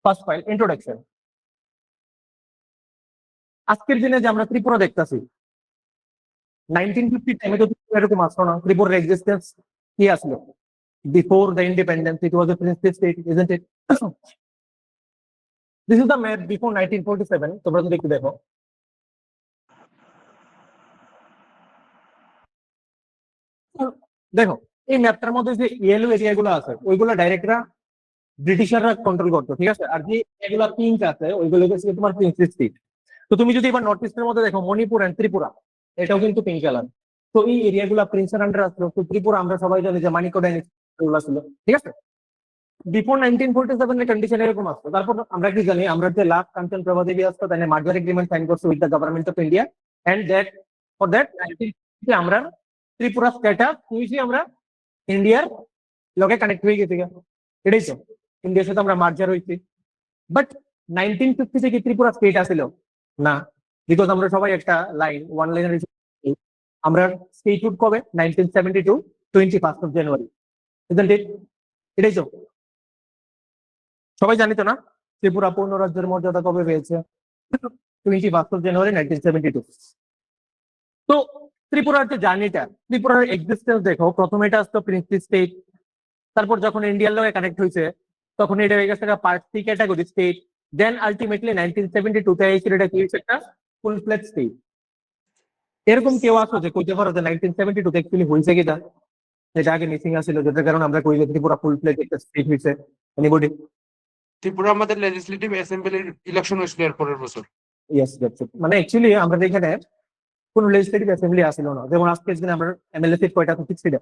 First file introduction. আজকের দিনে যে আমরা ত্রিপুরা দেখতেছি 1950 টাইমে তো এরকম আসলো না। ত্রিপুরার এক্সিস্টেন্স কি আসলো? Before the independence, it was a princely state, isn't it? This is the map before 1947. তোমরা যদি একটু দেখো, দেখো এই ম্যাপটার মধ্যে যে ইয়েলো এরিয়া গুলো আছে ওইগুলো ডাইরেক্টরা ব্রিটিশাররা কন্ট্রোল করতো, ঠিক আছে। আর যে এগুলা পিঙ্ক আছে ওইগুলো হচ্ছে তোমার প্রিন্সলি স্টেট। তো তুমি যদি এবার নর্থ ইস্টের মধ্যে দেখো মণিপুর এন্ড ত্রিপুরা, এটাও কিন্তু পিঙ্ক কালার। তো এই এরিয়া গুলা প্রিন্সের আন্ডার আসলো। তো ত্রিপুরা আমরা সবাই জানি যে মানিকো ডাইনেস্টি ছিল, ঠিক আছে। বিফোর 1947 এর কন্ডিশন এরকম আসতো। তারপর আমরা কি জানি, আমরা যে লাস্ট কাঞ্চন প্রভা দেবী আসতো তাই মার্জার এগ্রিমেন্ট সাইন করছে with the government of India, and that for that আমরা ত্রিপুরা স্ট্যাটাস হয়েছি, আমরা ইন্ডিয়ার লগে কানেক্ট হয়ে গেছি। এটাই তো ইন্ডিয়ার সাথে আমরা মার্জার হয়েছি। বাট 1950 থেকে ত্রিপুরা স্টেট আসছিল না, বিকজ আমরা সবাই একটা লাইন ওয়ান লাইনের আমরা স্টেটহুড কবে 1972 21 অফ জানুয়ারি, এটাই তো সবাই জানি তো না ত্রিপুরা পূর্ণ রাজ্যের মর্যাদা কবে পেয়েছে? 21 অফ জানুয়ারি 1972। তো ত্রিপুরার যে জার্নিটা, ত্রিপুরার এক্সিস্টেন্স দেখো, প্রথমে এটা আসতো প্রিন্সলি স্টেট, তারপর যখন ইন্ডিয়ার লগে কানেক্ট হয়েছে তখন এটা হয়ে গেছে একটা party category state, then ultimately 1972 তে এটা কি হয়েছে একটা ফুল ফ্লেজ স্টেট। এরকম কেউ আসো যে কইতে পারো যে 1972 তে অ্যাকচুয়ালি হয়েছে কিনা, এটা আগে মিসিং আছিল, যেটার কারণে আমরা কই যে ত্রিপুরা ফুল ফ্লেজ একটা স্টেট হয়েছে? এনিবডি? ত্রিপুরা আমাদের লেজিসলেটিভ অ্যাসেম্বলির ইলেকশন হয়েছিল এর পরের বছর। Yes, that's it. মানে অ্যাকচুয়ালি আমরা এখানে কোনো লেজিসলেটিভ অ্যাসেম্বলি আসছিল না, যেমন আজকের দিনে আমরা এমএলএ সিট কয়টা? 60টা।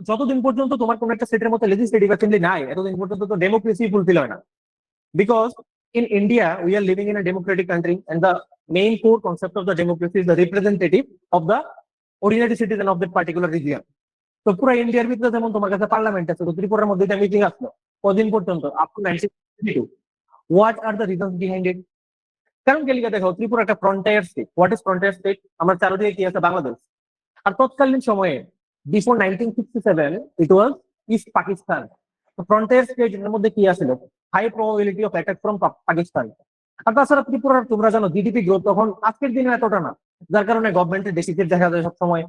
যতদিন পর্যন্ত তোমার কোন একটা স্টেটের মধ্যে লেজিসলেটিভ অ্যাসেম্বলি নাই, এতদিন পর্যন্ত তো ডেমোক্রেসি ফুলফিল হয় না। Because in India we are living in a democratic country and the main core concept of the democracy is the representative of the ordinary citizen of that particular region. তো পুরো ইন্ডিয়ার ভিতরে যেমন তোমার কাছে parliament আছে, তো ত্রিপুরার মধ্যে এটা মিটিং আসলো কদিন পর্যন্ত? Up to 1952। What are the reasons behind it? কারণ গেলিকা দেখো ত্রিপুরা একটা frontier state. What is frontier state? আমার চারদিকে কি আছে? বাংলাদেশ। আর তৎকালীন সময়ে before 1967 it was East Pakistan. Frontier state এর মধ্যে কি আছিল? High probability of attack from Pakistan. আর তাছাড়া ত্রিপুরার তোমরা জানো জিডিপি গ্রোথ তখন আজকের দিনে এতটা না, যার কারণে গভর্নমেন্টের ডেফিসিট দেখা যায় সবসময়।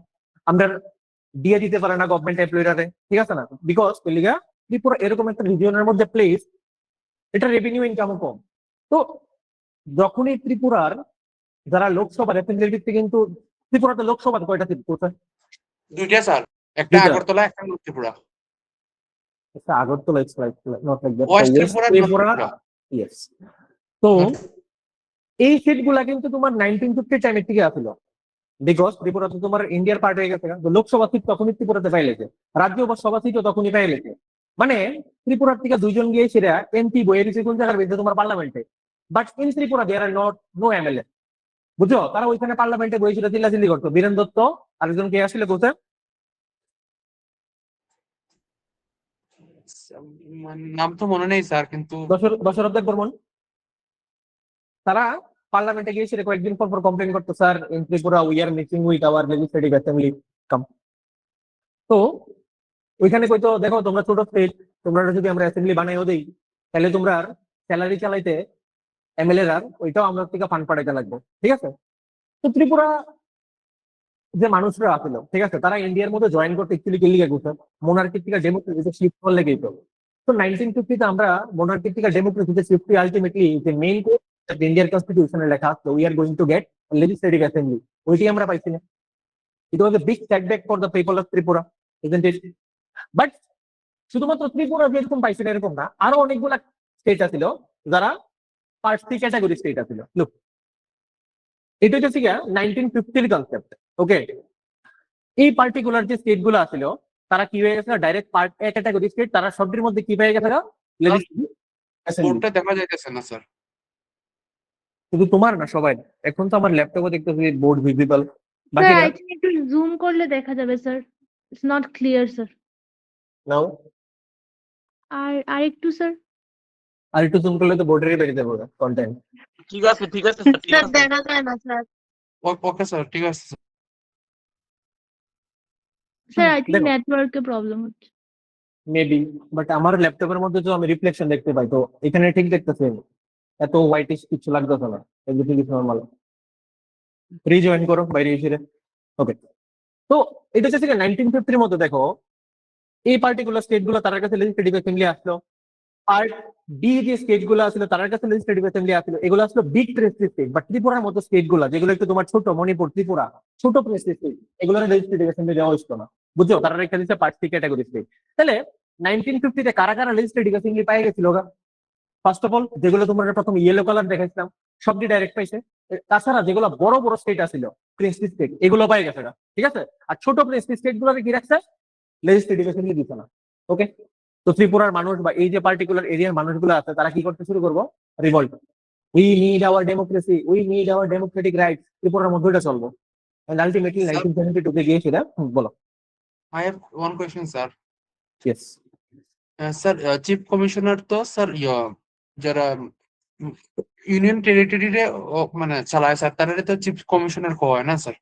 আমরা দিয়ে দিতে পারে না গভর্নমেন্ট এমপ্লয়িরারে, ঠিক আছে না? বিকজ ত্রিপুরা এরকম একটা রিজিয়নের মধ্যে প্লেস, এটা রেভিনিউ ইনকামও কম। তো যখনই ত্রিপুরার যারা লোকসভা অ্যাসেম্বলির ভিত্তি, কিন্তু ত্রিপুরাতে লোকসভা কয়টা সিট করছে? দুইটা স্যার, একটা আগরতলা, একটা Tripura. Agartala, not like that. West Tripura, Tripura, yes. তো এই সিট গুলা কিন্তু তোমার 1950 টাইমের থেকে আসলো, বিকজ ত্রিপুরা তো তোমার ইন্ডিয়ার পার্ট হয়ে গেছে। লোকসভা সিট তখনই ত্রিপুরাতে পাইলেছে, রাজ্যসভা সিটও তখনই পাইলেছে। মানে ত্রিপুরার থেকে দুইজন গিয়ে সেরা এমপি বইয়ে দিচ্ছে কোন জায়গার ভিতরে? তোমার পার্লামেন্টে। But in Tripura there are not no MLA, বুঝছো? তারা ওইখানে পার্লামেন্টে বইয়েছিল, চিল্লাচিল্লি করতো। বীরেন দত্ত আরেকজন কে আসলে বলছে, নাম তো মনে নেই স্যার, কিন্তু দশরথ দেব বর্মন। তারা পার্লামেন্টে গিয়ে সেটা কয়েকদিন পর পর কমপ্লেন করতো, sir in Tripura we are meeting with our legislative assembly come. তো ওইখানে কইতো, দেখো তোমরা ছোট স্টেট, তোমরা যদি আমরা অ্যাসেম্বলি বানাইও দেই তাহলে তোমরা স্যালারি চালাইতে এমএলএ ওইটাও আমরা থেকে ফান্ড পাঠাইতে লাগবে, ঠিক আছে। তো ত্রিপুরা যে মানুষরা আসছিল, ঠিক আছে, তারা ইন্ডিয়ার মধ্যে জয়েন করতে অ্যাকচুয়ালি কি লিগে করছে? মোনার্কি থেকে ডেমোক্রেসিতে শিফট করলে গেই তো। তো 1950 আমরা মোনার্কি থেকে ডেমোক্রেসিতে শিফট করি। আলটিমেটলি যে মেইন কোর ইন্ডিয়ার কনস্টিটিউশনে লেখা আছে we are going to get legislative assembly, ওইটি আমরা পাইছি না। It was a big setback for the people of Tripura, isn't it? But শুধুমাত্র ত্রিপুরা যেরকম পাইছে না এরকম না, আরো অনেকগুলা স্টেট আছিল যারা পার্টি ক্যাটাগরি স্টেট আছিল। লুক, এটা হচ্ছে কি 1950 কনসেপ্ট, ওকে। এই পার্টিকুলার যে স্টেট গুলো আছিল তারা কি হয়ে গেছে? Direct part A category state. তারা সবটির মধ্যে কি পেয়ে গেছে? বোর্ডটা দেখা যাইতেছে না স্যার। শুধু তোমার না, সবাই। এখন তো আমার ল্যাপটপে দেখতেছি board visible. Sir I think একটু জুম করলে দেখা যাবে sir, it's not clear sir. Now আর একটু স্যার, আর একটু জুম করলে তো বোর্ডেরই বেরিয়ে যাবে কন্টেন্ট। ঠিক আছে স্যার, ঠিক আছে দেখা যায় না স্যার। ওকে স্যার, ঠিক আছে স্যার আই থিংক নেটওয়ার্কে প্রবলেম হচ্ছে। মেবি, বাট আমার ল্যাপটপের মধ্যে তো আমি রিফ্লেকশন দেখতে পাই, তো এখানে ঠিক দেখতেছি আমি। এত হোয়াইটিশ কিছু লাগতেছে না, এভরিথিং ইজ নর্মাল। রিজয়েন করো বাইরে এসে। ওকে, তো এটা হচ্ছে 1950-র মধ্যে দেখো এই পার্টিকুলার স্টেট গুলো তার কাছে লেজিসলেটিভ অ্যাসেম্বলি আসলো। পার্ট বি যে স্টেট গুলো আসলো তার কাছে লেজিসলেটিভ অ্যাসেম্বলি আসলো, এগুলো আসলো বিগ প্রেসিডেন্ট স্টেট। বাট ত্রিপুরার মতো স্টেট গুলো যেগুলো একটু তোমার ছোট, মণিপুর, ত্রিপুরা ছোট প্রেসিডেন্ট স্টেট, এগুলোর লেজিসলেটিভ অ্যাসেম্বলি দেওয়া হইতো না। বুঝছো, তারা রেখে দিচ্ছে পার্ট সি ক্যাটাগরি স্টেট। তাহলে 1950-তে কারা কারা লেজিসলেটিভ অ্যাসেম্বলি পাই গেছিল? ফার্স্ট অফ অল যেগুলো তোমরা প্রথম ইয়েলো কালার দেখাইছিলাম সবটি ডাইরেক্ট পাইছে। তাছাড়া যেগুলো বড় বড় স্টেট আছিল প্রিন্সলি স্টেট, এগুলো পাই গেছে না, ঠিক আছে। আর ছোট প্রিন্সলি স্টেট গুলোকে কি রাখছে? লেজিসলেটিভ অ্যাসেম্বলি দিচ্ছে না। ওকে, তো ত্রিপুরার মানুষ বা এই যে পার্টিকুলার এরিয়ার মানুষগুলো আছে তারা কি করতে শুরু করবো? Revolt. We need our democracy, we need our democratic rights. ত্রিপুরার মধ্যে এটা চলবো। আলটিমেটলি Sir, 1972-তে গিয়ে সেটা বলো। I have one question, sir. Yes, Sir, chief commissioner তো স্যার যারা ইউনিয়ন টেরিটরিরে মানে চালায় স্যার, তারা তো চিফ কমিশনার হয় না স্যার?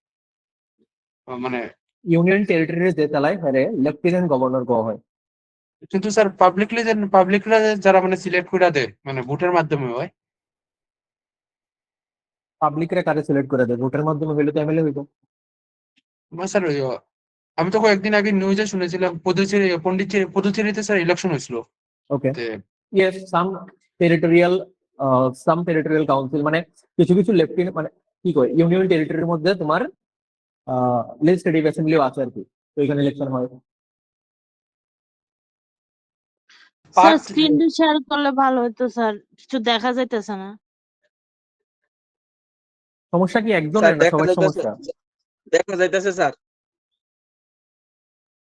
মানে ইউনিয়ন টেরিটরি যে চালায় হ্যাঁ লেফটেন্যান্ট গভর্নর কো হয়। কিন্তু স্যার পাবলিকরা যারা মানে সিলেক্ট করে দেয় মানে ভোটের মাধ্যমে হয়। পাবলিকরা কারে সিলেক্ট করে দেয়? ভোটের মাধ্যমে হইলে তো এমএলএ হইতো। মানে স্যার আমি তো কয়েকদিন আগে নিউজে শুনেছিলাম পুদুচেরিতে স্যার ইলেকশন হয়েছিল। ওকে, তে ইয়েস, সাম টেরিটোরিয়াল কাউন্সিল মানে কিছু কিছু লেফটেন্যান্ট মানে কি কয় ইউনিয়ন টেরিটরির মধ্যে তোমার লেজিসলেটিভ অ্যাসেম্বলিও আছে আর কি, তো এখানে ইলেকশন হয়। স্যার পার্ট স্ক্রিনটা শেয়ার করলে ভালো হতো স্যার, কিছু দেখা যাইতেছে না। সমস্যা কি স্যার একজনের না দেখা সবার যাইতেছে, সমস্যা? স্যার।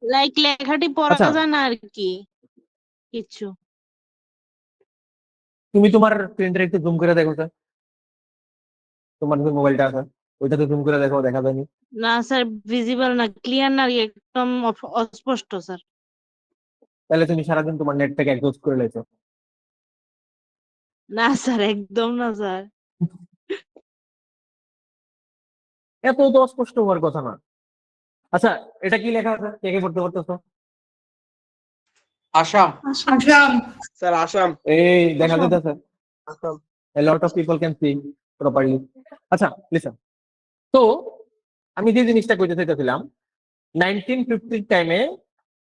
লাইক লেখাটি পড়া আচ্ছা, যায় না আর কি কিছু। তুমি তোমার প্রিন্টার একটু জুম করে দেখো স্যার, তোমার যে মোবাইলটা আছে ওইটাতে জুম করে দেখো, দেখা যায়নি? না স্যার, ভিজিবল না, ক্লিয়ার না, একদম অস্পষ্ট স্যার। তাহলে তুমি সারাদিন তোমার নেটটাকে এক্সহস্ট করে লেছো। না স্যার, একদম না স্যার। এত তো অস্পষ্ট হওয়ার কথা না। আচ্ছা, এটা কি লেখা আছে, কে কে পড়তে পারতেছো? আসাম। স্যার আসাম। এই দেখা যাইতেছে, Assam. a lot of people can see properly. আচ্ছা লিসেন, তো আমি যে জিনিসটা কইতে চাইতেছিলাম 1950 টাইমে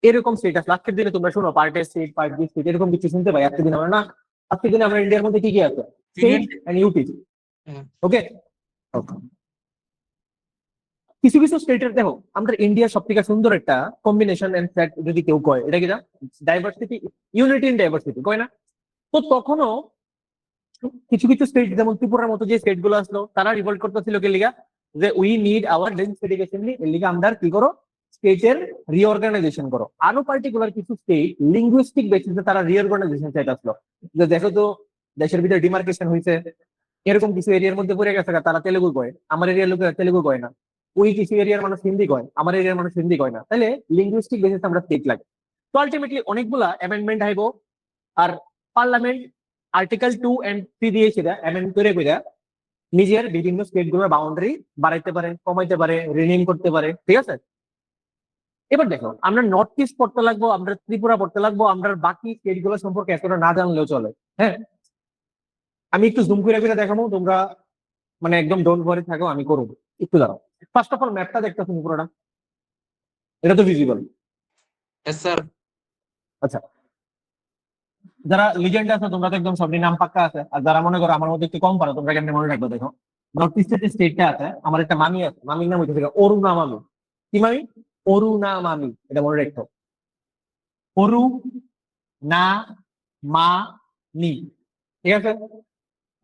এরকম স্টেট আছে। আজকের দিনে তোমরা শোনো part A state, part B state, এরকম কিছু শুনতে পাই আজকের দিনে আমরা না। আজকের দিনে আমরা ইন্ডিয়ার মধ্যে কি কি আছে? State and UT. হ্যাঁ। ওকে, কিছু কিছু স্টেটের দেখো আমাদের ইন্ডিয়ার সব থেকে সুন্দর একটা কম্বিনেশন এন্ড ফ্যাক্ট যদি কেউ কয় এটা কি না, ডাইভার্সিটি, ইউনিটি ইন ডাইভার্সিটি কয় না? তো তখনও কিছু কিছু স্টেট যেমন ত্রিপুরার মতো যে স্টেট গুলো আসলো তারা রিভোল্ট করতেছিল কি লিগা, যে we need our legislative assembly, এর লিগা আমরা কি করো, স্টেটের রিঅর্গানাইজেশন করো। আরো পার্টিকুলার কিছু স্টেট লিঙ্গুইস্টিক বেসিসে তারা রিঅর্গানাইজেশন চাইতে আসলো, যে দেখো তো দেশের ভিতরে ডিমার্কেশন হয়েছে, এরকম কিছু এরিয়ার মধ্যে পড়ে গেছে তারা তেলেগু কয়, আমার এরিয়ার লোকেরা তেলেগু কয় না। ওই কিছু এরিয়ার মানুষ হিন্দি কয়, আমার এরিয়ার মানুষ হিন্দি কয় না। তাহলে লিঙ্গুইস্টিক বেসিস আমরা স্টেট লাগে। তো আলটিমেটলি অনেকগুলা অ্যামেন্ডমেন্ট আইবো, আর পার্লামেন্ট আর্টিকেল 2 and 3 দিয়ে সেটা অ্যামেন্ড করে নিজের বিভিন্ন স্টেট গুলোর বাউন্ডারি বাড়াইতে পারে, কমাইতে পারে, রিনিউম করতে পারে, ঠিক আছে। এবার দেখো আমরা নর্থ ইস্ট পড়তে লাগবো, আমরা ত্রিপুরা পড়তে লাগবো, আমরা বাকি স্টেট গুলো সম্পর্কে এতটা না জানলেও চলে। হ্যাঁ, আমি একটু জুম করে করে দেখাবো, তোমরা মানে একদম ডোন্ট ওয়ারি থাকো, আমি করবো। একটু দাঁড়াও, ফার্স্ট অফ অল ম্যাপটা দেখতে তুমি পুরোটা, এটা তো ভিজিবল। স্যার আচ্ছা, যারা লিজেন্ড আছে তোমরা তো একদম সবই নাম পাক্কা আছে, আর যারা মনে করো আমার মধ্যে একটু কম পারো তোমরা কেমনে মনে রাখবে দেখো। নর্থ ইস্টের যে স্টেটটা আছে, আমার একটা মামি আছে, মামির নাম হচ্ছে অরুণা মামি। কি মামি? অরুণা মামি, এটা মনে রাখতো। অরু না মা নি, ঠিক আছে।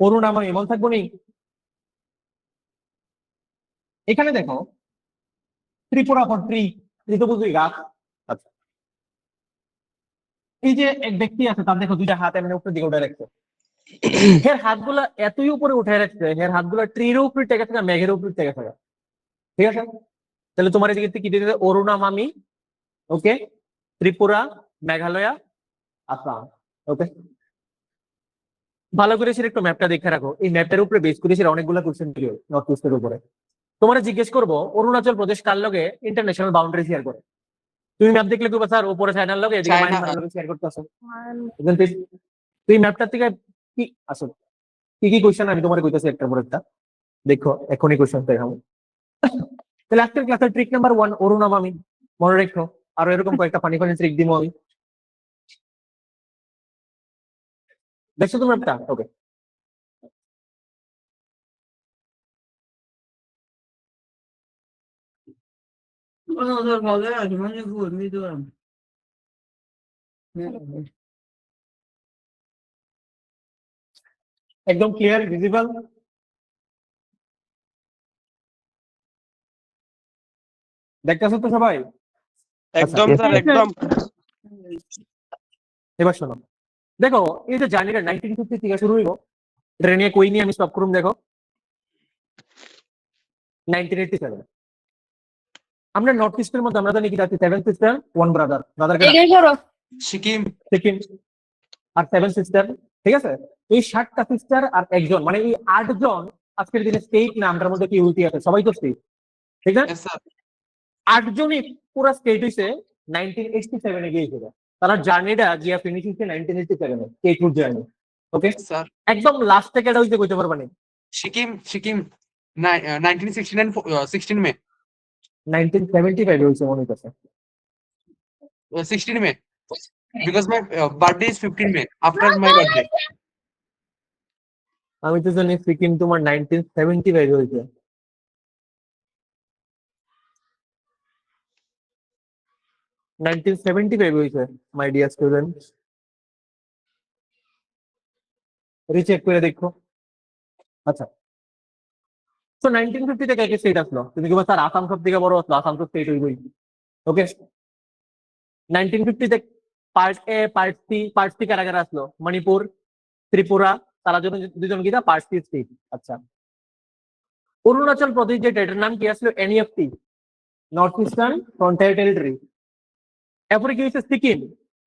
অরুণা মামি মনে থাকবো নি। এখানে দেখো ত্রিপুরা ফর ট্রি, ট্রি তো বুঝলি গাছ। আচ্ছা, এই যে এক ব্যক্তি আছে তার দেখো দুইটা হাত এমনি উপরে দিকে উঠে রাখছে, হের হাতগুলা এতই উপরে উঠে রাখছে, হের হাতগুলা ট্রির উপরে টেকে থাকা, মেঘের উপরে টেকে থাকা, ঠিক আছে। তাহলে তোমার এদিকে কি দিতে, অরুণা মামি, ওকে, ত্রিপুরা, মেঘালয়া, আসাম, ওকে। ভালো করে সেটা একটু ম্যাপটা দেখে রাখো, এই ম্যাপটার উপরে বেস করে সেটা অনেকগুলো কোশ্চেন দিও নর্থ ইস্টের উপরে। তোমার জিজ্ঞেস করবো অরুণাচল প্রদেশ কার লগে ইন্টারন্যাশনাল বাউন্ডারি শেয়ার করে, তুমি ম্যাপ দেখলে কি স্যার উপরে চায়নার লগে এদিকে চায়না, মায়ানমারের লগে শেয়ার করতেছ One. তুই ম্যাপটার থেকে কি আসল কি কোশ্চেন আমি তোমার কইতাছি একটার পর একটা দেখো এখনই কোশ্চেন দেখাবো তাহলে আজকের ক্লাসের ট্রিক নাম্বার 1 অরুণাম আমি মনে রেখো আর এরকম কয়েকটা ফানি ফানি ট্রিক দিমো আমি দেখছো তুমি ম্যাপটা ওকে একদম ক্লিয়ার ভিজিবল দেখতেছো তো সবাই একদম yes, স্যার sir. একদম এবার শোনো দেখো এই যে জার্নিটা 1950 থেকে শুরু হইব এটা নিয়ে কই নিয়ে আমি স্টপ করুম দেখো 1987 আমরা নর্থ ইস্টের মধ্যে আমরা জানি কি আছে 7 সিস্টার 1 ব্রাদার সিকিম, সিকিম আর 7 সিস্টার ঠিক আছে এই 7টা সিস্টার আর একজন মানে এই 8 জন আজকের দিনে স্টেট না আমরার মধ্যে কি উল্টি আছে সবাই তো স্টেট ঠিক আছে yes sir, 8 জনই পুরো স্টেট হইছে 1987 এ গিয়েছিল তারা জার্নিটা গিয়া ফিনিশ হইছে 1987 এ state route journey okay sir. একদম লাস্ট থেকে এটা হইতে কইতে পারবা না সিকিম 1969 16 May, 1975 এ হইছে মনে হইতাছে 16 May, because my birthday is 15 May after my birthday. আমি তো জানি সিকিম তোমার 1975 এ হইছে নাইনটিন সেভেন্টি ফাইভ হয়েছে মাই ডিয়ার স্টুডেন্ট রিচেক করে দেখো আচ্ছা তো 1950 থেকে একটা স্টেট আসলো তুমি কি স্যার আসাম সব থেকে বড় আসলো আসাম তো স্টেট হইবই ওকে 1950 তে part A part C part C কারা কারা আসলো মণিপুর ত্রিপুরা তারা দুজন গিয়ে পার্ট সি স্টেট আচ্ছা অরুণাচল প্রদেশ যে এটার নাম কি আসলো NEFT north eastern frontier territory এরপরে কি হয়েছে সিকিম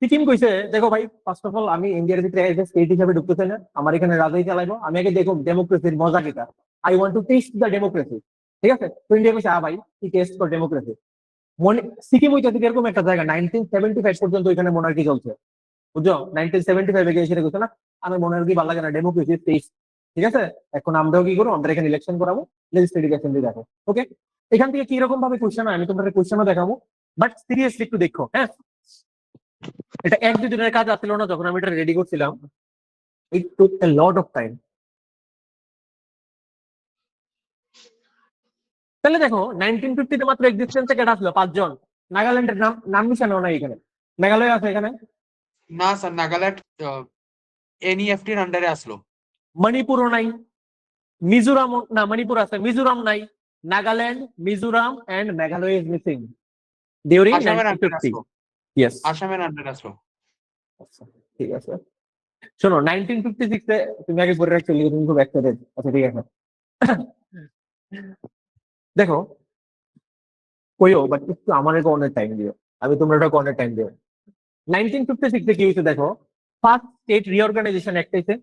সিকিম কইছে দেখো ভাই ফার্স্ট অফ অল আমি ইন্ডিয়ার ভিতরে স্টেট হিসাবে ঢুকতেছে না আমার এখানে রাজাই চালাইবো আমি আগে দেখো ডেমোক্রেসির মজা কিটা I want to test the democracy ঠিক আছে তো ইন্ডিয়া কইছে ভাই কি টেস্ট ফর ডেমোক্রেসি মনে সিকিম হইতেছে এরকম একটা জায়গা 1975 পর্যন্ত ওইখানে মোনার্কি চলছে বুঝছো 1975 এ গিয়ে সেটা কইছে না আমি মোনার্কি ভালো লাগে না ডেমোক্রেসি টেস্ট ঠিক আছে এখন আমরাও কি করবো আমরা এখানে ইলেকশন করাবো লেজিসলেটিভ অ্যাসেম্বলি দেখো ওকে এখান থেকে কি রকম ভাবে কোশ্চেন হয় আমি তোমাদের কোশ্চেনও দেখাবো বাট সিরিয়াসলি একটু দেখো হ্যাঁ এটা এক দুই দিনের কাজ আসছিল না যখন আমি এটা রেডি করছিলাম ইট টুক এ লট অফ টাইম তাহলে দেখো 1950 তে মাত্র এক্সিস্টেন্সে কেটে আসলো 5 জন নাগাল্যান্ডের নাম মিশানো নাই এখানে মেঘালয় আছে এখানে না স্যার নাগাল্যান্ড এনইএফটির আন্ডারে আসলো। মণিপুরও নাই মিজোরাম না মণিপুর আছে মিজোরাম নাই Nagaland Mizoram and Meghalaya is missing during আসামের আন্ডারে 1950 আসলো, ইয়েস আসামের আন্ডারে আসলো। আচ্ছা ঠিক আছে শোনো 1956 এ তুমি আগে পড়ে রাখছো তুমি খুব এক্সাইটেড আচ্ছা ঠিক আছে দেখো কইও বাট একটু আমাদের অনেক টাইম দিও আমি তোমরা অনেক টাইম দিও 1956 এ কি হয়েছে দেখো ফার্স্ট স্টেট রিঅর্গানাইজেশন অ্যাক্ট হয়েছে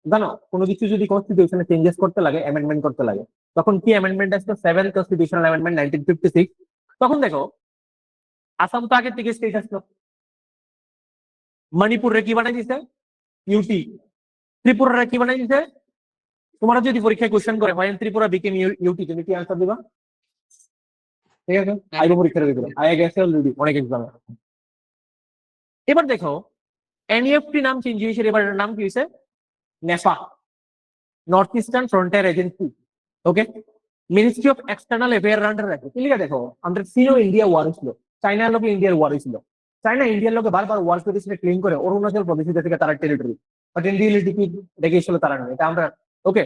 জানো কোনো কিছু যদি কনস্টিটিউশনে চেঞ্জেস করতে লাগে অ্যামেন্ডমেন্ট করতে লাগে তখন কি অ্যামেন্ডমেন্ট আসলো 7th কনস্টিটিউশনাল অ্যামেন্ডমেন্ট 1956 তখন দেখো আসাম তো আগে থেকে স্টেট আসলো মণিপুরে কি বানাই দিছে ইউটি ত্রিপুরা কি বানাই দিছে তোমরা যদি পরীক্ষায় কোশ্চেন করে হয় ত্রিপুরা বিকেম ইউটি তুমি কি আনসার দিবা ঠিক আছে আইবো পরীক্ষার ভিতরে আই গেছে অলরেডি অনেক এক্সাম এবার দেখো এনইএফটি নাম চেঞ্জ হয়েছে এবার নাম কি হয়েছে NEFA north eastern frontier agency okay ministry of external affair under রাখে ঠিক আছে দেখো আমাদের সিনো ইন্ডিয়া ওয়ার হয়েছিল চায়নার লোকে ইন্ডিয়ার ওয়ার হয়েছিল চায়না ইন্ডিয়ার লোকে বারবার ওয়ার করেছিল ক্লেম করে অরুণাচল প্রদেশ থেকে তারা টেরিটরি বাট ইন রিয়েলিটি কি দেখেছিল তারা না এটা আমরা ওকে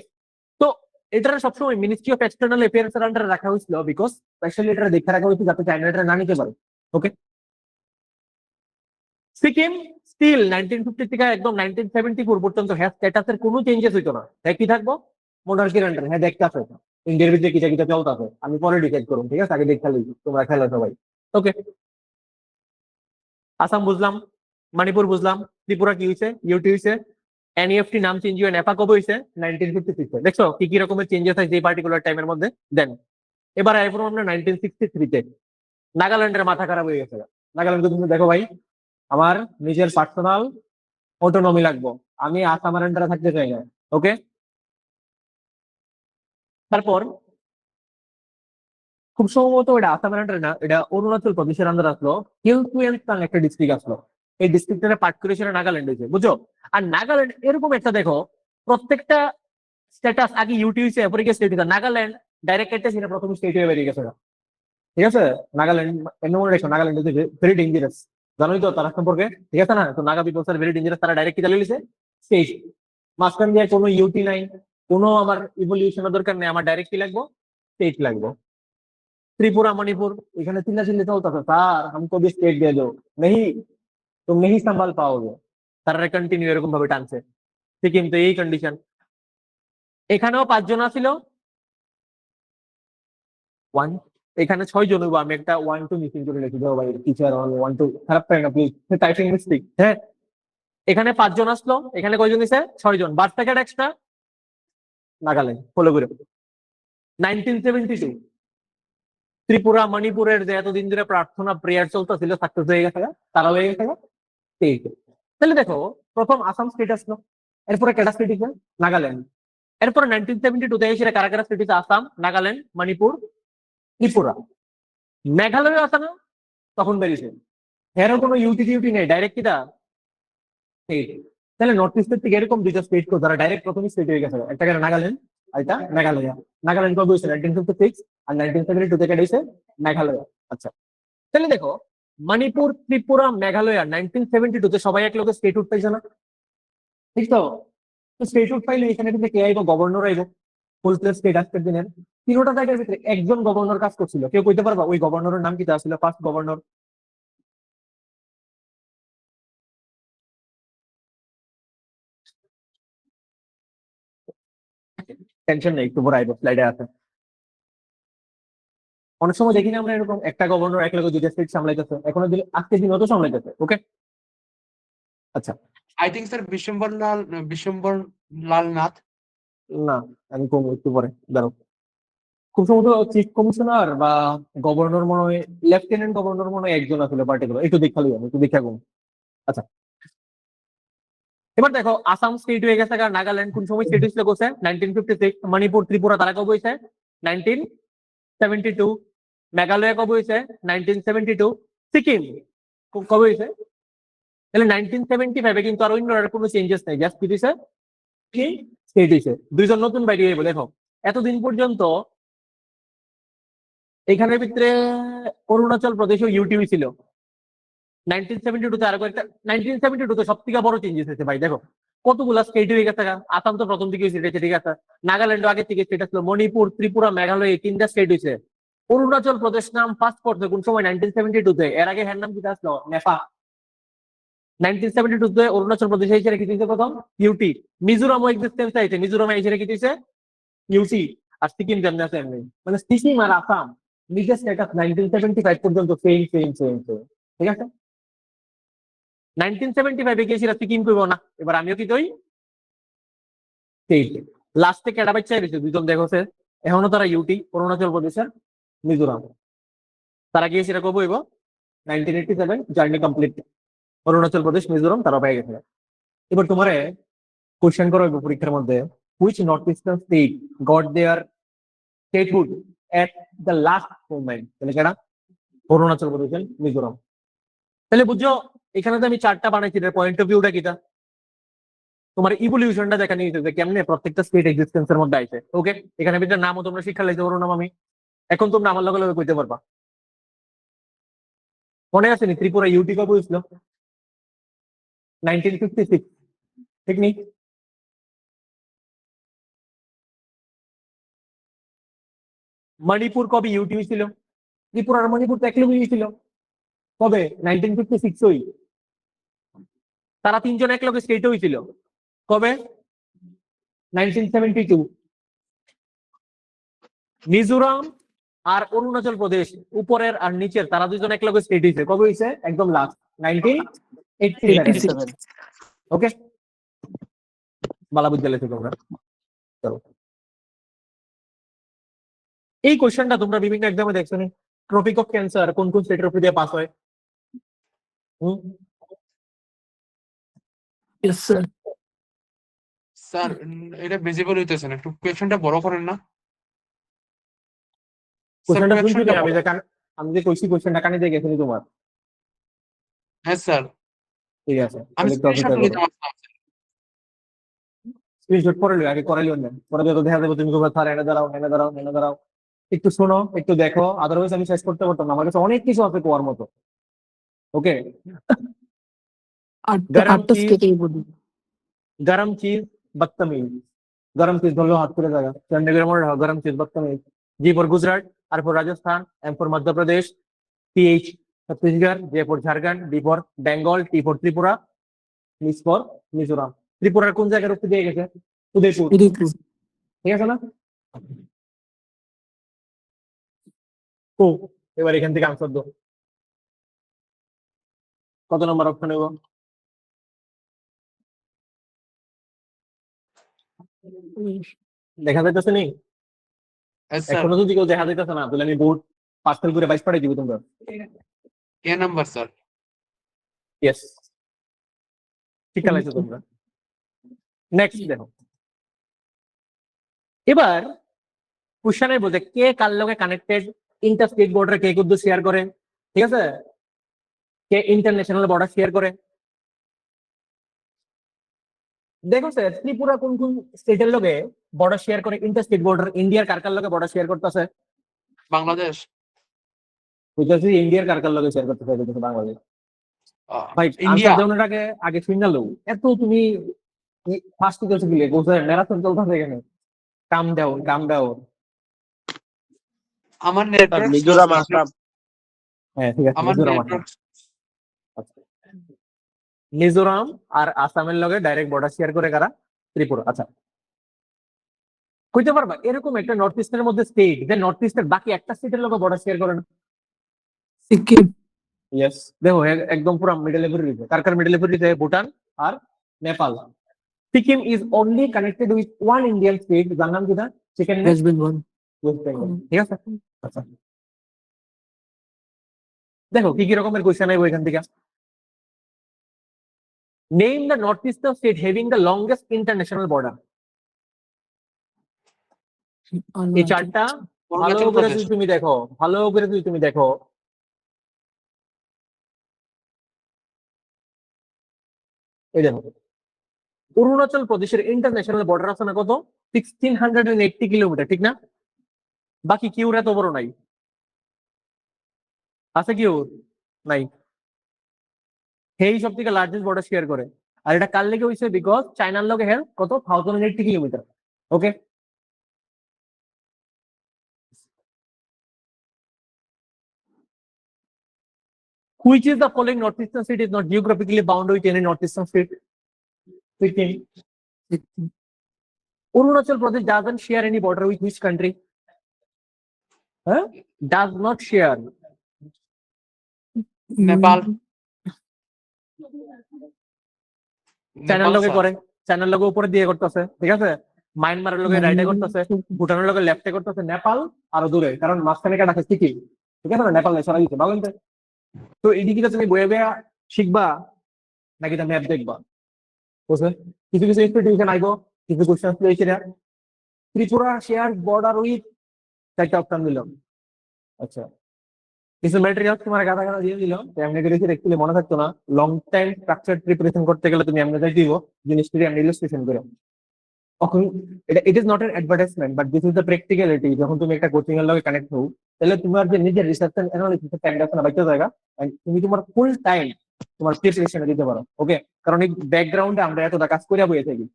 তো এটা সবসময় মিনিস্ট্রি অফ এক্সটার্নাল অ্যাফেয়ার্স এর আন্ডারে রাখা হয়েছিল বিকজ স্পেশালি এটা দেখে রাখা হয়েছিল যাতে চায়না এটা না নিতে পারে ওকে সিকিম স্টিল 1950 থেকে একদম 1974 পর্যন্ত হ্যাঁ স্ট্যাটাসের কোনো চেঞ্জেস হইতো না কি থাকবো মোনার্কির আন্ডারে হ্যাঁ দেখতে আসো ইন্ডিয়ার ভিতরে কিটা কিটা চলতে আছে আমি পরে ডিসাইড করুন ঠিক আছে আগে দেখতে তোমরা খেলো সবাই ওকে আসাম বুঝলাম মণিপুর বুঝলাম ত্রিপুরা কি হয়েছে ইউটি হয়েছে এনইএফটি নাম চেঞ্জ হয়ে নেপা কবে হয়েছে 1956 দেখছো কি কি রকমের চেঞ্জেস হয় এই পার্টিকুলার টাইমের মধ্যে দেন এবার আইফোন আমরা 1963 তে নাগাল্যান্ডের মাথা খারাপ হয়ে গেছে নাগাল্যান্ড তুমি দেখো ভাই, আমার নিজের পার্সোনাল অটোনমি লাগবো, আমি আসামের আন্ডারে থাকতে চাই না। ওকে, তারপর খুব সম্ভবত এটা আসামের আন্ডারে না, এটা অরুণাচল প্রদেশের আন্ডার আসলো। হিলসুয়েনসাং একটা ডিস্ট্রিক্ট আসলো, এই ডিস্ট্রিক্টের পার্ট করে সেটা নাগাল্যান্ড হয়েছে, বুঝছো? আর নাগাল্যান্ড এরকম একটা দেখো, প্রত্যেকটা স্ট্যাটাস আগে ইউটি হয়েছে, এরপরে গিয়ে স্টেট হয়েছে। নাগাল্যান্ড ডাইরেক্ট একটা সেটা প্রথম স্টেট হয়ে বেরিয়ে গেছে ওরা। ঠিক আছে, নাগাল্যান্ড এমন মনে রেখো, নাগাল্যান্ড ইজ ভেরি ডেঞ্জারাস, জানোই তো তারা সম্পর্কে, ঠিক আছে না? তো Naga people's are very dangerous, তারা ডাইরেক্ট কি চালিয়ে লিছে স্টেট। মাঝখান দিয়ে কোনো ইউটি নাই, কোনো আমার ইভলিউশনের দরকার নেই, আমার ডাইরেক্ট কি লাগবো, স্টেট লাগবো। त्रिपुरा मणिपुर এখানে চিল্লা চিল্লি চলতেছে, স্যার हमको भी स्टेट दे दो, नहीं तुम नहीं संभाल पाओगे, তারা কন্টিনিউ এরকম ভাবে টানছে। সিকিম তো এই কন্ডিশন। এখানেও 5 জন ছিল, ওয়ান, এখানে 6 জন হইবো, আমি একটা 1 2 মিসিং করে লিখে দাও ভাই, টিচার 1 2 খারাপ পাই না প্লিজ, টাইপিং মিস্টেক। হ্যাঁ, এখানে 5 জন আসলো, এখানে কয়জন দিছে, 6 জন। Birth packet extra Nagaland follow করে। 1972 ত্রিপুরা মণিপুরের যে এতদিন ধরে প্রার্থনা প্রেয়ার চলতেছিল, সাকসেস হয়ে গেছে, তারা হয়ে গেছে স্টেট। তাহলে দেখো, প্রথম আসাম স্টেট আসলো, এরপরে কেডা স্টেট হয়েছে, নাগাল্যান্ড। এরপরে 1972 তে এসে কারা কারা স্টেট হয়েছে, আসাম, নাগাল্যান্ড, মণিপুর, ত্রিপুরা। মেঘালয় আসে না, তখন বেরিয়েছে। এরও কোনো ইউটি নেই, ডাইরেক্ট কিটা স্টেট। তাহলে নর্থ ইস্টের থেকে এরকম দুইটা স্টেট কো যারা ডাইরেক্ট প্রথম স্টেট হয়ে গেছে, একটা কেন নাগাল্যান্ড আর এটা মেঘালয়। নাগাল্যান্ড কবে হয়েছে, 1956, আর 1972 থেকে হয়েছে মেঘালয়। আচ্ছা, তাহলে দেখো, মণিপুর, ত্রিপুরা, মেঘালয় 1972 তে সবাই এক লোকে স্টেট উঠ পাইছে না, ঠিক তো? স্টেট উঠ পাইলে এখানে কিন্তু কে আইব, গভর্নর আইব, ফুল প্লেস স্টেট আজকের দিনের। তিনটা জায়গার ভিতরে একজন গভর্নর কাজ করছিল, কেউ কইতে পারবা ওই গভর্নরের নাম কি ছিল, ফার্স্ট গভর্নর? টেনশন নেই, একটু পরে আইব, স্লাইডে আছে। অনেক সময় দেখি না আমরা এরকম একটা গভর্নর এক লগে দুইটা স্টেট সামলাইতেছে, এখনো দিন আজকে দিন তো সামলাইতেছে। ওকে, আচ্ছা। I think sir Bishwambhar Lal Nath. না, আমি কম, একটু পরে দাঁড়ো। খুব সম্ভবত চিফ কমিশনার বা গভর্নর মনে হয়, লেফটেন্যান্ট গভর্নর মনে হয় একজন আসলে পার্টিকুলার, একটু দেখালি, আমি একটু দেখা কম। আচ্ছা, এবার দেখো, আসাম স্টেট হয়ে গেছে, নাগাল্যান্ড কোন সময় স্টেট হয়েছিল কোসে, 1956। মণিপুর, ত্রিপুরা তারা কবে হয়েছে, 1972। মেঘালয় কবে হয়েছে, 1972। সিকিম কবে হয়েছে, তাহলে 1975-এ কিন্তু আর অন্য আর কোনো চেঞ্জেস নেই, জাস্ট কি হয়েছে, কি স্টেট হয়েছে। দুইজন নতুন বাইরে হইব। দেখো, এতদিন পর্যন্ত এখানের ভিতরে অরুণাচল প্রদেশও ইউটি ছিল। 1972 তে আরো একটা, 1972 তে সব থেকে বড় চেঞ্জেস হয়েছে ভাই। দেখো কতগুলা স্টেট হয়ে গেছে, আসাম তো প্রথম দিকে স্টেট হয়েছে, ঠিক আছে, নাগাল্যান্ড আগে থেকে স্টেট আসলো, মণিপুর, ত্রিপুরা, মেঘালয় এই 3টা স্টেট হয়েছে। অরুণাচল প্রদেশ নাম ফার্স্ট পড়ছে কোন সময়, 1972 তে। এর আগে হ্যার নাম কি আসলো, নেপা। 1972 তে অরুণাচল প্রদেশ এসে কি হয়েছে প্রথম, ইউটি। মিজোরাম এক্সিস্টেন্স আছে, মিজোরাম এসে কি হয়েছে, ইউটি। আর সিকিম যেমন আছে এমনি, মানে সিকিম আর আসাম নিজের স্ট্যাটাস 1975 পর্যন্ত সেম সেম সেম সেম, ঠিক আছে। 1975-এ গিয়েছিল সিকিম কইব না, এবার আমিও কি কই, স্টেট। লাস্টে কেডা বাচ্চা গেছে, দুজন দেখো সে, এখনো তারা ইউটি, অরুণাচল প্রদেশের, মিজোরাম। তারা গিয়েছিল কবে হইব, 1987, জার্নি কমপ্লিট। অরুণাচল প্রদেশ, মিজোরাম তারা পেয়ে গেছে। এবার তোমার কোশ্চেন করা হইব পরীক্ষার মধ্যে, which north eastern state got their statehood at the last moment, তাহলে কেডা, অরুণাচল প্রদেশ, মিজোরাম। তাহলে বুঝছো, এখানে তো আমি 4টা বানাইছি, পয়েন্ট অফ ভিউটা কিটা, তোমার ইভলিউশনটা দেখা নিয়ে যে কেমনে প্রত্যেকটা স্টেট এক্সিস্টেন্সের মধ্যে আইছে। ওকে, এখানে ভিতরে নামও তোমরা শিক্ষা লাইতে পারো নাম, আমি এখন তোমরা আমার লগে লগে কইতে পারবা। মনে আছে নি ত্রিপুরা ইউটি কবে হয়েছিল, 1956, ঠিক নি? মণিপুর কবে ইউটি হয়েছিল, ত্রিপুরা আর মণিপুর তো একলগে হয়েছিল, কবে, 1956 ওই। তারা 3জন একলগে স্টেট হয়েছিল, কবে, 1972। মিজোরাম আর অরুণাচল প্রদেশ উপরের আর নিচের তারা দুজন একলগে স্টেট হয়েছে, কবে হয়েছে, একদম লাস্ট 1987। ওকে, বালা বিদ্যালয় থেকে আমরা, চলো। এই কোশ্চেনটা তোমরা বিভিন্ন এক্সামে দেখছো নি, ট্রপিক অফ ক্যান্সার কোন কোন স্টেটের উপর দিয়ে পাস হয়, হুম Yes, sir. স্যার এটা ভিজিবল হইতেছে না, একটু কোয়েশ্চেনটা বড় করেন না স্যার, কোশ্চেনটা শুনছি কোয়েশ্চেনটা আমি যে আমি যে কইছি কোশ্চেনটা কানে দিয়ে গেছিনি তোমার। হ্যাঁ স্যার, ঠিক আছে, আমি তাহলে একটু স্ক্রিনশট অপেক্ষা নিতে করো। পারতাম। স্ক্রিনশট পরে লিও, আগে করে লিও না, পরে যত দেখা যাবে তুমি বলবে স্যার এনে দাঁড়াও এনে দাঁড়াও এনে দাঁড়াও। একটু শোনো, একটু দেখো, আদারওয়াইজ আমি শেষ করতে পারতাম না, আমার কাছে অনেক কিছু আছে তোমার মতো। ওকে, गरम आठ चीज स्केटिंग बोर्ड. गरम चीज बदतमीज। गरम चीज ধরলেও हाथ खुले जाएगा, चंडीगढ़ में रहो गरम चीज बदतमीज। G for Gujarat, R for Rajasthan, M for Madhya Pradesh, PH Chhattisgarh, J for Jharkhand, D for Bengal, T for Tripura, M for Mizoram. ত্রিপুরার কোন জায়গার উপর দিয়ে গেছে? উদয়পুর, उदयपुर. ঠিক আছে না? ও, এবার এখান থেকে আনসার দাও, কত নম্বর অপশন নেব? দেখা যাইতেছে নি? হ্যাঁ স্যার, এখনো যদি কেউ দেখা যাইতেছে না তাহলে আমি বোর্ড পার্সেল করে 22 পাঠিয়ে দিব তোমরা। এ নাম্বার স্যার। ইয়েস, ঠিক কালাইছো তোমরা। নেক্সট দেখো, এবার কোশ্চেনে বলতে কে কার লগে কানেক্টেড, ইন্টার স্টেট বর্ডার কে কুদ্দু শেয়ার করে, ঠিক আছে, কে ইন্টারন্যাশনাল বর্ডার শেয়ার করে। দেখো স্যার, ত্রিপুরা কোন কোন স্টেটের লগে বর্ডার শেয়ার করে, ইন্টার স্টেট বর্ডার ইন্ডিয়ার কার কার লগে বর্ডার শেয়ার করতেছে? বাংলাদেশ। বুঝতেছি ইন্ডিয়ার কার কার লগে শেয়ার করতেছে দেখো বাংলাদেশ। ভাই ইন্ডিয়া। আনসার দেওয়ার আগে আগে শুনে লো, এত তুমি ফার্স্ট কিছু গিলে গোছায় ম্যারাথন চলতেছে এখানে। কাম ডাউন কাম ডাউন। আমার স্যার নেটওয়ার্ক মিজোরাম আসাম। হ্যাঁ ঠিক আছে, আমার মিজোরাম আসাম। নেটওয়ার্ক আচ্ছা। মিজোরাম আর আসামের লগে ডাইরেক্ট বর্ডার শেয়ার করে কারা? ত্রিপুরা। আচ্ছা, কইতে পারবা এরকম একটা নর্থ ইস্টের মধ্যে স্টেট যে নর্থ ইস্টের বাকি একটা স্টেটের লগে বর্ডার শেয়ার করে না? सिक्किम. ইয়েস, দেখো একদম পুরো মিডল লেভেল রয়েছে, কার কার মিডল লেভেল রয়েছে? ভুটান আর Nepal. Sikkim is only connected with one Indian state, যার নাম কি না? Chicken West Bengal. West Bengal, ঠিক আছে। আচ্ছা, দেখো কি কি রকমের কোয়েশ্চেন আইবো এখান থেকে। Name the north eastern state having the longest international border. এই চারটা ভালো অরুণাচল করে প্রদেশ। যদি তুমি দেখো, ভালো করে যদি তুমি দেখো, এই দেখো অরুণাচল প্রদেশের ইন্টারন্যাশনাল বর্ডার আছে না কত? 1680 কিলোমিটার, ঠিক না? বাকি কিউর এত বড় নাই, আছে কিউ? নাই। সেই সব থেকে লার্জেস্ট বর্ডার শেয়ার করে। আর এটা কার লেগে হয়েছে? বিকজ চায়নার লগে হেল কত 1080 kilometre. Okay, which is the following northeastern state is not geographically bound with any northeastern state? Sikkim. Arunachal Pradesh doesn't share any border with which country? Huh? Does not share. Nepal. চায়নার নেপাল লগে sir. করে, চায়নার লগে উপরে দিয়ে করতেছে, ঠিক আছে। মায়ানমারের লগে রাইটে করতেছে, ভুটানের লগে লেফটে করতেছে, নেপাল আরো দূরে, কারণ মাঝখানে কাটা আছে সিকিম, ঠিক আছে না? নেপাল নাই সরাই দিচ্ছে, ভালো। তো এদিকে তুমি বয়ে বয়ে শিখবা নাকি তা ম্যাপ দেখবা? বুঝলে, কিছু কিছু ইনস্টিটিউশন আইবো, কিছু কোশ্চেন পেয়েছি না। ত্রিপুরা শেয়ার বর্ডার উইথ, চারটা অপশন দিল। আচ্ছা, কিছু ম্যাটেরিয়াল তোমার গাদা গাদা দিয়ে দিল, এমনি করে দেখলে মনে থাকতো না। লং টাইম স্ট্রাকচার প্রিপারেশন করতে গেলে তুমি এমনি যাই দিব জিনিসটি এমনি ইলাস্ট্রেশন করে। তখন এটা it is not an advertisement, but this is the practicality. যখন তুমি একটা কোচিং এর লগে কানেক্ট হও, তাহলে তোমার যে নিজের রিসার্চ এন্ড অ্যানালিসিস টাইম আছে না বাইতে জায়গা, তুমি তোমার ফুল টাইম তোমার প্রিপারেশনে দিতে পারো। ওকে, কারণ এই ব্যাকগ্রাউন্ডে আমরা এতটা কাজ করে বয়ে থাকি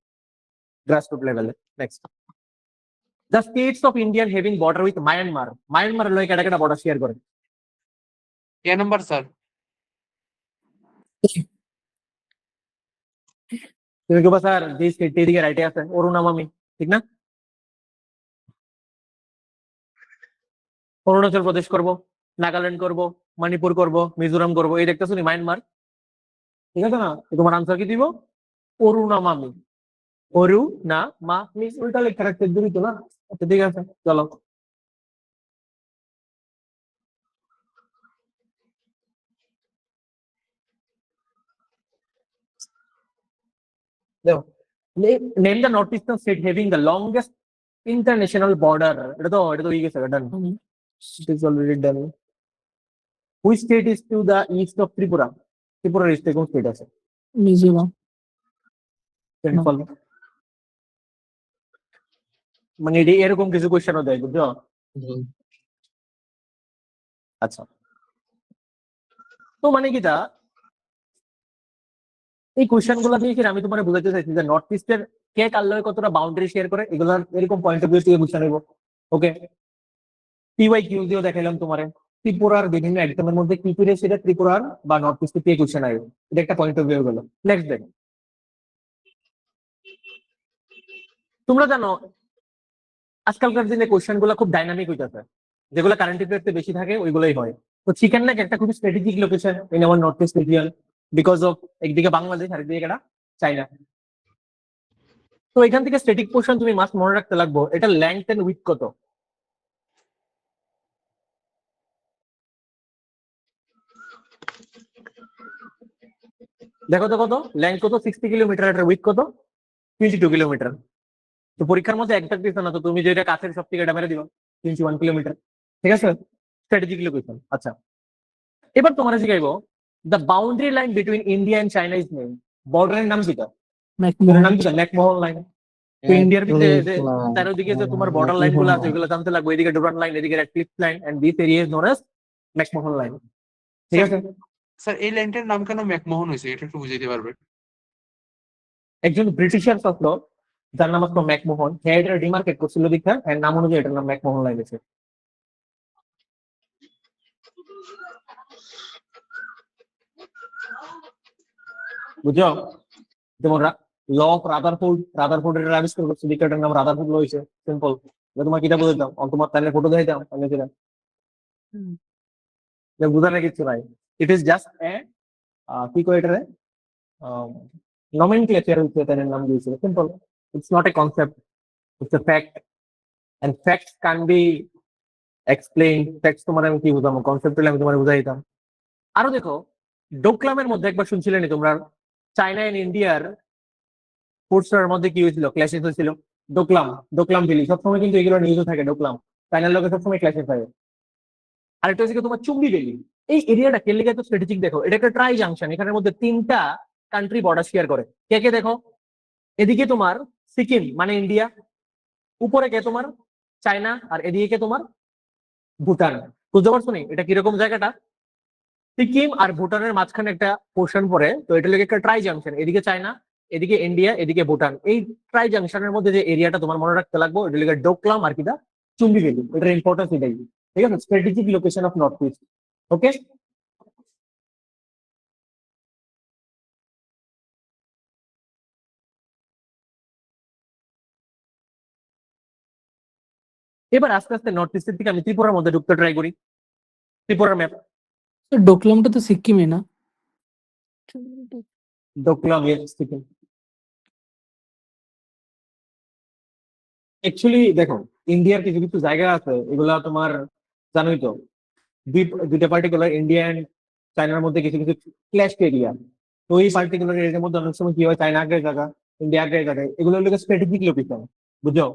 গ্রাসরুট লেভেলে। Next, the states of Indian having border with Myanmar. মায়ানমারের লগে কেটা কেটা বর্ডার শেয়ার করে? এ নাম্বার স্যার। তুমি কেবা স্যার যে স্টেট এদিকে রাইটে আছে অরুণামামি, ঠিক না? অরুণাচল প্রদেশ করব, নাগাল্যান্ড করব, মণিপুর করব, মিজোরাম করব, এই দেখতেছো নি মায়ানমার, ঠিক আছে না? তোমার আনসার কি দিব? অরুণামামি। অরু না মা মিস উল্টা লেখা রাখতে দিবি তো না? আচ্ছা ঠিক আছে, চলো। দেখো, name the north eastern state having the longest international border. এটা তো হয়ে গেছে, ডান। It is already done. Which state is to the east of Tripura? Tripura is কোন স্টেট আছে? মিজোরাম। Simple. মানে এরকম কিছু কোয়েশ্চেনও দেয়, বুঝছো? আচ্ছা, তো মানে কি তা এই কোয়েশ্চেন গুলো দিয়ে কি আমি তোমার বুঝাতে চাইছি যে নর্থ ইস্টের কে কার লগে কতটা বাউন্ডারি শেয়ার করে, এগুলো এরকম পয়েন্ট অফ ভিউ থেকে বুঝতে নেবো। ওকে, টিওয়াই কিউ দিয়েও দেখাইলাম তোমারে ত্রিপুরার বিভিন্ন এক্সামের মধ্যে কি করে সেটা ত্রিপুরার বা নর্থ ইস্টের কে কোয়েশ্চেন আসবে, এটা একটা পয়েন্ট অফ ভিউ গেল। নেক্সট দেখো, তোমরা জানো আজকালকার দিনে কোয়েশ্চেন গুলো খুব ডাইনামিক হইতেছে, যেগুলো কারেন্ট অ্যাফেয়ার্সে বেশি থাকে ওইগুলোই হয়। তো চিকেন নেক একটা খুবই strategic location in our north east region, because of একদিকে বাংলাদেশ আর একদিকে এটা চাইনা। তো এখান থেকে স্ট্যাটিক পোর্শন তুমি মাস্ট মনে রাখতে লাগবো, এটা লেংথ এন্ড উইথ কত। দেখো তো কত লেংথ কত, 60 কিলোমিটার, আর উইথ কত, 22 কিলোমিটার। তো পরীক্ষার মধ্যে একজাক্ট দিতে না, তো তুমি যেটা কাছের সব থেকে এটা মেরে দিবা 21 কিলোমিটার। ঠিক আছে, স্ট্র্যাটেজিক লোকেশন। আচ্ছা, এবার তোমার জিগাইবো the boundary line between India and China is name, বর্ডারের নাম কিটা? এটার নাম কিটা? McMahon line. তো ইন্ডিয়ার ভিতরে যে চারিদিকে যে তোমার বর্ডার লাইন গুলো আছে ওগুলো জানতে লাগবে। এদিকে ডুরান্ড লাইন, এদিকে Radcliffe line, and this area is known as McMahon line. ঠিক আছে, স্যার এই লাইনটার নাম কেন ম্যাকমোহন হয়েছে এটা একটু বুঝাইতে পারবেন? একজন ব্রিটিশার ছাত্র যার নাম আসলো ম্যাকমোহন, হ্যাঁ এটা ডিমার্কেট করছিল দীক্ষা, এর নাম অনুযায়ী এটার নাম ম্যাকমোহন লাইন আছে। বুঝছো? যেমন ল অফ রাদারফোর্ড এর আবিষ্কার করছে দীক্ষা, এটার নাম রাদারফোর্ড ল হয়েছে। সিম্পল। তোমার কিটা বলতাম, তোমার তাহলে ফটো দেখাইতাম আমি কিনা বুঝানোর কিছু নাই। ইট ইজ জাস্ট এ কি কয় এটারে nomenclature হচ্ছে তাদের নাম দিয়েছিল। Simple, it's not a concept, it's a fact, and facts can be explain. Facts তোমার আমি কি বুঝাবো, কনসেপ্ট আমি তোমার বুঝাই দিতাম। আরো দেখো, ডোকলামের মধ্যে একবার শুনছিলেন তোমরা চায়না এন্ড ইন্ডিয়ার ফোর্সের মধ্যে কি হয়েছিল, ক্ল্যাশেস হয়েছিল। ডোকলাম ভ্যালি সবসময় কিন্তু এগুলো নিউজও থাকে, ডোকলাম চায়নার লোকের সবসময় ক্ল্যাশেস হয়। আরেকটা হচ্ছে তোমার চুম্বি ভ্যালি, এই এরিয়াটা কে লেগে এত স্ট্র্যাটেজিক দেখো, এটা একটা ট্রাই জাংশন, এখানের মধ্যে তিনটা কান্ট্রি বর্ডার শেয়ার করে। কে কে দেখো, এদিকে তোমার সিকিম মানে ইন্ডিয়া, উপরে কে তোমার চায়না, আর এদিকে কে তোমার ভুটান। বুঝতে পারছো নি এটা কিরকম জায়গাটা? সিকিম আর ভুটানের মাঝখানে একটা পোর্শন পড়ে, তো এটা লেগে একটা ট্রাই জাংশন, এদিকে চায়না, এদিকে ইন্ডিয়া, এদিকে ভুটান। এই ট্রাই জাংশনের মধ্যে যে এরিয়াটা তোমার মনে রাখতে লাগবে, এটা লেগে ডোকলাম আর কিটা চুম্বি ভ্যালি, এটার ইম্পর্টেন্স এটাই। ঠিক আছে, strategic location of north east. Okay, এবার আস্তে আস্তে নর্থ ইস্টের থেকে আমি ত্রিপুরার মধ্যে ঢুকতে ট্রাই করি। ত্রিপুরার ম্যাপ, ডোকলামটা তো সিকিমে না? ডোকলাম সিকিম। অ্যাকচুয়ালি দেখো, ইন্ডিয়ার কিছু কিছু জায়গা আছে এগুলা তোমার জানোই তো, দুইটা পার্টিকুলার ইন্ডিয়া এন্ড চায়নার মধ্যে কিছু কিছু ক্ল্যাশ এরিয়া। তো এই পার্টিকুলার এরিয়ার মধ্যে অনেক সময় কি হয়, চায়না আগে জায়গা, ইন্ডিয়া আগে জায়গা, এগুলো হলো স্ট্র্যাটেজিক লোকেশন। বুঝছো?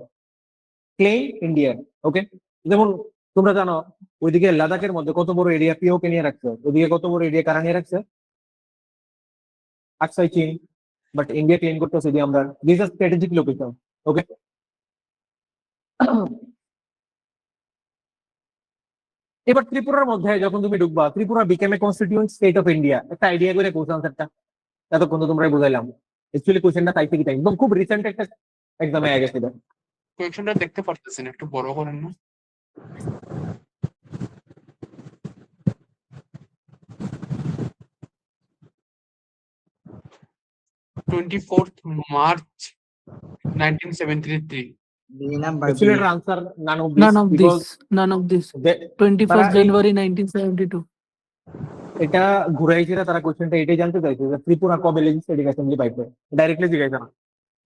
Claim Indian. ওকে, যেমন তোমরা জানো ওইদিকে লাদাখের মধ্যে কত বড় এরিয়া পিওকে নিয়ে রাখছে, ওইদিকে কত বড় এরিয়া কারা নিয়ে রাখছে, আকসাই চীন। বাট ইন্ডিয়া ক্লেম করতেছে যে আমরা, this are strategic location. Okay, এবার ত্রিপুরার মধ্যে যখন তুমি ঢুকবা, Tripura became a constituent state of India. একটা আইডিয়া করে কোশ্চেন আনসারটা এতক্ষণ তো তোমরা বুঝাইলাম। অ্যাকচুয়ালি কোশ্চেনটা তাই থেকে তাই একদম খুব রিসেন্ট একটা এক্সামে আগে গেছিল। কোয়েকশনটা দেখতে পারতেছেন, একটু বড় করেন না? March 1973. অ্যাকচুয়ালি এটার answer none of None of because this. None of this. 21st তারা এই- January 1972. এটা ঘুরাইছে না, তারা কোশ্চেনটা এটাই জানতে চাইছে যে ত্রিপুরা কবে লেজিসলেটিভ অ্যাসেম্বলি পাইছে। ডাইরেক্টলি জিজ্ঞাসা না,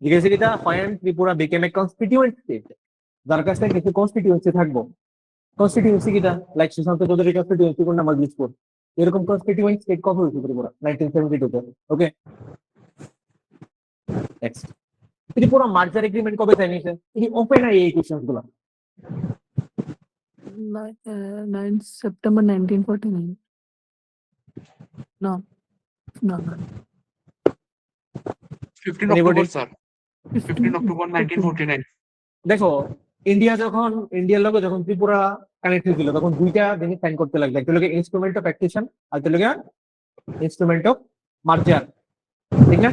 জিজ্ঞাসা এটা when Tripura became a constituent state, যার কাছে কিছু কনস্টিটিউয়েন্সি থাকবো। কনস্টিটিউয়েন্সি কিটা, লাইক সুশান্ত চৌধুরী কনস্টিটিউয়েন্সি কোনটা, মজলিসপুর। এরকম কনস্টিটিউয়েন্ট স্টেট কবে হয়েছে ত্রিপুরা? 1972 তে। ওকে, নেক্সট, ত্রিপুরা মার্জার এগ্রিমেন্ট কবে সাইন হয়েছে? এই ওপেন আই এই কোশ্চেন গুলো। 9 September 1949. No, no, no. 15 Anybody? October sir, 15 October 1949। দেখো, ইন্ডিয়ার লোক যখন ত্রিপুরা কানেক্ট হয়েছিল তখন দুইটা জিনিস সাইন করতে লাগলো, একটা লোক ইনস্ট্রুমেন্ট অফ অ্যাক্টিশন আর একটা লোক ইনস্ট্রুমেন্ট অফ মার্জার, ঠিক না?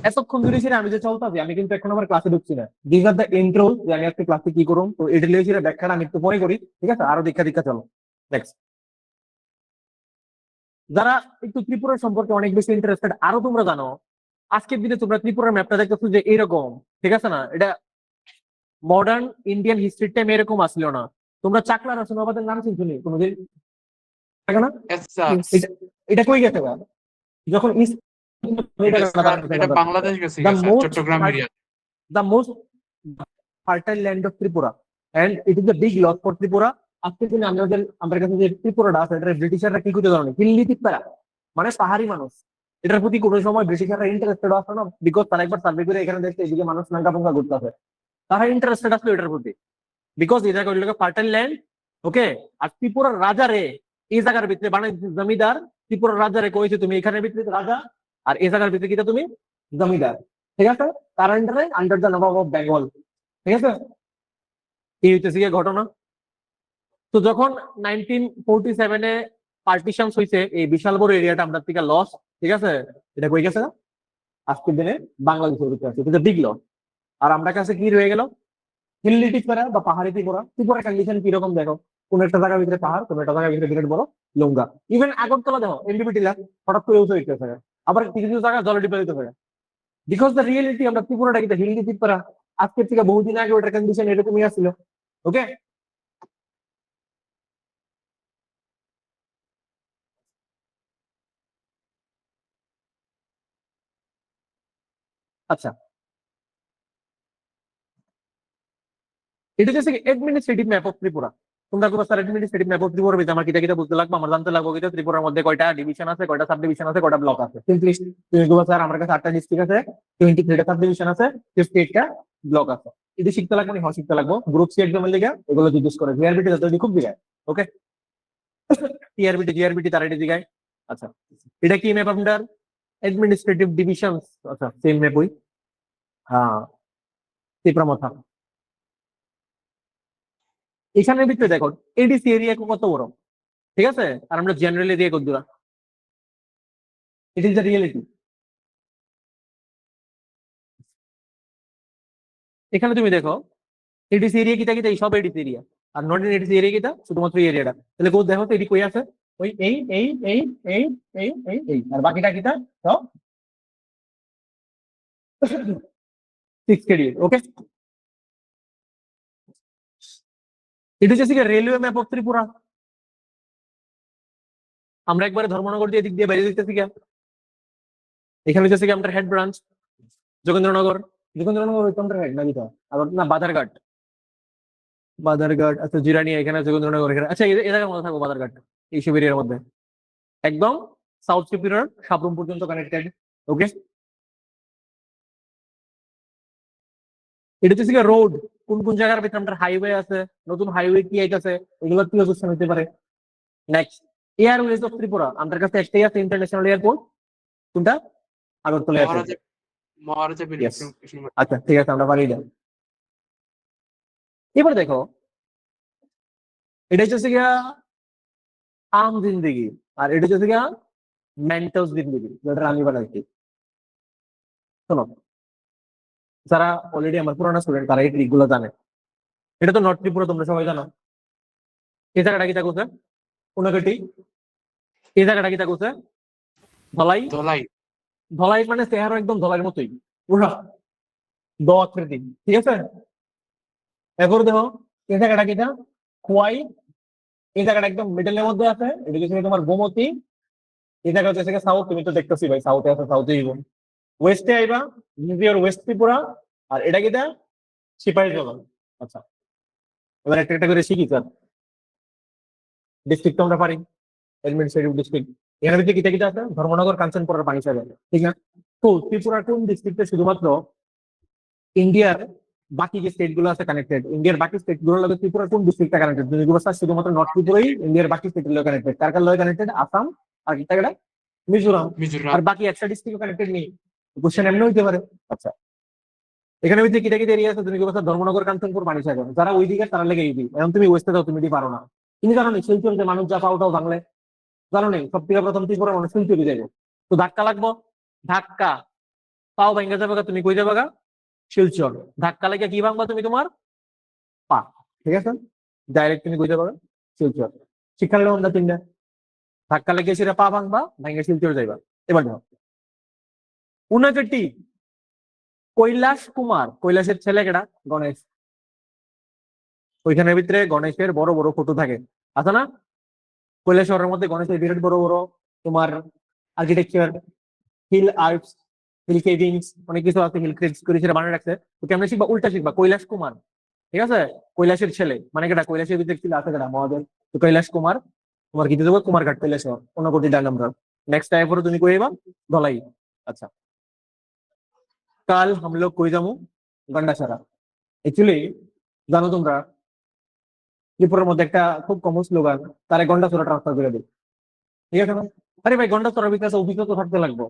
এতক্ষণ ধরে ছিল আমি যে চলতেছি, আমি কিন্তু এখন আমার ক্লাসে ঢুকছি না। দিস আর দ্য ইন্ট্রো, যে আমি আজকে ক্লাসে কি করুম, তো এটা লিখে ব্যাখ্যাটা আমি একটু পরে করি, ঠিক আছে? আরো দীক্ষা চলো নেক্সট। যারা একটু ত্রিপুরা সম্পর্কে অনেক বেশি ইন্টারেস্টেড, আরো তোমরা জানো, আজকের দিনে তোমরা ত্রিপুরার ম্যাপটা দেখতেছো যে এরকম, ঠিক আছে না? এটা মডার্ন ইন্ডিয়ান হিস্ট্রির টাইম এরকম আসলো না। তোমরা চাকলা রাসুনাবাদের নাম শুনছো কোনোদিন? থাকে না? Yes, sir. এটা কই গেছে গা? যখন এটা বাংলাদেশ গেছে The sir, most Chittagong area. the most fertile land of Tripura, and it is a big loss for Tripura. আজকের দিনে আমাদের কাছে যে ত্রিপুরাটা আছে, এটা ব্রিটিশাররা কি করতে জানো? হিল্লি ত্রিপুরা, মানে পাহাড়ি মানুষ। এটার প্রতি কোনো সময় ব্রিটিশাররা ইন্টারেস্টেড আসলো না, বিকজ তারা একবার সার্ভে করে এখানে দেখতে এদিকে মানুষ নাঙ্গা পঙ্গা করতে আছে, তারা ইন্টারেস্টেড আসলো এটার প্রতি, বিকজ এটা কইল ফার্টাইল ল্যান্ড। ওকে, আর ত্রিপুরার রাজারে এই জায়গার ভিতরে বানাই জমিদার, ত্রিপুরার রাজারে কইছে তুমি এখানের ভিতরে রাজা, আর এই জায়গার ভিতরে কিটা তুমি জমিদার, ঠিক আছে? তার আন্ডারে under the Nawab of Bengal, ঠিক আছে? এই হইতেছে গিয়ে ঘটনা। তো যখন 1947-এ পার্টিশন হয়েছে, এই বিশাল বড় এরিয়াটা আমরা থেকে লস, ঠিক আছে? এটা কই গেছে আজকের দিনে বাংলাদেশের ভিতরে আছে, এটা বিগ লস। আর আমরা কাছে কি রয়ে গেল? হিল্লি ত্রিপুরা বা পাহাড়ি ত্রিপুরা। ত্রিপুরা কন্ডিশন কিরকম দেখো, কোন একটা জায়গার ভিতরে পাহাড়, কোন একটা জায়গার ভিতরে বিরাট বড় লঙ্গা। ইভেন আগরতলা দেখো, এনডিপি টিলা হঠাৎ করে উঠে উঠতে থাকে, আবার কিছু কিছু জায়গা জলে ডিপে দিতে থাকে, বিকজ দ্য রিয়েলিটি আমরা ত্রিপুরাটা কিন্তু হিল্লি ত্রিপুরা, আজকের থেকে বহুদিন আগে ওটার কন্ডিশন এরকমই আসছিল। ওকে, আচ্ছা, এটা হচ্ছে অ্যাডমিনিস্ট্রেটিভ ম্যাপ অফ ত্রিপুরা। তোমরা কোথাও sir administrative map of Tripura আমার কিটা কিটা বুঝতে লাগবে, আমার জানতে লাগবে কিন্তু ত্রিপুরার মধ্যে কয়টা ডিভিশন আছে, কয়টা সাব ডিভিশন আছে, কয়টা ব্লক আছে। সিম্পলি তুমি বলবা স্যার আমার কাছে 8টা ডিস্ট্রিক্ট আছে, 23টা সাব ডিভিশন আছে, 58টা ব্লক আছে। এটা শিখতে লাগবে না? শিখতে লাগবে। গ্রুপ সি এক্সামের লিগে এগুলো জিজ্ঞেস করে, জিআরবিটি যত খুব দিগায়। ওকে, টিআরবিটি জিআরবিটি তার এটা দিগায়। আচ্ছা, এটা কি ম্যাপ আপনার? Administrative divisions. আচ্ছা, সেম ম্যাপ ওই, হ্যাঁ, ত্রিপুরা মাথা। এখানের ভিতরে দেখো এডিসি এরিয়া কত বড়, ঠিক আছে? আর আমরা জেনারেল এরিয়া কত দূর? ইট ইজ দ্য রিয়েলিটি। এখানে তুমি দেখো এডিসি এরিয়া কিটা কিটা, এই সব ADC area, are not ADC area কিটা শুধুমাত্র এই এরিয়াটা। তাহলে কোথাও দেখো তো এডি কই আছে? ওই এই এই এই এই এই এই এই, আর বাকিটা কিটা সব 6 কেডি। ওকে, এটা হচ্ছে রেলওয়ে ম্যাপ অফ ত্রিপুরা। আমরা একবারে ধর্মনগর দিয়ে দিক দিয়ে বেরিয়ে দিতেছি গিয়া, এখানে হচ্ছে কি আমাদের হেড ব্রাঞ্চ যোগেন্দ্রনগর। যোগেন্দ্রনগর ওই কোনটা হেড নাকি? আবার না, বাধারঘাট। বাধারঘাট, আচ্ছা, জিরানিয়া এখানে, যোগেন্দ্রনগর এখানে। আচ্ছা, এই জায়গার মধ্যে থাকবো বাধারঘাট, এইসব এরিয়ার মধ্যে একদম সাউথ ত্রিপুরার সাবরুম পর্যন্ত কানেক্টেড। ওকে, এটা হচ্ছে রোড, কোন কোন জায়গার ভিতরে আমাদের হাইওয়ে আছে, নতুন হাইওয়ে কি আইতাছে, এগুলো কি কোশ্চেন হতে পারে। নেক্সট, এয়ারওয়েজ অফ ত্রিপুরা, আমাদের কাছে একটাই আছে ইন্টারন্যাশনাল এয়ারপোর্ট, কোনটা? আগরতলা এয়ারপোর্ট। মহারাজা Yes. আচ্ছা, ঠিক আছে, আমরা পারি না। এবার দেখো, এটা হচ্ছে গিয়া আম জিন্দিগি, আর এটা হচ্ছে গিয়া মেন্টাল জিন্দিগি, যেটা আমি বানাইছি। শোনো, যারা অলরেডি আমার পুরানো স্টুডেন্ট তারা এই ট্রিক গুলো জানে। এটা তো নর্থ ত্রিপুরা, তোমরা সবাই জানো। এই জায়গাটা কি থাকুছে? উনাকাটি। এই জায়গাটা কি থাকুছে? ধলাই। ধলাই। ধলাই মানে চেহারা একদম ধলাইয়ের মতোই, পুরা দ আকৃতি, ঠিক আছে? এরপর দেখো এই জায়গাটা কিটা? খোয়াই। এই জায়গাটা একদম মিডলের মধ্যে আছে, এটা হচ্ছে তোমার গোমতী। এই জায়গা হচ্ছে সাউথ, তুমি তো দেখতেছি ভাই, সাউথে আছে, সাউথে ওয়েস্টে আইবা, ওয়েস্ট ত্রিপুরা। আর এটা কিটা? সিপাহীজলা। আচ্ছা, এবার একটা একটা করে শিখি স্যার। ডিস্ট্রিক্ট তো আমরা পারি, অ্যাডমিনিস্ট্রেটিভ ডিস্ট্রিক্ট। এখানে ভিতরে কিটা কিটা আছে? ধর্মনগর, কাঞ্চনপুরের পানি সাগর, ঠিক না? তো ত্রিপুরার কোন ডিস্ট্রিক্টে শুধুমাত্র ইন্ডিয়ার বাকি যে স্টেট গুলো আছে কানেক্টেড, ইন্ডিয়ার বাকি স্টেট গুলোর লগে ত্রিপুরার কোন ডিস্ট্রিক্টটা কানেক্টেড? যদি অবস্থা শুধুমাত্র নর্থ ত্রিপুরাই ইন্ডিয়ার বাকি স্টেট গুলো কানেক্টেড, কার কার লগে কানেক্টেড? আসাম আর কি থাকে মিজোরাম। মিজোরাম। আর বাকি একটা ডিস্ট্রিক্ট কানেক্টেড নেই। কোশ্চেন এমনি হইতে পারে। আচ্ছা, এখানে ভিতরে কিটা কিটা এরিয়া আছে? তুমি কি বলছো ধর্মনগর, কাঞ্চনপুর, পানিসাগর। যারা ওই দিকে তারা লেগে ইজি। এখন তুমি ওয়েস্টে যাও, তুমি এটি পারো না। তুমি জানো না শিলচর যে মানুষ যা পাওটাও বাংলা জানো নেই? সব থেকে প্রথম ত্রিপুরা মানুষ শিলচরে যাবে, তো ধাক্কা লাগবো। ধাক্কা পাও ভাঙ্গা যাবে গা, তুমি কই যাবে গা? শিলচর। ধাক্কা লাগে কি ভাঙবা তুমি? তোমার পা। ঠিক আছে, ডাইরেক্ট তুমি কই যাবে গা? শিলচর। শিক্ষার লোক আমরা তিনটা ধাক্কা লেগে সেটা পা ভাঙবা, ভাঙ্গা শিলচর যাইবা। এবার দেখো, উনাকেটি কৈলাস কুমার, কৈলাসের ছেলে কেডা? গণেশ। ওইখানের ভিতরে গণেশের বড় বড় ফটো থাকে, আছে না? কৈলাসহরের মধ্যে গণেশের বিরাট বড় বড় তোমার আর্কিটেকচার, হিল আর্টস, হিল কেভিংস, অনেক কিছু আছে। হিল ক্রেক্স করে সেটা বানিয়ে রাখছে। তো কেমন শিখবা? উল্টা শিখবা। কৈলাস কুমার, ঠিক আছে? কৈলাসের ছেলে মানে কেটা? কৈলাসের ভিতরে ছিল আছে কেটা? মহাদেব। তো কৈলাস কুমার, তোমার কি দেবো? কুমারঘাট, কৈলাসহর, ঊনকোটি ডাক আমরা। নেক্সট টাইম পরে তুমি কইবা ধলাই। আচ্ছা, কাল हम लोग কই যাবো? গন্ডাছড়া। অ্যাকচুয়ালি জানো তোমরা ত্রিপুরার মধ্যে একটা খুব কমন স্লোগান, তারা গন্ডাছড়া ট্রান্সফার করে দিই। ঠিক আছে না? আরে ভাই গন্ডাছড়ার বিকাশে অভিজ্ঞতা থাকতে লাগবো।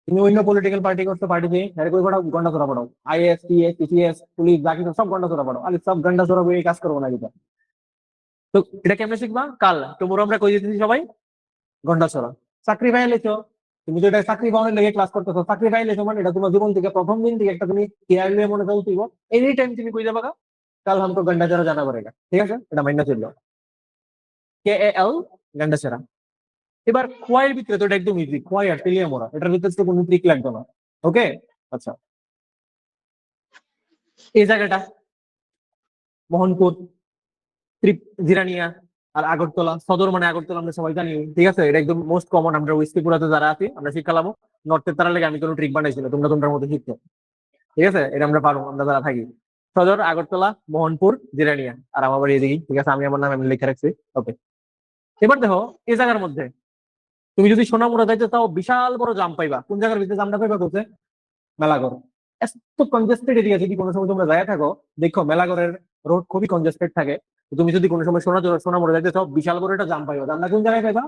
তুমি অন্য পলিটিক্যাল পার্টি করতে, পার্টিতে কই পড়াও? গন্ডাছড়া পড়াও। আইএস, টিএস, টিসিএস, পুলিশ, বাকি সব গন্ডাছড়া পড়াও। আরে সব গন্ডাছড়া বই কাজ করবো না কিন্তু। তো এটা কেমনে শিখবা? কাল টুমোরো আমরা কই যেতেছি সবাই? গন্ডাছড়া। চাকরি পাই লেছো, তুমি তো এটা চাকরি পাওয়ার লেগে ক্লাস করতেছো। চাকরি পাই লেছো মানে এটা তোমার জীবন থেকে প্রথম দিন থেকে একটা তুমি কেয়ারলি মনে চলতেইব। এনি টাইম তুমি কই যাবা? কাল हमको গন্ডাছড়া জানা পড়েগা। ঠিক আছে, এটা মাইনা চললো। KAL গন্ডাছড়া। এবার খোয়াইয়ের ভিতরে তো এটা একদম ইজি, খোয়াই আর তেলিয়ামোড়া, এটার ভিতরে তো কোনো ট্রিক লাগবে না। ওকে, আচ্ছা। এই জায়গাটা মোহনপুর, জিরানিয়া আর আগরতলা। সদর মানে আগরতলা আমরা সবাই জানি, ঠিক আছে? এটা একদম মোস্ট কমন। আমরা ওয়েস্ট ত্রিপুরাতে যারা আছি আমরা শিক্ষালাম। নর্থের তারা লেগে আমি কোনো ট্রিক বানাইছিল, তোমরা তোমার মতো শিখছো। ঠিক আছে, এটা আমরা পারবো, আমরা যারা থাকি। সদর, আগরতলা, মোহনপুর, জিরানিয়া আর আমার বাড়ি এদিকে। ঠিক আছে, আমি আমার নাম আমি লিখে রাখছি। ওকে, এবার দেখো এই জায়গার মধ্যে তুমি যদি সোনামুড়া যাইতে চাও বিশাল বড় জাম পাইবা। কোন জায়গার ভিতরে জামটা পাইবা? বলছে মেলাগড়। এত কনজেস্টেড এরিয়া, যদি কোনো সময় তোমরা যায় থাকো দেখো মেলাগড়ের রোড খুবই কনজেস্টেড থাকে। তো তুমি যদি কোনো সময় সোনামুড়া যাইতে চাও বিশাল বড় একটা জাম পাইবা। জামটা কোন জায়গায় পাইবা?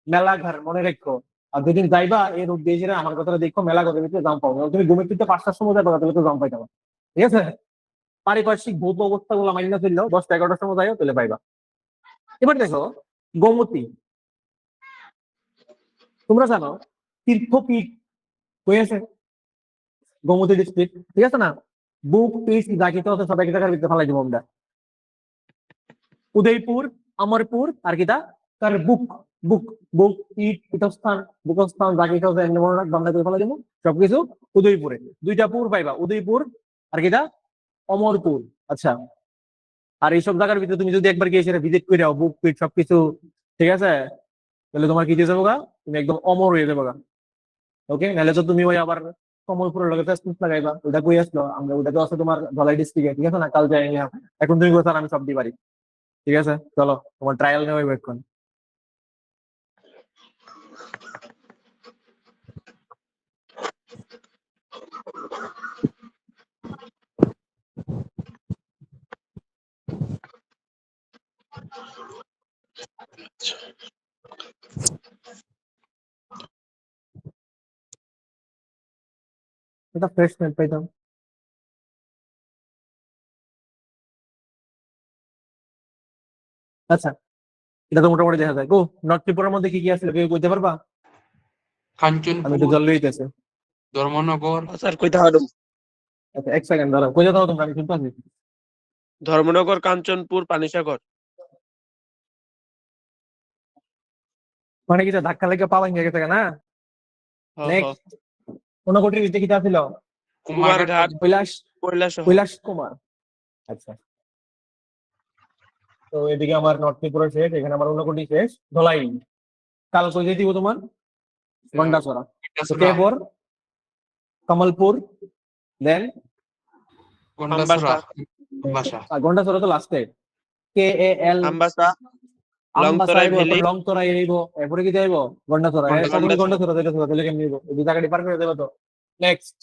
মেলাঘর, মনে রেখো। আর যেদিন যাইবা এই রোড দিয়ে যেটা আমার কথাটা দেখো, মেলাঘরের ভিতরে জাম পাবো। তুমি ঘুমের থেকে 5টার সময় যাবে তাহলে তো জাম পাইতে পারো। ঠিক আছে, পারিপার্শ্বিক ভৌত অবস্থা গুলো মাইনা ফেললেও 10টা 11টার সময় যাইও তাহলে পাইবা। এবার দেখো গোমতী, তোমরা জানো তীর্থপীঠ হয়েছে গোমতী ডিস্ট্রিক্ট। ঠিক আছে না? বুক পিস যা কিছু আছে সব এক জায়গার ভিতরে ফেলাই দিব আমরা। উদয়পুর, অমরপুর আর কিটা তার বুক, বুক বুক পিঠ, পীঠস্থান, বুকস্থান যা কিছু আছে এমনি মনে রাখ, বাংলা করে ফেলাই দিব সবকিছু উদয়পুরে। 2টা পুর পাইবা, উদয়পুর আর কিটা অমরপুর। আচ্ছা, আর এইসব জায়গার ভিতরে তুমি যদি একবার গিয়ে সেটা ভিজিট করে যাও বুক পিঠ সবকিছু, ঠিক আছে, তাহলে তোমার কি দিয়ে যাবো গা? তুমি একদম অমর হয়ে যাবো গা। ওকে, নাহলে তো তুমি ওই আবার কমলপুরের লগে ফেসবুক লাগাইবা। ওটা কই আসলো? আমরা ওটা তো আছে তোমার ধলাই ডিস্ট্রিক্টে। ঠিক আছে না? কাল যাই না, এখন তুমি কোথাও আমি সব দিই পারি। ঠিক আছে, চলো তোমার ট্রায়াল নেওয়া হইব এখন। এটা ফ্রেশ নেট পাইতাম। আচ্ছা, এটা তো মোটামুটি দেখা যায়। গো, নর্থ ত্রিপুরার মধ্যে কি কি আছে কেউ কইতে পারবা? আমি কাঞ্চনপুর, একটু জল লইতেছি। ধর্মনগর। স্যার কইতে পারুম। আচ্ছা, এক সেকেন্ড দাঁড়াও, কই যাও তোমরা? আমি শুনতে আছি। ধর্মনগর, কাঞ্চনপুর, পানিসাগর। মানে কি ধাক্কা লেগে পা ভেঙে গেছে না? নেক্সট, ঊনকোটির ভিতরে কি ছিল? কুমারঘাট, কৈলাস, কৈলাসহর। কৈলাস কুমার। আচ্ছা, তো এদিকে আমার নর্থ ত্রিপুরা শেষ, এখানে আমার ঊনকোটি শেষ। ধলাই কাল কই যাই দিব তোমার? গন্ডাছড়া। তো কেপর, কমলপুর, দেন গন্ডাছড়া, আমবাসা, বাসা। গন্ডাছড়া তো লাস্টে। KAL আমবাসা, লংতরাই আইবো, ভ্যালি লং তরাই আইব, এরপরে কি যাইবো গন্ডাছড়া। গন্ডাছড়া। তুমি গন্ডাছড়া দিলে তাহলে কেমনি হইব? এই জায়গাটি পার করে দেবো তো। নেক্সট,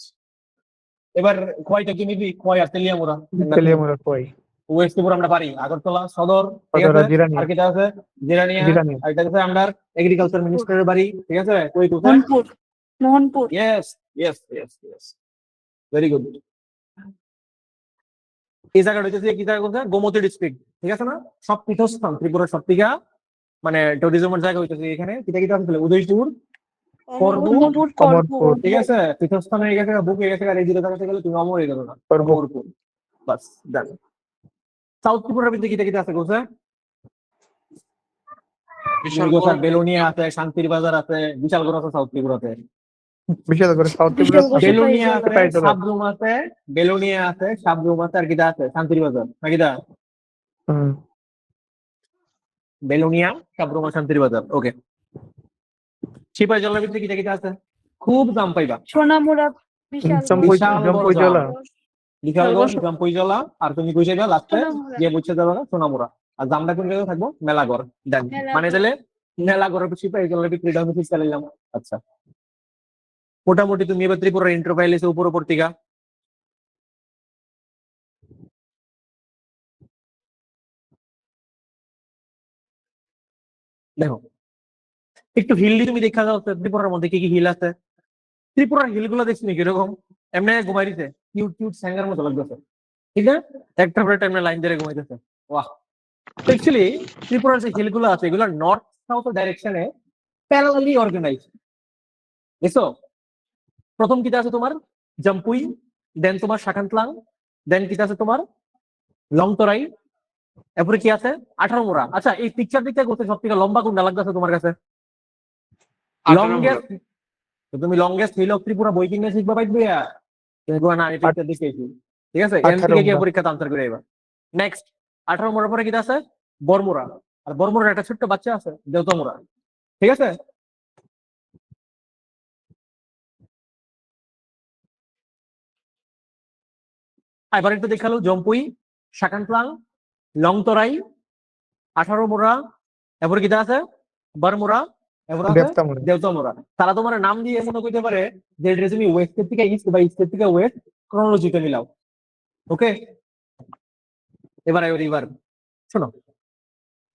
এবার খোয়াইটা কি নিবি? খোয়াই আর তেলিয়ামুড়া। তেলিয়ামুড়া কই ওয়েস্ট ত্রিপুরা আমরা পারি, আগরতলা সদর, ঠিক সদর আছে, আর জিরানিয়া। আর কিটা আছে জিরানিয়া, জিরানিয়া। আর এটা আছে আন্ডার এগ্রিকালচার মিনিস্টারের বাড়ি, ঠিক আছে, কই কোথায়? Mohanpur Mohanpur yes yes yes yes, very good. এই জায়গাটা হচ্ছে কি জায়গা কোথায়? গোমতী ডিস্ট্রিক্ট, ঠিক আছে না? সব পীঠস্থান ত্রিপুরার সব থেকে মানে ট্যুরিজমের জায়গা হইতেছে এখানে। কিটা কিটা আছে উদয়পুর, করবু, কর্মপুর কমরপুর। ঠিক আছে, পীঠস্থান হয়ে গেছে, বুক হয়ে গেছে, আর এই দুটো জায়গাতে গেলে তুমি অমর হয়ে গেলো না, করবু। কমরপুর, বাস ডান। সাউথ ত্রিপুরার ভিতরে কিটা কিটা আছে কোথায়? বিশালগড়, বেলোনিয়া আছে, শান্তির বাজার আছে, বিশালগড় আছে সাউথ ত্রিপুরাতে। বিশেষ করে সাউথ ত্রিপুরা বিশাল করে বেলোনিয়া আছে, সিপাহীজলা। সাবরুম আছে, বেলোনিয়া আছে, সাবরুম আছে, আর কিটা আছে শান্তির বাজার, নাকিটা? হুম। বেলোনিয়া, সাবরুম আর শান্তির বাজার, ওকে। সিপাহী জলের ভিতরে কিটা কিটা আছে? খুব দাম পাইবা। সোনামুড়া, বিশাল জম্পুই জলা। বিশালগড়, জম্পুই জলা, আর তুমি কই যাইবা লাস্টে সোনামুড়া। গিয়ে বুঝতে যাবে সোনামুড়া। আর দামটা কোন জায়গায় থাকবো? মেলাগড়, ডান। মেলাগড়। মানে তাহলে মেলাগড়ের সিপাহী জলের ভিতরে এটা আমি ফিক্স চালাইলাম। আচ্ছা, মোটামুটি তুমি এবার ত্রিপুরার ইন্টার পাইলেছো উপর উপর থেকে। দেখো একটু হিল তুমি দেখা যাও ত্রিপুরার মধ্যে কি কি হিল আছে। ত্রিপুরার হিল গুলো দেখছি নাকি এরকম এমনি ঘুমাই দিছে, কিউট কিউট স্যাঙ্গার মতো লাগতেছে, ঠিক আছে, একটা পরে টাইমে লাইন ধরে ঘুমাইতেছে। বাহ, অ্যাকচুয়ালি ত্রিপুরার যে হিল গুলো আছে এগুলো নর্থ সাউথ ডাইরেকশনে প্যারালালি অর্গানাইজ। দেখছো, প্রথম কিটা আছে তোমার জাম্পুই, দেন তোমার শাকান্তলাং, দেন কিটা আছে তোমার লংতরাই, এরপরে কি আছে 18 মোড়া। আচ্ছা, এই পিকচার দিকটা করতে সব থেকে লম্বা কোনটা লাগতেছে তোমার কাছে? 18 মোড়া। লংগেস্ট, তুমি লংগেস্ট হিল অফ ত্রিপুরা বই কিনে শিখবা পাইবে না, এই পিকচার দেখেছি, ঠিক আছে, এন 18 থেকে গিয়ে মোড়া। পরীক্ষাতে আনসার করে এবার। নেক্সট 18 মোড়ার পরে কিটা আছে? বরমুড়া, আর বরমুড়ার একটা ছোট্ট বাচ্চা আছে দেওতামুড়া, ঠিক আছে। এবার একটু দেখালো জম্পুই, শাকান্তলাং, লংতরাই, 18 মোড়া, এরপরে কিটা আছে বরমুড়া, এরপর আছে দেবতামুড়া। দেওতামুড়া। তারা তোমার নাম দিয়ে মনে করতে পারে যে এটা তুমি ওয়েস্টের থেকে ইস্ট বা ইস্টের থেকে ওয়েস্ট ক্রোনোলজিতে মিলাও, ওকে। এবার রিভার, শোনো,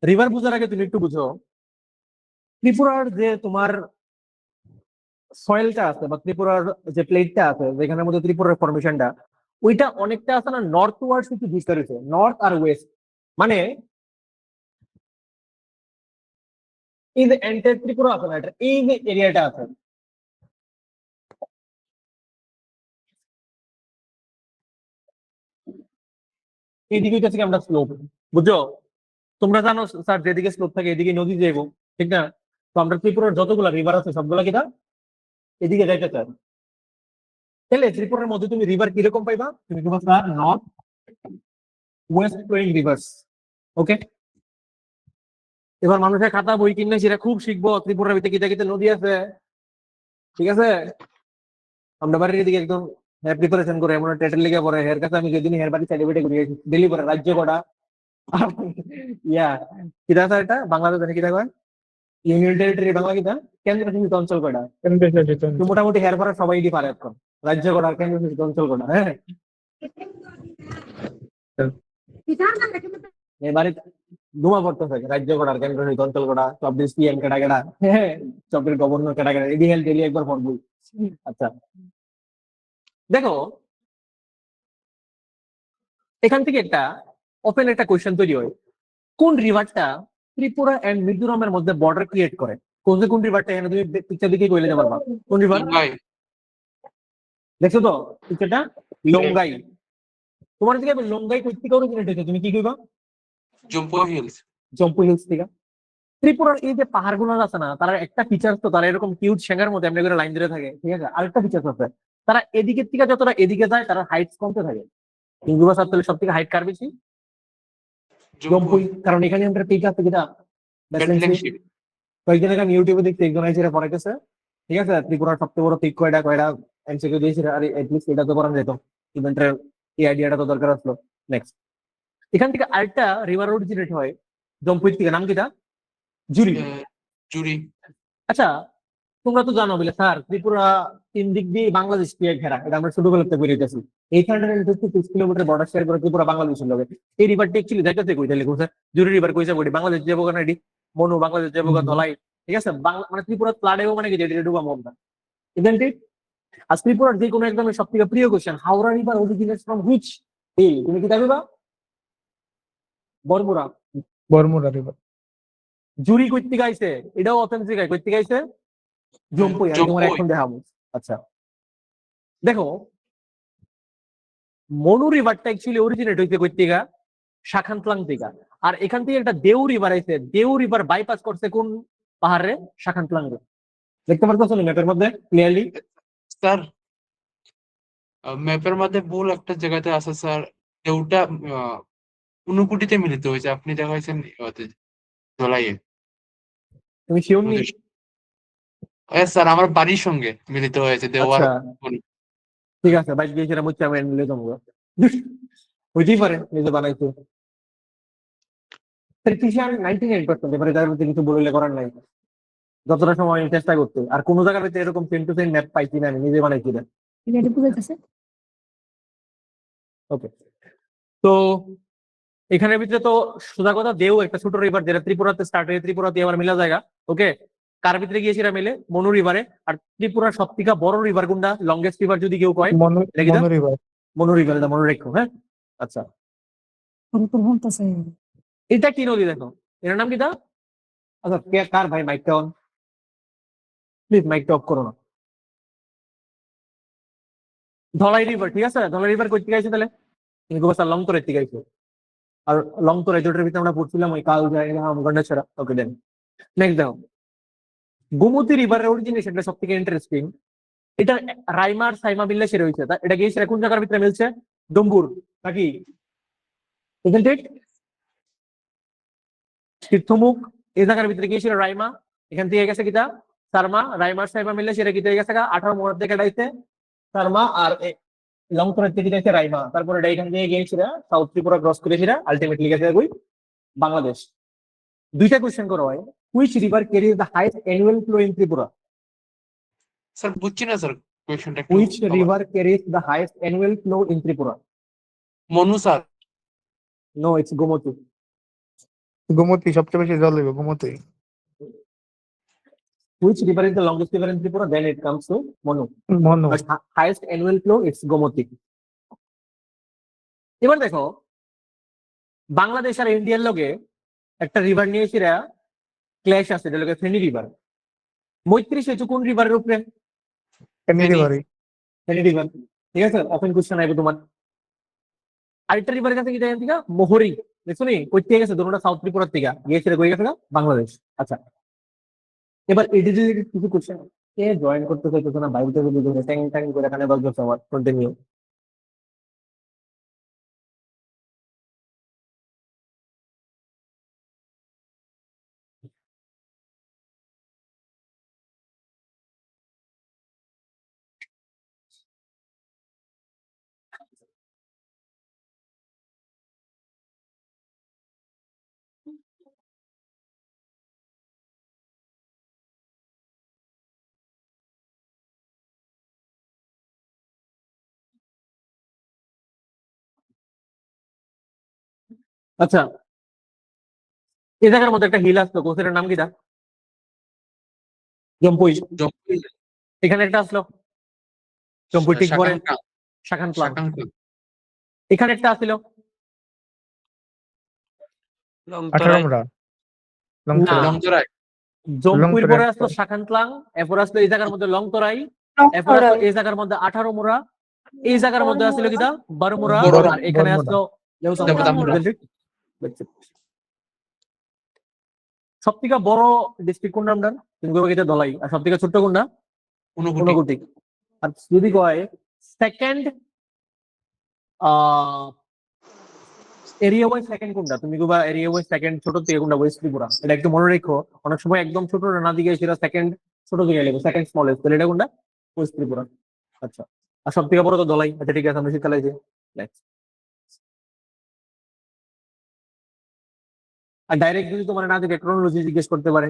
রিভার বুঝার আগে তুমি একটু বুঝো ত্রিপুরার যে তোমার সয়েলটা আছে বা ত্রিপুরার যে প্লেটটা আছে যেখানের মধ্যে ত্রিপুরার ফরমেশনটা, ওইটা অনেকটা আছে না নর্থ ওয়ার্ডস একটু বিস্তারিত, নর্থ আর ওয়েস্ট, মানে এই যে এন্টার ত্রিপুরা আছে না, এটা এই যে এরিয়াটা আছে, এইদিকে হচ্ছে কি আমরা স্লোপ, বুঝছো? তোমরা জানো স্যার যেদিকে স্লোপ থাকে এদিকে নদী যাইবো, ঠিক না? তো আমরা ত্রিপুরার যতগুলা রিভার আছে সবগুলা কিনা এদিকে যাইতে চাই। তাহলে ত্রিপুরার মধ্যে তুমি রিভার কিরকম পাইবা? তুমি পাবা sir north west flowing rivers, okay. এবার মানুষের খাতা বই কিনে সেটা খুব শিখবো ত্রিপুরার ভিতরে কিতা কিতা নদী আছে, ঠিক আছে। আমরা বাড়ির দিকে একদম প্রিপারেশন করে এমন টেটের লিগে পরে হের কাছে আমি যেদিন হের বাড়ি সাইডে বেটে ঘুরে দিল্লি পরে রাজ্য কটা ইয়া কিতা স্যার এটা বাংলাদেশ জানি কিতা কয় ইউনিয়ন টেরিটরি বাংলা কিতা কেন্দ্রশাসিত অঞ্চল কটা। তো মোটামুটি হের পরে সবাই পারে এখন রাজ্য কটা কেন্দ্রশাসিত অঞ্চল কটা, হ্যাঁ। এবারে ধুমা পড়তে থাকে রাজ্য কটার কেন্দ্রশাসিত অঞ্চল কটা, 24 PM কেটা কেটা, হ্যাঁ, 24 গভর্নর কেটা কেটা, এডি হেল ডেলি একবার পড়বই। আচ্ছা দেখো, এখান থেকে একটা ওপেন একটা কোয়েশ্চেন তৈরি হয়, কোন রিভারটা ত্রিপুরা এন্ড মিজোরামের মধ্যে বর্ডার ক্রিয়েট করে? কোন রিভারটা? এখানে তুমি পিকচার দিকে কইলে পারবা কোন রিভার ভাই, দেখছো তো পিকচারটা? লঙ্গাই। তোমার দিকে লঙ্গাই কই থেকে অরিজিনেট হয়েছে তুমি কি কইবা? জম্পু হিলস। জম্পু হিলস থেকে। ত্রিপুরার এই যে পাহাড়গুলো আছে না, তার একটা ফিচার তো তারা এরকম কিউট শেঙ্গার মধ্যে এমনি করে লাইন ধরে থাকে, ঠিক আছে। আরেকটা ফিচার আছে, তারা এদিকের থেকে যতটা এদিকে যায় তারা হাইট কমতে থাকে। হিন্দুরা সব থেকে হাইট কার বেশি? জম্পুই, কারণ এখানে আমরা পিক আছে কিনা ব্যাটলিংশিপ। কয়েকদিন আগে আমি ইউটিউবে দেখতে একজন আইসিরা পড়াইতেছে, ঠিক আছে, ত্রিপুরার সবচেয়ে বড় পিক কয়টা কয়টা এমসিকিউ দিয়েছিল, আর এটলিস্ট এটা তো করা যেত, ইভেন্টের এই আইডিয়াটা তো দরকার আসলো। নেক্সট, এখান থেকে আরেকটা রিভার অরিজিনেট হয় জম্পুই থেকে, নাম কিটা? জুরি। জুরি। আচ্ছা, তোমরা তো জানো বলে স্যার ত্রিপুরা 3 দিক দিয়ে বাংলাদেশ দিয়ে ঘেরা, এটা আমরা ছোটবেলা থেকে বেরিয়েছি। 856 কিলোমিটার বর্ডার শেয়ার করে ত্রিপুরা বাংলাদেশের লগে। এই রিভারটি অ্যাকচুয়ালি যাইতেছে কই তাহলে কোথায়? জুরি রিভার কইছে বলি বাংলাদেশ যাবো কেন এটি? মনু বাংলাদেশ যাবো ধলাই, ঠিক আছে? মানে ত্রিপুরা ফ্লাডেও মানে কি যেটা ডুবা মগদা, ইভেন্ট ইট। আর ত্রিপুরার যে কোনো একদম সব থেকে প্রিয় question, Howrah river originates from which hill? তুমি কি জানিবা? বরমুরা। বর্মুরা রিভার। জুরি কইতে গাইছে, এটাও অথেন্টিক কইতে গাইছে জম্পুই। আমি তোমার জম্পুই। এখন দেখাবো। আচ্ছা দেখো, মনু রিভারটা অ্যাকচুয়ালি অরিজিনেট হইতে কইতিগা শাখানতলাং থেকে। আর এখান থেকে একটা দেউ রিভার আইছে, দেউ রিভার বাইপাস করছে কোন পাহাড়ে? শাখানতলাং রে। দেখতে পারতেছো না ম্যাপের মধ্যে ক্লিয়ারলি? স্যার ম্যাপের মধ্যে ভুল একটা জায়গাতে আছে স্যার, ওটা ঊনকোটিতে মিলিত হয়েছে, আপনি দেখাইছেন ধলাইয়ে। তুমি শিওর নি? স্যার আমার বাড়ির সঙ্গে মিলিত হয়েছে দেওয়ার। আচ্ছা ঠিক আছে, বাইক দিয়ে সেটা মুচ্ছে আমি নিলে তোমাকে হইতেই পারে নিজে বানাইছো। প্রেসিশন 99%, এবারে যার মধ্যে কিছু বললে করার নাই। যতটা সময় আমি চেষ্টা করতে, আর কোন জায়গার ভিতরে এরকম সেম টু সেম ম্যাপ পাইছি না, আমি নিজে বানাইছি না। ওকে, তো এখানের ভিতরে তো সোজা কথা দেও একটা ছোট রিভার যেটা ত্রিপুরাতে স্টার্ট হয়ে ত্রিপুরাতে আবার মিলা জায়গা। ওকে, কার ভিতরে গিয়ে সেটা মিলে? মনু রিভারে। আর ত্রিপুরার সব থেকে বড় রিভার কোনটা? লংগেস্ট রিভার যদি কেউ কয়, লেগে দাও মনু রিভার। মনু রিভার, এটা মনে রেখো। হ্যাঁ আচ্ছা, এটা কি নদী দেখো, এর নাম কি দা? আচ্ছা কার ভাই মাইকটা অন, প্লিজ মাইকটা অফ করো না। ধলাই রিভার, ঠিক আছে? ধলাই রিভার কই থেকে আইছে তাহলে? তুমি গোবাসা লংতরের থেকে আইছো। আর লংতর এই দুটোর ভিতরে আমরা পড়ছিলাম ওই কাল যায় গন্ডাছড়া। ওকে দেন নেক্সট দেখো, গোমতী রিভারের অরিজিনেশন সব থেকে ইন্টারেস্টিং। এটা রাইমার সাইমা মিললে সেরে হয়েছে। এটা গিয়ে সেটা কোন জায়গার ভিতরে মিলছে? ডম্বুর নাকি? তীর্থমুখ এই জায়গার ভিতরে গিয়েছিল রাইমা, এখান থেকে গেছে কিতা সারমা। রাইমার সাইমা মিললে সেটা কিতে গেছে 18 মোড় থেকে ডাইছে সারমা, আর লংতরের থেকে গেছে রাইমা। তারপরে এটা এখান থেকে গিয়েছিল সাউথ ত্রিপুরা ক্রস করেছিল, আলটিমেটলি গেছে কই? বাংলাদেশ। দুইটা কোশ্চেন করো হয়, which river carries the highest annual flow in Tripura? Sir বুঝছি না স্যার কোয়েশ্চনটা একটু। Which river carries the highest annual flow in Tripura? Manu sir. No, it's Gomati. Gomati সবচেয়ে বেশি জল দেবে, Gomti. Which river is the longest river in Tripura? Then it comes to Monu. Manu. But highest annual flow, it's Gomoti. এবার দেখো, বাংলাদেশ আর ইন্ডিয়ার লগে একটা রিভার নিয়ে সেরা ক্ল্যাশ আছে, এটা লগে ফেনী রিভার। মৈত্রী সেতু কোন রিভারের উপরে? ফেনী ফেনী। রিভারই। ফেনী রিভার, ঠিক আছে? ওপেন কোশ্চেন আইবো তোমার। আরেকটা রিভারের কাছে কি জানেন থেকে মোহরি, দেখছো নি? কই থেকে গেছে? দুটোটা সাউথ ত্রিপুরার থেকে গিয়ে সেটা কই গেছে বাংলাদেশ। আচ্ছা এবার এটি যদি কিছু কোশ্চেন কে জয়েন করতে চাইতেছে না, বাইরে থেকে যদি ট্যাং ট্যাং করে এখানে বলতেছে আমার কন্টিনিউ। আচ্ছা এই জায়গার মধ্যে একটা হিল আসলো, কোসের নাম কিটা? জম্পুই। জম্পুই। এখানে একটা আসলো জম্পুই, ঠিক পরে শাকানকা। শাখানতলাং। শাকানকা। এখানে একটা আসলো লংতরাই। 18 মোড়া। না, লংতরাই। জম্পুইর লংতরাই পরে আসলো আসলো। শাখানতলাং, এরপর আসলো এই জায়গার মধ্যে লংতরাই, এরপর আসলো এই জায়গার মধ্যে 18 মোড়া, এই জায়গার মধ্যে আসলো কিটা বারমুরা, বড়মুড়া। আর এখানে বড়মুড়া। আসলো দেবতামুড়া। সব থেকে বড় ডিস্ট্রিক্ট কোন নামটা? তুমি কবে গেছে ধলাই, আর সব থেকে ছোট্ট কোনটা? ঊনকোটি। ঊনকোটি। আর যদি কয় সেকেন্ড এরিয়া ওয়াইজ সেকেন্ড কোনটা, তুমি কবা এরিয়া ওয়াইজ সেকেন্ড ছোট থেকে কোনটা? ওয়েস্ট ত্রিপুরা। এটা একটু মনে রেখো, অনেক সময় একদম ছোট না দিকে সেটা সেকেন্ড ছোট দিকে লাগবে, সেকেন্ড স্মলেস্ট, তাহলে এটা কোনটা? ওয়েস্ট ত্রিপুরা। আচ্ছা, আর সব থেকে বড় তো ধলাই। আচ্ছা ঠিক আছে, আমরা শীতকালে আছি। Next. আর ডাইরেক্ট যদি তোমার না দেখে ক্রোনোলজি জিজ্ঞেস করতে পারে।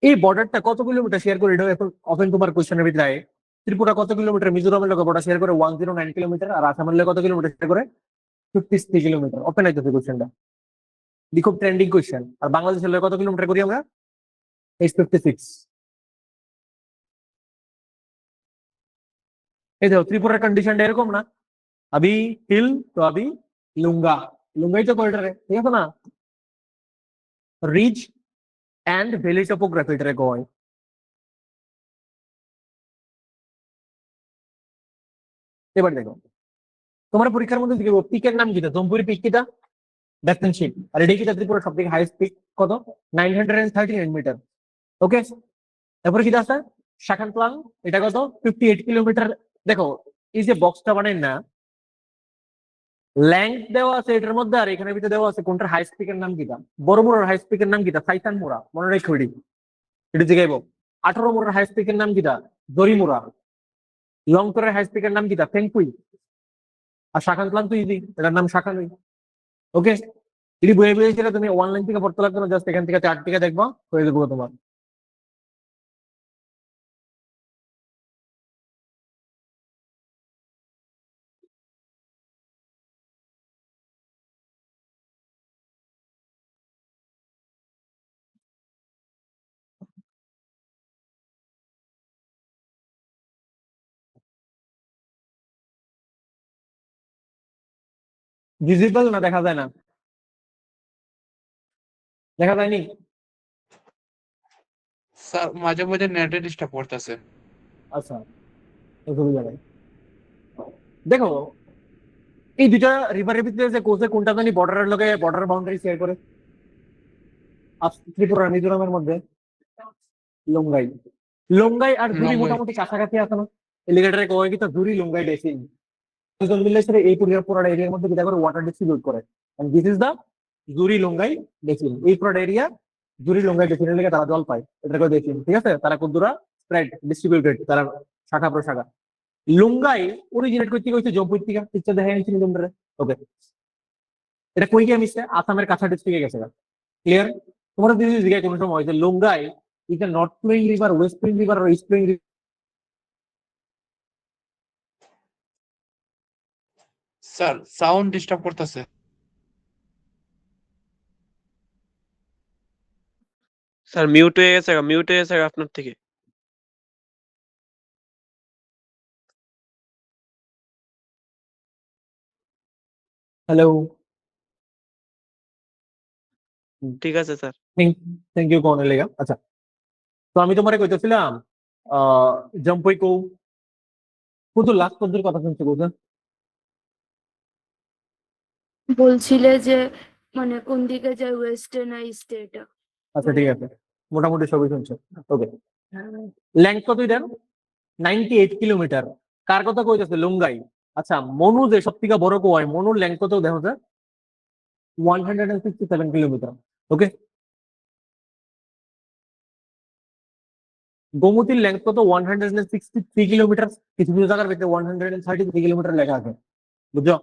এই বর্ডারটা কত কিলোমিটার শেয়ার করে, এটা এখন অফেন তোমার কোশ্চেনের ভিতরে আয়। ত্রিপুরা কত কিলোমিটার মিজোরামের লোক বর্ডার শেয়ার করে 109 কিলোমিটার, আর আসামের লোক কত কিলোমিটার শেয়ার করে 53 কিলোমিটার। ওপেন আইতেছে কোশ্চেনটা, খুব ট্রেন্ডিং কোশ্চেন। আর বাংলাদেশের লোক কত কিলোমিটার করি আমরা? 56। এই দেখো ত্রিপুরার কন্ডিশনটা এরকম না, আবি হিল তো আবি লুঙ্গা, লুঙ্গাই তো করিডোরে, ঠিক আছে না? রিচ অ্যান্ড ভ্যালি টোপোগ্রাফি এটারে কয়। এবার দেখো তোমার পরীক্ষার মধ্যে দেখবো পিকের নাম কিটা, জম্পুরি পিক কিটা, ব্যাটসম্যানশিপ। আর এটা কিটা ত্রিপুরা সব থেকে হাইস্ট পিক কত? 939 মিটার। ওকে, তারপরে কিটা আছে শাখান প্লাং, এটা কত? 58 কিলোমিটার। দেখো এই যে বক্সটা বানাই না, লেংথ দেওয়া আছে এটার মধ্যে, আর এখানে ভিতরে দেওয়া আছে কোনটার হাই স্পিকের নাম কিটা। বড় মোড়ার হাই স্পিকের নাম কিটা? সাইসান মোড়া, মনে রেখে এটা জিগাইব। 18 মোড়ার হাই স্পিকের নাম কিটা? দড়ি মোড়া। লংতরের হাই স্পিকের নাম কিটা? ফেংকুই। আর শাখান প্লান তো ইজি, এটার নাম শাখানুই। ওকে, যদি বইয়ে বইয়ে ছিল তুমি অনলাইন থেকে পড়তে লাগবে না, জাস্ট এখান থেকে 4 থেকে দেখবা, হয়ে যাবো তোমার। ভিজিবল না, দেখা যায় না, দেখা যায়নি। স্যার মাঝে মাঝে নেটে ডিস্টার্ব করতেছে। আচ্ছা, এগুলো জায়গায় দেখো এই দুটা রিভারের ভিতরে যে কোসে কোনটা জানি বর্ডারের লগে বর্ডার বাউন্ডারি শেয়ার করে, ত্রিপুরা মিজোরামের মধ্যে লঙ্গাই। লঙ্গাই আর জুরি লঙ্গাই। মোটামুটি কাছাকাছি আছে না? এলিগেটরে কয় কি তো জুরি লঙ্গাই বেশি। দুজন মিলে সেটা এই পুরো এরিয়ার মধ্যে যেটা করে ওয়াটার ডিস্ট্রিবিউট করে, and this is the Juri Longai basin. এই পুরো এরিয়া জুরি লঙ্গাই বেসিনের লেগে তারা জল পায়, এটা করে বেসিন, ঠিক আছে? তারা কুদ্দুরা স্প্রেড ডিস্ট্রিবিউটেড, তারা শাখা প্রশাখা। লুঙ্গাই অরিজিনেট করতে হচ্ছে জম্পুর থেকে, পিকচার দেখা যাচ্ছে তোমরা। ওকে, এটা কই গিয়ে মিশছে? আসামের কাছা ডিস্ট্রিক্টে গেছে। ক্লিয়ার? তোমরা যদি জিজ্ঞাসা কোনো সময় যে Lungai is a north flowing river, west flowing river আর east flowing river? Sir sound disturb করতেছে। স্যার মিউট হয়ে গেছে আপনার থেকে। হ্যালো, ঠিক আছে স্যার। থ্যাংক ইউ কোন লেগা। আচ্ছা, তো আমি তোমারে কইতেছিলাম জম্পুই কো কুদুর লাস্ট পর্যন্ত কথা শুনতে কোথা? বলছিলে যে মানে কোন দিকে যায়, ওয়েস্টে না ইস্টে? এটা আচ্ছা ঠিক আছে, মোটামুটি সবই শুনছো। ওকে, লেংথ কত এটার? 98 কিলোমিটার। কার কথা কইতেছে? লুঙ্গাই। আচ্ছা, মনু যে সব থেকে বড় কো হয়, মনুর লেংথ কত দেখো স্যার? 167 কিলোমিটার। ওকে, গোমতির লেংথ কত? 163 কিলোমিটার। কিছু কিছু জায়গার ভিতরে 133 কিলোমিটার লেখা আছে, বুঝছো?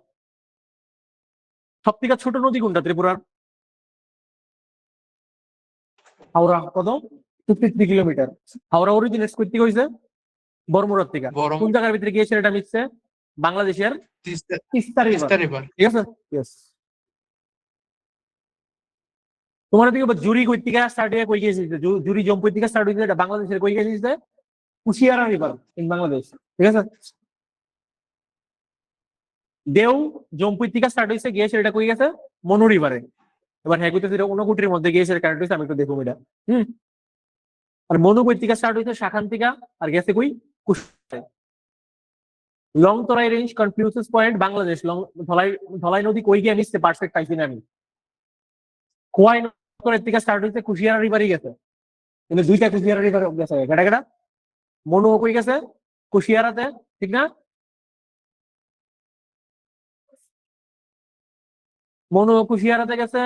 সব থেকে ছোট নদী কোনটা ত্রিপুরার? হাওড়া। কত? 53 কিলোমিটার। হাওড়া অরিজিনেট করতে হয়েছে বর্মরার থেকে। বড় কোন জায়গার ভিতরে গিয়েছে এটা মিশছে? বাংলাদেশের তিস্তা তিস্তা রিভার, তিস্তা রিভার। ঠিক আছে? ইয়েস। তোমার দিকে জুরি কই থেকে স্টার্ট হয়ে কই গিয়েছে? জুরি জম্পুর থেকে স্টার্ট হয়েছে, এটা বাংলাদেশের কই গিয়েছে? কুশিয়ারা রিভার ইন বাংলাদেশ, ঠিক আছে? দেও জম্পুর থেকে স্টার্ট হয়েছে, গিয়েছে এটা কই গেছে? মনু রিভারে। এবার হ্যাঁ কইতেছে এটা ঊনকোটির মধ্যে গিয়েছে, কারেন্ট হয়েছে, আমি একটু দেখুন এটা। আর মনু কই থেকে স্টার্ট হয়েছে? শাখান থেকে, আর গেছে কই? কুশিয়ারায়। লং তরাই রেঞ্জ কনফিউসেস পয়েন্ট বাংলাদেশ। লং ধলাই ধলাই নদী কই গিয়ে মিশছে পারফেক্ট পাইছি না আমি। খোয়াই নগরের থেকে স্টার্ট হয়েছে, কুশিয়ারা রিভারই গেছে, কিন্তু দুইটা কুশিয়ারা রিভার গেছে। কেটা কেটা? মনু কই গেছে? কুশিয়ারাতে, ঠিক না? মনু কুশিয়ারাতে গেছে,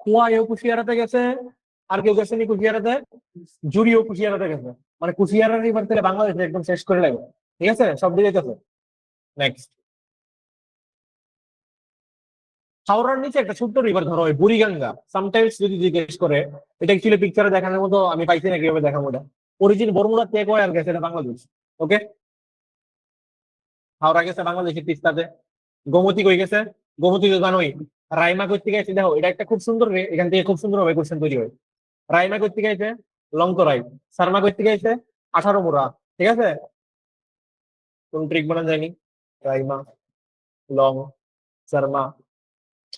খোয়াইও কুশিয়ারাতে গেছে, আর কেউ গেছে নি কুশিয়ারাতে? জুরিও কুশিয়ারাতে গেছে। মানে কুশিয়ারা রিভার থেকে বাংলাদেশে একদম শেষ করে লাগবে, ঠিক আছে? সব দিকে গেছে। নেক্সট, হাওড়ার নিচে একটা ছোট্ট রিভার ধরো হয় বুড়িগঙ্গা, সামটাইমস যদি জিজ্ঞেস করে এটা অ্যাকচুয়ালি পিকচারে দেখানোর মতো আমি পাইছি না কিভাবে দেখাবো এটা। অরিজিন বর্মুডা থেকে আর গেছে এটা বাংলাদেশ। ওকে, হাওড়া গেছে বাংলাদেশের তিস্তাতে। গোমতী কই গেছে? গোমতী তো জানোই। রাইমা কই থেকে গেছে দেখো, এটা একটা খুব সুন্দর এখান থেকে খুব সুন্দর ভাবে কোশ্চেন তৈরি হয়। রাইমা কই থেকে গেছে? লংতরাই। শর্মা কই থেকে গেছে? 18 মুরা। ঠিক আছে, কোন ট্রিক বানানো যায়নি। রাইমা, লং, শর্মা।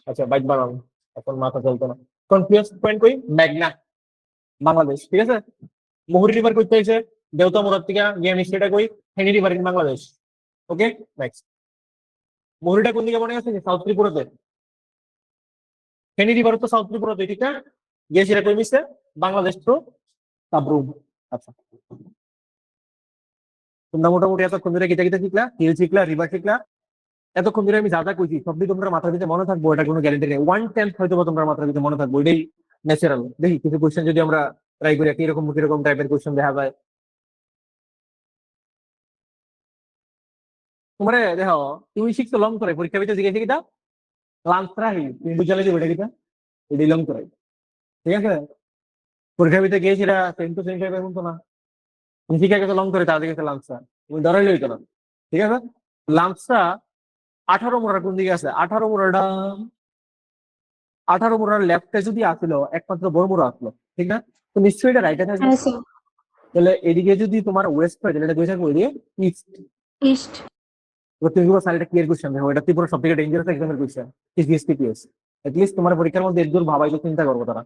আচ্ছা বাইক বানানো, এখন মাথা চলতো না। কনফিউজ পয়েন্ট কই? মেঘনা, বাংলাদেশ। ঠিক আছে, মুহুরী রিভার কই থেকে? দেওতা মুরাদ থেকে গিয়ে সেটা কই? Feni river in Bangladesh. Okay, next. মুহুরীটা কোন দিকে মনে আছে? সাউথ ত্রিপুরাতে। ফেনী রিভার তো সাউথ ত্রিপুরাতে, ঠিক না? গিয়ে সেটা কই মিশছে? বাংলাদেশ তো সাবরুম। আচ্ছা, তোমরা মোটামুটি এতক্ষণ ধরে গীতা গীতা শিখলা, হিল শিখলা, রিভার শিখলা। এতক্ষণ ধরে আমি যা যা কইছি সবই তোমরা মাথার ভিতরে মনে থাকবো, এটা কোনো গ্যারান্টি নেই। 1/10 হয়তো বা তোমরা মাথার ভিতরে মনে থাকবো, এটাই ন্যাচারাল। দেখি কিছু কোয়েশ্চেন যদি আমরা ট্রাই করি কিরকম টাইপের কোয়েশ্চেন দেখা যায়। তোমরা দেখো, তুমি শিখছো লং করে, পরীক্ষা ভিতরে জিজ্ঞেস কিটা লান্সরাহি, তুমি বুঝালে যে ওটা কিটা, এটাই লং করে। ঠিক আছে, পরীক্ষা ভিতরে গিয়ে সেটা সেম টু সেম টাইপের মতো না। তুমি শিখে গেছো লং করে, তাদের গেছে লান্সা, তুমি ধরাইলে হইতো না। ঠিক আছে, লান্সা 18 মোড়ার কোন দিকে আছে? 18 মোড়ার লেফটে যদি আসলো একমাত্র বড়মুড়া আসলো, ঠিক না? তো নিশ্চয়ই এটা রাইটে থাকবে। হ্যাঁ স্যার। তাহলে এদিকে যদি তোমার ওয়েস্ট হয় তাহলে এটা কই থাকবে? এদিকে ইস্ট। ইস্ট। তুমি স্যার এটা ক্লিয়ার কোশ্চেন দেখো, এটা ত্রিপুরা সব থেকে ডেঞ্জারাস এক্সামের কোশ্চেন। টিএস এটলিস্ট তোমার পরীক্ষার মধ্যে একদম ভাবাই তো চিন্তা করবো তারা।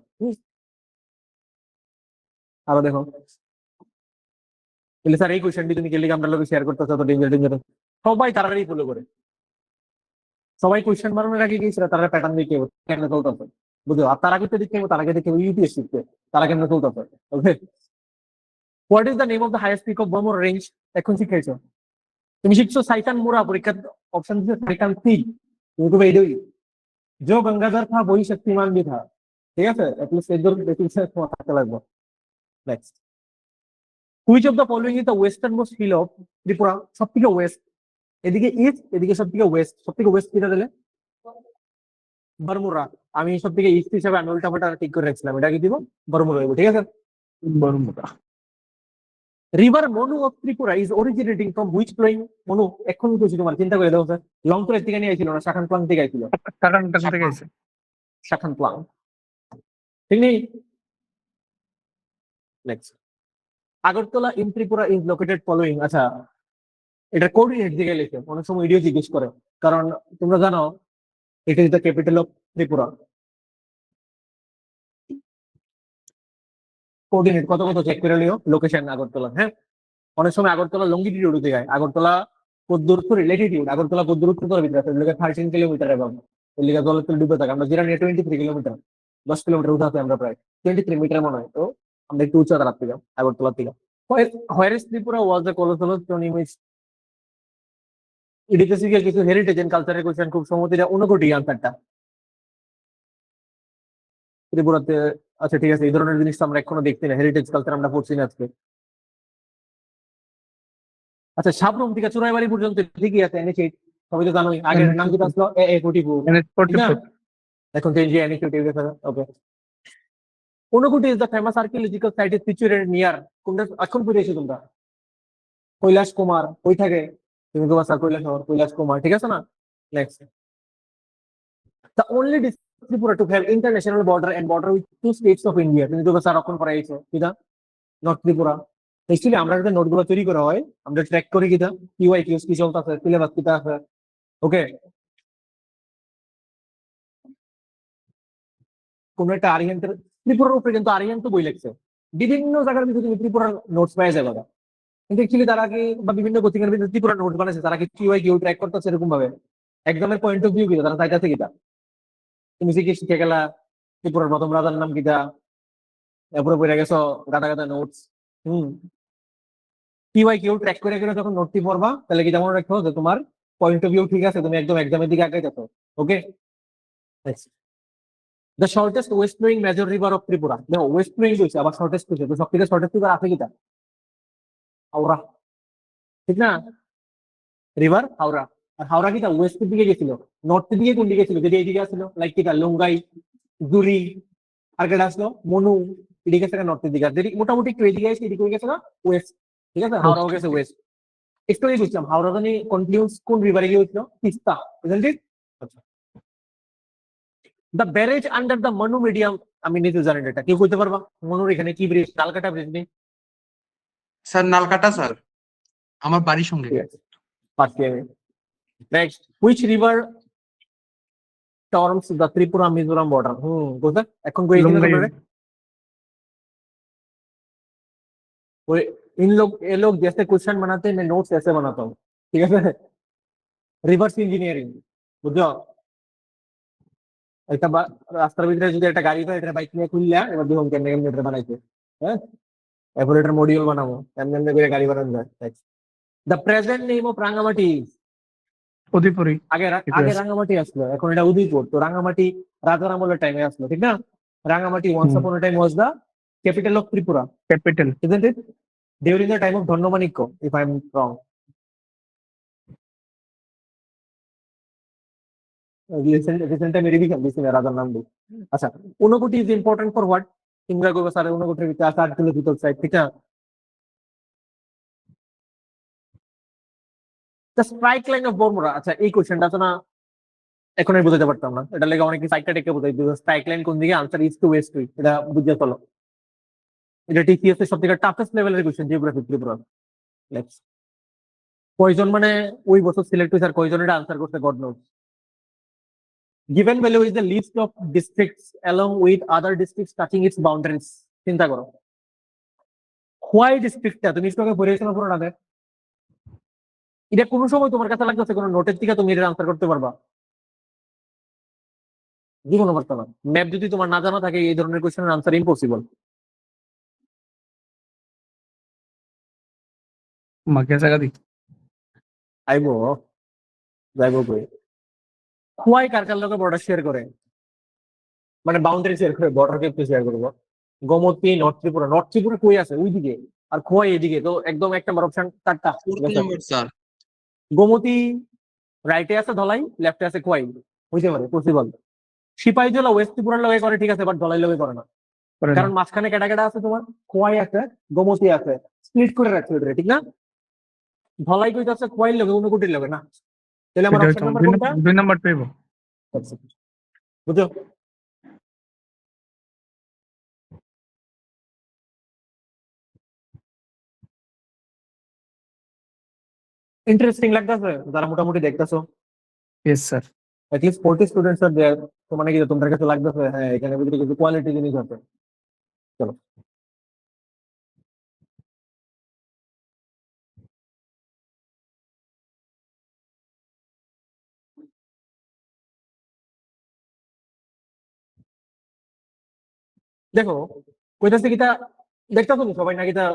আরো দেখো, তাহলে স্যার এই কোশ্চেনটি তুমি গেলে আমরা লোকে শেয়ার করতে চাও ডেঞ্জারাস, সবাই তাড়াতাড়ি ফলো করে। সবাই কোয়েশ্চেন বানানোর আগে গিয়েছিল তারা প্যাটার্ন দেখে কেমন চলতেছে, বুঝলো? আর তারা কিন্তু দেখে তার আগে দেখে ইউপিএসসি তে তারা কেমন চলতেছে। Okay, what is the name of the highest peak of Baramura range? এখন শিখেছো, তুমি শিখছো সাইকান মুরা, পরীক্ষার অপশন দিচ্ছে সাইকান সি। তুমি তো এইটাই, जो गंगाधर था वही शक्तिमान भी था। ঠিক আছে, এটলিস্ট এর জন্য বেসিক্স তোমার থাকতে লাগবে। Next, which of the following is the western most hill of Tripura? সব থেকে ওয়েস্ট, এদিকে ইস্ট, এদিকে সব থেকে ওয়েস্ট। সব থেকে ওয়েস্ট কিটা দিলে? বরমুরা। আমি সব থেকে ইস্ট হিসাবে আমি উল্টাপাল্টা ঠিক করে রাখছিলাম, এটা কি দিব? বরমুরা হইব। ঠিক আছে, Bermuda. River Manu of Tripura is originating from which flowing? Manu এখন বলছি, তোমার চিন্তা করে দাও স্যার। লং ট্রেক থেকে নিয়ে আইছিল না, শাখান প্লাং থেকে আইছিল। কারণ কাছে থেকে গেছে। শাখান প্লাং, ঠিক নেই? Next, Agartala in Tripura is located following. আচ্ছা, এটা কোঅর্ডিনেট দিকে লিখে অনেক সময় ভিডিও জিজ্ঞেস করে, কারণ তোমরা জানো ইট is the capital of Tripura. Coordinate কত কত চেক করে লিও, লোকেশন আগরতলা। হ্যাঁ, অনেক সময় আগরতলা লঙ্গিটিউড দিকে যায়, আগরতলা কদ্দূর ল্যাটিটিউড, আগরতলা কদ্দূর উত্তর ভিতরে আছে, এর 13 কিলোমিটার এবং এর লিগে জলের তলে ডুবে থাকে। আমরা যেটা নিয়ে 23 কিলোমিটার, 10 কিলোমিটার উঠে আছে আমরা, প্রায় 23 মিটার মনে হয়। তো আমরা একটু উঁচু দাঁড়াতে থেকে আগরতলা থেকে। Where is Tripura was the colossal image? এদিকে কিছু হেরিটেজ এন্ড কালচারের কোশ্চেন, খুব সম্ভবত এটা 59 আনসারটা ত্রিপুরাতে। আচ্ছা ঠিক আছে, এই ধরনের জিনিস তো আমরা এখনো দেখছি না, হেরিটেজ কালচার আমরা পড়ছি না আজকে। আচ্ছা, সাবরুম থেকে চুরাইবাড়ি পর্যন্ত ঠিকই আছে এনএইচ 8, সবাই তো জানোই। আগের নাম কি আসলো? এ44, ঠিক না? এখন চেঞ্জ হয়ে এনএইচ 8 গেছে। Okay, Unakoti is the famous archaeological site is situated near কোনটা? এখন পড়ে এসে তোমরা কৈলাস কুমার ওই থাকে, তুমি তো বাসা কৈলাস কুমার, ঠিক আছে না? Next, the only district Tripura to have international border and border with 2 states of India, তুমি তো বাসা রক্ষণ করাইছো কিনা? নর্থ ত্রিপুরা। অ্যাকচুয়ালি আমরা যদি নোটগুলো তৈরি করা হয়, আমরা ট্র্যাক করি কিনা কিউআই কিউস কি চলতেছে, সিলেবাস কিটা আছে। ওকে, কোন একটা আরিয়ান্তের ত্রিপুরার উপরে কিন্তু আরিয়ান্ত বই লিখছে, বিভিন্ন জায়গার ভিতরে তুমি ত্রিপুরার নোটস পাওয়া যাবে না। কিন্তু অ্যাকচুয়ালি তারা কি বা বিভিন্ন কোচিং এর ভিতরে ত্রিপুরা নোটস বানাইছে, তারা কি কিউআই কিউ ট্র্যাক করতেছে এরকম ভাবে? এক্সামের পয়েন্ট অফ ভিউ কিটা তারা চাইতেছে কিটা? তুমি শিখে গেলা ত্রিপুরার প্রথম রাজার নাম কিটা, এরপরে পড়ে গেছো গাদা গাদা নোটস। কিউআই কিউ ট্র্যাক করে গেলে যখন নোটটি পড়বা, তাহলে কি যেমন রাখো যে তোমার পয়েন্ট অফ ভিউ ঠিক আছে, তুমি একদম এক্সামের দিকে আগাইতেছো। Okay, the shortest west flowing major river of Tripura. দেখো ওয়েস্ট ফ্লোয়িং হয়েছে, আবার শর্টেস্ট হয়েছে, তো সব থেকে শর্টেস্ট রিভার আছে কিটা? হাওড়া, ঠিক না? রিভার হাওড়া। আর হাওড়া কিটা ওয়েস্টের দিকে গেছিল, নর্থের দিকে কোন দিকে ছিল, যদি এইদিকে আসলো লাইক কিটা লঙ্গাই, জুরি, আর কেটা আসলো মনু, এদিকে গেছে নর্থের দিকে, আর যদি মোটামুটি একটু এদিকে আসে এদিকে হয়ে গেছে না ওয়েস্ট, ঠিক আছে, হাওড়াও গেছে ওয়েস্ট। একটু আগে বুঝলাম হাওড়া জানি কনফিউজ কোন রিভারে গিয়ে হয়েছিল, তিস্তা, isn't it? আচ্ছা, the barrage under the Manu medium, আমি নিজে জানি না এটা, কেউ বলতে পারবা মনুর এখানে কি ব্রিজ, কালকাটা ব্রিজ নেই? স্যার নালকাটা স্যার, আমার বাড়ির সঙ্গে। ঠিক আছে, পাচ্ছি আমি। Next, which river terms the Tripura Mizoram border? কোথায় এখন কই এখানে লঙ্গাই। তোমরা? वो इन लोग ये लोग जैसे क्वेश्चन बनाते हैं मैं नोट्स ऐसे बनाता हूँ, ठीक है? রিভার্স ইঞ্জিনিয়ারিং, বুঝছো? একটা রাস্তার ভিতরে যদি একটা গাড়ি পাই, এটা বাইক নিয়ে খুললা এবার দেখুন কেমনে কেমনে এটা বানাইছে, হ্যাঁ, এরপর এটার মডিউল বানাবো কেমনে কেমনে করে গাড়ি বানানো যায়। The present name of Rangamati, উদয়পুরি। আগে ঠিক আগে আছে। রাঙ্গামাটি আসলো, এখন এটা উদয়পুর। তো রাঙ্গামাটি রাজার আমলের টাইমে আসলো, ঠিক না? Rangamati once upon time was the capital of Tripura, capital. isn't it? During the time of Dhanmanikko, if I'm wrong. Recent time revision this is rather নাম দিই। আচ্ছা, Unakoti is important for what? ইন্দ্রা গোবা স্যার ঊনকোটির ভিতরে আছে 8 কিলোমিটার সাইড, ঠিক না? The strike line of Bormora, আচ্ছা এই কোশ্চেনটা তো না এখন আমি বুঝাতে পারতাম না, এটা লেগে অনেকে সাইডটা টেকে বোঝাই দিল, স্ট্রাইক লাইন কোন দিকে, আনসার ইস্ট টু ওয়েস্ট, এটা বুঝতে চলো। এটা টিসিএস এর সবথেকে টাফেস্ট লেভেলের কোশ্চেন, জিওগ্রাফি ত্রিপুরা। নেক্সট, কয়জন মানে ওই বছর সিলেক্ট হয়েছে আর কয়জন এটা আনসার করতে God knows. Given below is the list of districts along with other districts touching its boundaries. চিন্তা করো, খোয়াই ডিস্ট্রিক্টটা তুমি একটু আগে পড়েছো না পুরোটাতে? এটা কোনো সময় তোমার কাছে লাগতেছে কোনো নোটের থেকে তুমি এটা আনসার করতে পারবা? জীবনে পারতো না। ম্যাপ যদি তোমার না জানা থাকে এই ধরনের কোশ্চেনের আনসার ইম্পসিবল। মাকে জায়গা দি। আইবো যাইবো কই? খোয়াই কার কার লোকে বর্ডার শেয়ার করে, মানে বাউন্ডারি শেয়ার করে, বর্ডার কে একটু শেয়ার করবো। গোমতী নর্থ ত্রিপুরা, নর্থ ত্রিপুরা কই আছে ওইদিকে, আর খোয়াই এদিকে, তো একদম এক নম্বর অপশন চারটা। Fourth number sir. গোমতী রাইটে আছে, ধলাই লেফটে আছে খোয়াই, হইতে পারে পসিবল। সিপাহীজলা ওয়েস্ট ত্রিপুরার লগে করে, ঠিক আছে, বাট ধলাই লগে করে না, করে না। কারণ মাঝখানে কেটা কেটা আছে তোমার, খোয়াই আছে গোমতী আছে, স্প্লিট করে রাখছে ওটা, ঠিক না? ধলাই কইতে আছে খোয়াইর লগে ঊনকোটির লগে না, তাহলে আমার এটা অপশন নাম্বার কোনটা? 2 নাম্বার পাইবো। বুঝছো? ইন্টারেস্টিং লাগতেছে যারা মোটামুটি দেখতেছো? Yes sir. At least 40 students are দেয়ার, তো মানে কি তোমাদের কাছে লাগতেছে হ্যাঁ এখানে ভিতরে কিছু কোয়ালিটি জিনিস আছে। চলো, দেখো কইতাছে কিটা দেখতেছো তুমি সবাই নাকি তা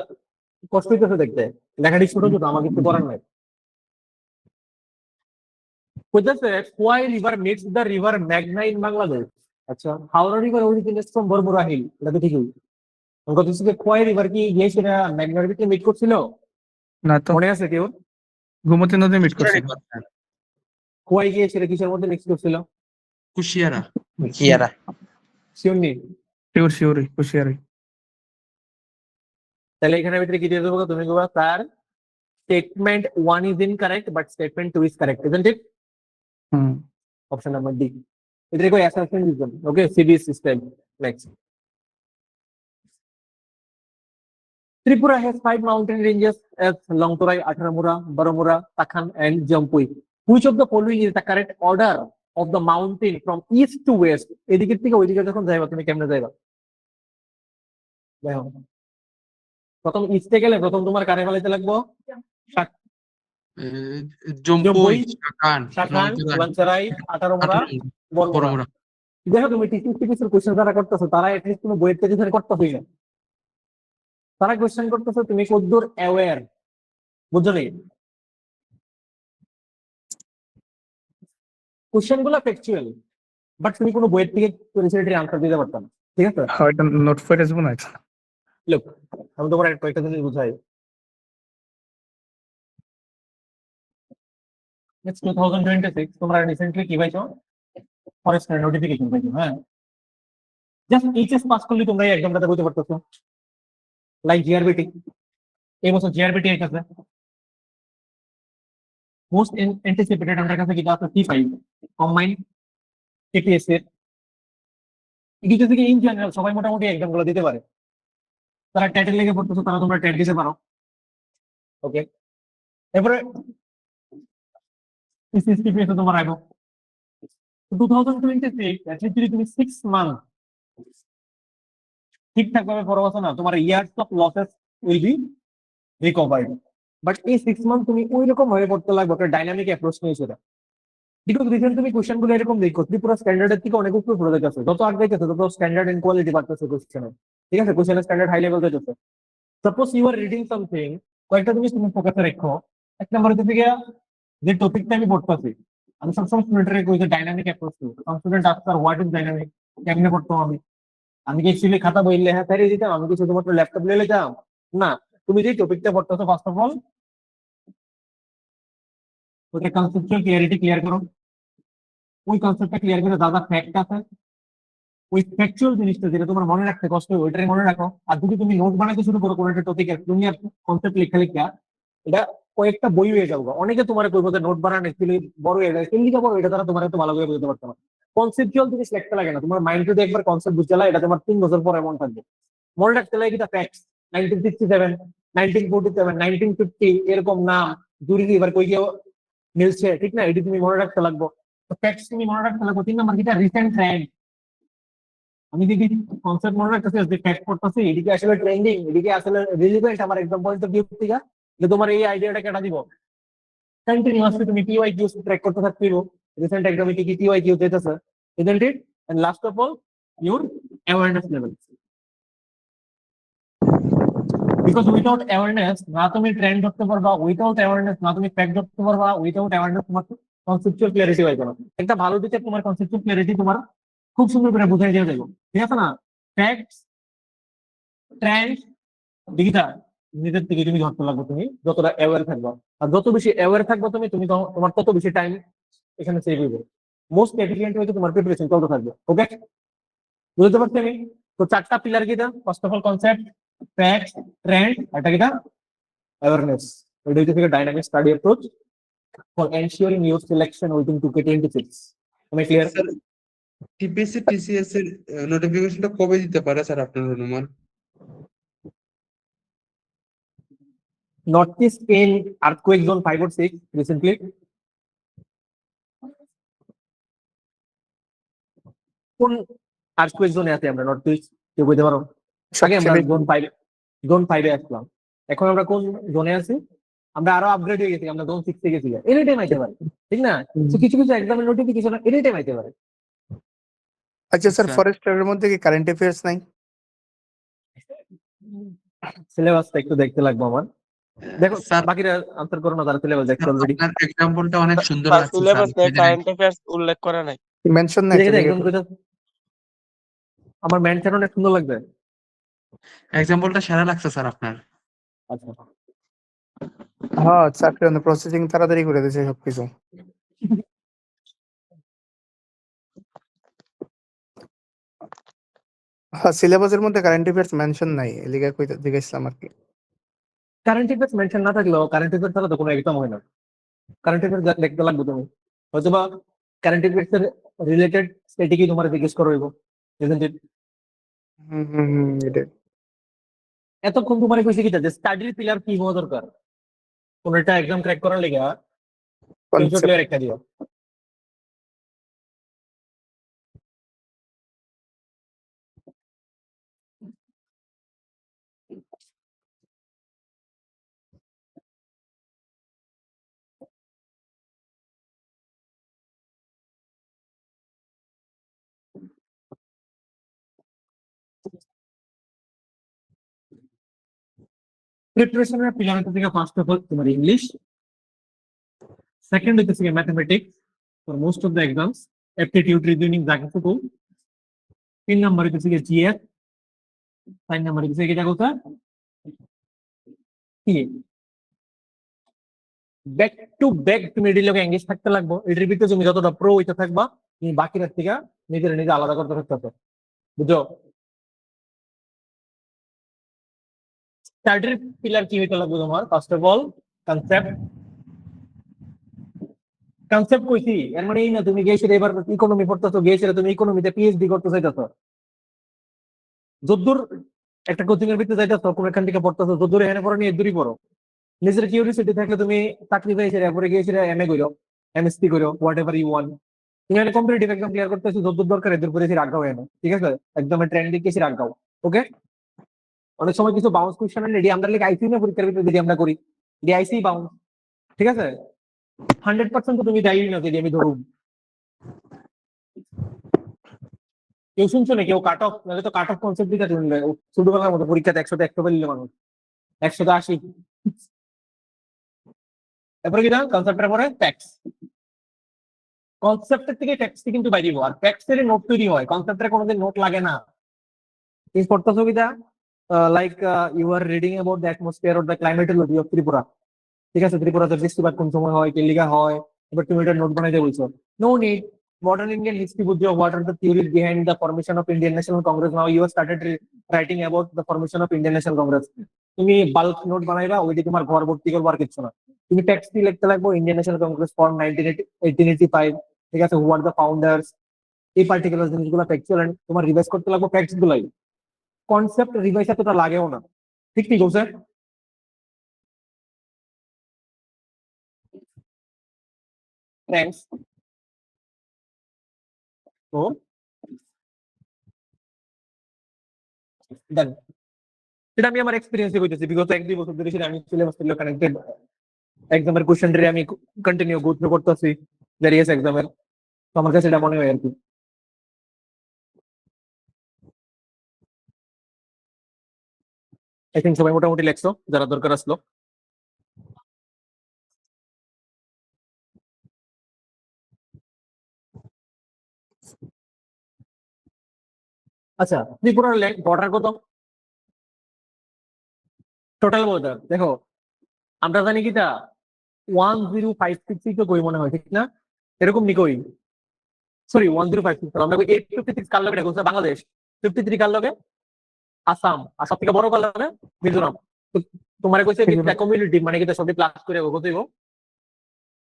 কষ্ট হইতেছে দেখতে, লেখাটি ছোট ছোট, আমার কিছু করার নাই। কইতাছে Khowai river meets the river মেঘনা ইন বাংলাদেশ। আচ্ছা, Howrah river originates from Baramura hill, এটা তো ঠিকই। কইতাছে যে কোয়াই রিভার কি গিয়েছিল মেঘনার ভিতরে মিট করছিল, না তো, মনে আছে কেউ? গোমতী নদী মিট করছে। কোয়াই গিয়েছিল কিসের মধ্যে মিক্স করছিল? কুশিয়ারা। শিওর নেই? শিওর শিওরই কুশিয়ারি। তাহলে এখানে ভিতরে কি দিয়ে দেবো তুমি? Sir statement 1 is incorrect but statement 2 is correct, isn't it? Hmm. Option number D. It requires assumption system. Okay, CBS system. Next. Tripura has 5 mountain ranges as Longtorai, Atharamura, Baramura, Takhan, and Jampui. Which of the following is the correct order of the mountain from east to west? এদিকের থেকে ওইদিকে যখন যাইবা তুমি কেমনে যাইবা? দেখো, প্রথম ইস্টে গেলে প্রথম তোমার কারে ফেলাইতে লাগবো? জম্পুই, শাখান, শাখান, লংতরাই, লঞ্চরাই, আঠারোমুরা, বরমুরা। বড়মুরা। দেখো তুমি টিচিং কোশ্চেন যারা করতেছো তারা এটলিস্ট কোনো বইয়ের থেকে করতেছই না, তারা কোশ্চেন করতেছো তুমি কদ্দূর অ্যাওয়্যার, বুঝছো নি? কোশ্চেন গুলো ফ্যাকচুয়াল, বাট তুমি কোনো বইয়ের থেকে রিলেটেড আনসার দিতে পারতাম না, ঠিক আছে? হয়তো নোট করে আসবো না। লোক, আমি তোমার কয়েকটা জিনিস বুঝাই। It's 2026 তোমরা রিসেন্টলি কি পাইছো ফরেস্টের নোটিফিকেশন পাইছো হ্যাঁ জাস্ট এইচএস পাস করলে তোমরা এই এক্সামটাতে বলতে পারতেছো লাইক জিআরবিটি এই বছর জিআরবিটি আইতাছে মোস্ট অ্যান্টিসিপেটেড আমাদের কাছে যেটা আছে C5 কম্বাইন্ড কেপিএস এর এদিকে থেকে ইন জেনারেল সবাই মোটামুটি এক্সাম গুলো দিতে পারে তারা টাইটেল লেগে পড়তেছো তারা তোমরা টেট দিতে পারো ওকে এরপরে সিসিএসটিপিএস তোমার আইবো 2026 অ্যাটলিস্ট যদি তুমি 6 মান্থ ঠিকঠাক ভাবে পড়াশোনা না তোমার years of losses will be recovered but এই 6 মান্থ তুমি ওই রকম ভাবে পড়তে লাগবে একটা ডাইনামিক অ্যাপ্রোচ নিয়ে সেটা বিকজ রিসেন্ট তুমি কোশ্চেন গুলো এরকম দেখো ত্রিপুরা স্ট্যান্ডার্ডের থেকে অনেক উপরে পড়ে যাচ্ছে যত আগে যাচ্ছে তত স্ট্যান্ডার্ড এন্ড কোয়ালিটি বাড়তেছে কোশ্চেনের ঠিক আছে কোশ্চেনের স্ট্যান্ডার্ড হাই লেভেল যাচ্ছে suppose you are reading something কয়েকটা তুমি ফোকাসে রাখো এক নম্বর হচ্ছে গিয়া যে টপিকটা আমি পড়তেছি আমি সবসময় স্টুডেন্টের কই যে ডাইনামিক অ্যাপ্রোচ করি student after what is dynamic কেমনে পড়তো আমি কি অ্যাকচুয়ালি খাতা বই লেখা ফেরিয়ে দিতাম আমি কি শুধুমাত্র ল্যাপটপ নিয়ে যেতাম না তুমি যে টপিকটা পড়তেছো ফার্স্ট অফ অল ওটা কনসেপচুয়াল ক্লিয়ারিটি ক্লিয়ার করো ওই কনসেপ্টটা ক্লিয়ার করে দাদা ফ্যাক্ট আছে ওই ফ্যাকচুয়াল জিনিসটা যেটা তোমার মনে রাখতে কষ্ট হয় ওইটাই মনে রাখো আর যদি তুমি নোট বানাতে শুরু করো কোনো একটা টপিকের তুমি আর কনসেপ্ট লেখা লেখা এটা কয়েকটা বই হয়ে যাবো অনেকে তোমার কইবো যে নোট বানানো অ্যাকচুয়ালি বড় হয়ে যায় কেন লিখা বড় এটা তারা তোমার এত ভালো করে বুঝতে পারতো না কনসেপচুয়াল জিনিস লিখতে লাগে না তোমার মাইন্ড যদি একবার কনসেপ্ট বুঝতে লাগে এটা তোমার 3 বছর পর এমন থাকবে মনে রাখতে লাগে এটা ফ্যাক্টস 1967 1947 1950 এরকম নাম জুড়ি এবার কই গিয়ে মিলছে ঠিক না এটি তুমি মনে রাখতে লাগবো ফ্যাক্টস তুমি মনে রাখতে লাগবো 3 নাম্বার যেটা রিসেন্ট ট্রেন্ড আমি যদি কনসেপ্ট মনে রাখতেছি যে ফ্যাক্ট পড়তেছি এদিকে আসলে ট্রেন্ডিং এদিকে আসলে রিলেভেন্ট আমার একদম পয়েন্ট অফ ভিউ থেকে যে তোমার এই আইডিয়াটা কেটে দিব কন্টিনিউয়াসলি তুমি টিওয়াই কিউস ট্র্যাক করতে থাকছো রিসেন্ট এক্সামে কি টিওয়াই কিউ দিতেছে isn't it and last of all your awareness level because without awareness না তুমি ট্রেন্ড ধরতে পারবা উইদাউট অ্যাওয়ারনেস না তুমি ফ্যাক্ট ধরতে পারবা উইদাউট অ্যাওয়ারনেস তোমার কনসেপচুয়াল ক্লিয়ারিটি পাইবে না একটা ভালো টিচার তোমার কনসেপচুয়াল ক্লিয়ারিটি তোমার খুব সুন্দর করে বুঝাই দিয়ে যাবো ঠিক আছে না ফ্যাক্টস ট্রেন্ড দিকটা নিজের থেকে তুমি ধরতে লাগবে তুমি যতটা অ্যাওয়ার থাকবা আর যত বেশি অ্যাওয়ার থাকবে তুমি তুমি তোমার তত বেশি টাইম এখানে সেভ হইবে মোস্ট এফিশিয়েন্ট হইতে তোমার প্রিপারেশন চলতে থাকবে ওকে বুঝতে পারছি আমি তো 4টা পিলার কিটা first of all concept facts trend এটা কিটা অ্যাওয়ারনেস এটা হচ্ছে dynamic study approach for ensuring your selection within 2K26 আমি ক্লিয়ার স্যার টিপিএসসি টিসিএস এর নোটিফিকেশনটা কবে দিতে পারে স্যার আপনার অনুমান Northeast in earthquake zone 5 or 6 recently. কোন earthquake zone আছে আমরা নর্থ ইস্ট কেউ বলতে পারো আগে আমরা জোন 5 এ আসলাম এখন আমরা কোন জোনে আছি আমরা আরো আপগ্রেড হয়ে গেছি আমরা জোন 6 এ গেছি এনি টাইম আইতে পারে ঠিক না তো কিছু কিছু এক্সামের নোটিফিকেশন এনি টাইম আইতে পারে আচ্ছা স্যার আচ্ছা। ফরেস্টের মধ্যে কি কারেন্ট অ্যাফেয়ার্স নাই সিলেবাসটা একটু দেখতে লাগবে আমার দেখো স্যার বাকিরা আনসার করো না তারা সিলেবাস দেখতে অলরেডি আপনার এক্সাম্পলটা অনেক সুন্দর লাগছে স্যার সিলেবাস নেই কারেন্ট অ্যাফেয়ার্স উল্লেখ করা নাই মেনশন নাই দেখে একদম আমার মেনশন অনেক সুন্দর লাগবে এক্সাম্পলটা সেরা লাগছে স্যার আপনার আচ্ছা হ্যাঁ চাকরি প্রসেসিং তাড়াতাড়ি করে দিয়েছে সবকিছু হ্যাঁ সিলেবাসের মধ্যে কারেন্ট অ্যাফেয়ার্স মেনশন নাই এলিগা কই জিজ্ঞাসলাম আর কি কারেন্ট অ্যাফেয়ার্স মেনশন না থাকলেও কারেন্ট অ্যাফেয়ার্স ছাড়া তো কোনো এক্সাম হয় না কারেন্ট অ্যাফেয়ার্স দেখতে লাগবে তুমি হয়তো বা কারেন্ট অ্যাফেয়ার্স এর রিলেটেড স্ট্যাটিকি তোমার জিজ্ঞেস করব ইজন্ট ইট এটা এতক্ষণ তোমার কইছে কি যে স্টাডির পিলার কি হওয়া দরকার কোন একটা এক্সাম ক্র্যাক করার লাগা concept। ক্লিয়ার একটা দিও প্রিপারেশনের পিলার থেকে ফার্স্ট অফ অল তোমার ইংলিশ সেকেন্ড হচ্ছে mathematics for most of the exams aptitude reasoning যা কিছু 3 নাম্বার হচ্ছে জিএস 4 নাম্বার হচ্ছে কি জায়গা কি ব্যাক টু ব্যাক তুমি এটির লোক এঙ্গেজ থাকতে লাগবো। এটির ভিতরে তুমি যতটা প্রো হইতে থাকবা, তুমি বাকিটার থেকে নিজের নিজে আলাদা করতে থাকতে, বুঝছো? স্টাডির পিলার কি হইতে লাগবে তোমার? First of all concept. Concept কইছি, এর মানে এই না তুমি গিয়েছিলে এবার ইকোনমি পড়তেছো, গিয়েছিলে তুমি ইকোনমিতে পিএইচডি করতে চাইতেছো। যদ্দূর একটা কোচিং এর ভিতরে যাইতেছো, কোন এখান থেকে পড়তেছো, যদ্দূর এখানে পড়ো নিয়ে দূরই পড়ো। নিজের কিউরিওসিটি থাকলে তুমি চাকরি পেয়েছিলে, এরপরে গিয়েছিলে এমএ করো, এমএসসি করো, হোয়াট এভার ইউ ওয়ান। তুমি একটা কম্পিটিটিভ এক্সাম ক্লিয়ার করতেছো, যদ্দূর দরকার এদের উপরে এসে রাখাও এনে, ঠিক আছে? একদম ট্রেন্ড দিকে এসে রাখাও। ওকে, অনেক সময় কিছু বাউন্স কোশ্চেন রেডি আমরা লিখে আইসি না পরীক্ষার ভিতরে যদি আমরা করি আইসি বাউন্স, ঠিক আছে? 100% তো তুমি যাই না যদি আমি ধরুন। কেউ শুনছো না কেউ কাট অফ, নাহলে তো কাট অফ কনসেপ্ট দিকে ছোটবেলার মতো পরীক্ষাতে 100-100 পেলে মানুষ 180। তারপরে কি জানো কনসেপ্টের পরে ট্যাক্স। কনসেপ্টের থেকে ট্যাক্সটি কিন্তু বাইরে আর ট্যাক্সের নোট তৈরি হয়, কনসেপ্টের কোনোদিন নোট লাগে না। কি পড়তেছো কি like you are reading about the atmosphere or the climatology of Tripura, ঠিক আছে? ত্রিপুরাতে বৃষ্টিপাত কোন সময় হয়, কেলিগা হয়, এবার তুমি এটা নোট বানাইতে বলছো। No need. Modern Indian history বুঝছো, what are the theories behind the formation of Indian National Congress, now you started writing about the formation of Indian National Congress. তুমি বাল্ক নোট বানাইবা, ওইটি তোমার ঘর ভর্তি করবো, আর কিছু না। তুমি টেক্সট কি লিখতে লাগবো, ইন্ডিয়ান ন্যাশনাল কংগ্রেস ফর্ম 1885, ঠিক আছে? হু আর দ্য ফাউন্ডার্স, এই পার্টিকুলার জিনিসগুলো ফ্যাকচুয়াল, তোমার রিভাইজ করতে লাগবো ফ্যাক্টস গুলাই। কনসেপ্ট রিভাইজ এতটা লাগেও না, ঠিক ঠিক বলছে? থ্যাংকস। তো দেন সেটা আমি আমার এক্সপিরিয়েন্সে কইতেছি, বিগত 1-2 বছর ধরে সেটা আমি সিলেবাস থেকে কানেক্টেড। এক্সামের কোশ্চেন রে আমি কন্টিনিউ গো থ্রু করতেছি ভেরিয়াস এক্সামের, তো আমার কাছে এটা মনে হয় আর কি। আই থিঙ্ক সবাই মোটামুটি লেখছো যারা দরকার আসলো। আচ্ছা, ত্রিপুরার বর্ডার কত? টোটাল বর্ডার দেখো, আমরা জানি কিটা 1056 তো কই মনে হয়, ঠিক না? এরকম নি কই, সরি 1056, আমরা 856 কার লগে দেখো বাংলাদেশ, 53 কার লগে আসাম, আর সব থেকে বড় কার লগে মিজোরাম। তো তোমার কইছে কমিউনিটি মানে কিটা সবই প্লাস করে কত দিব,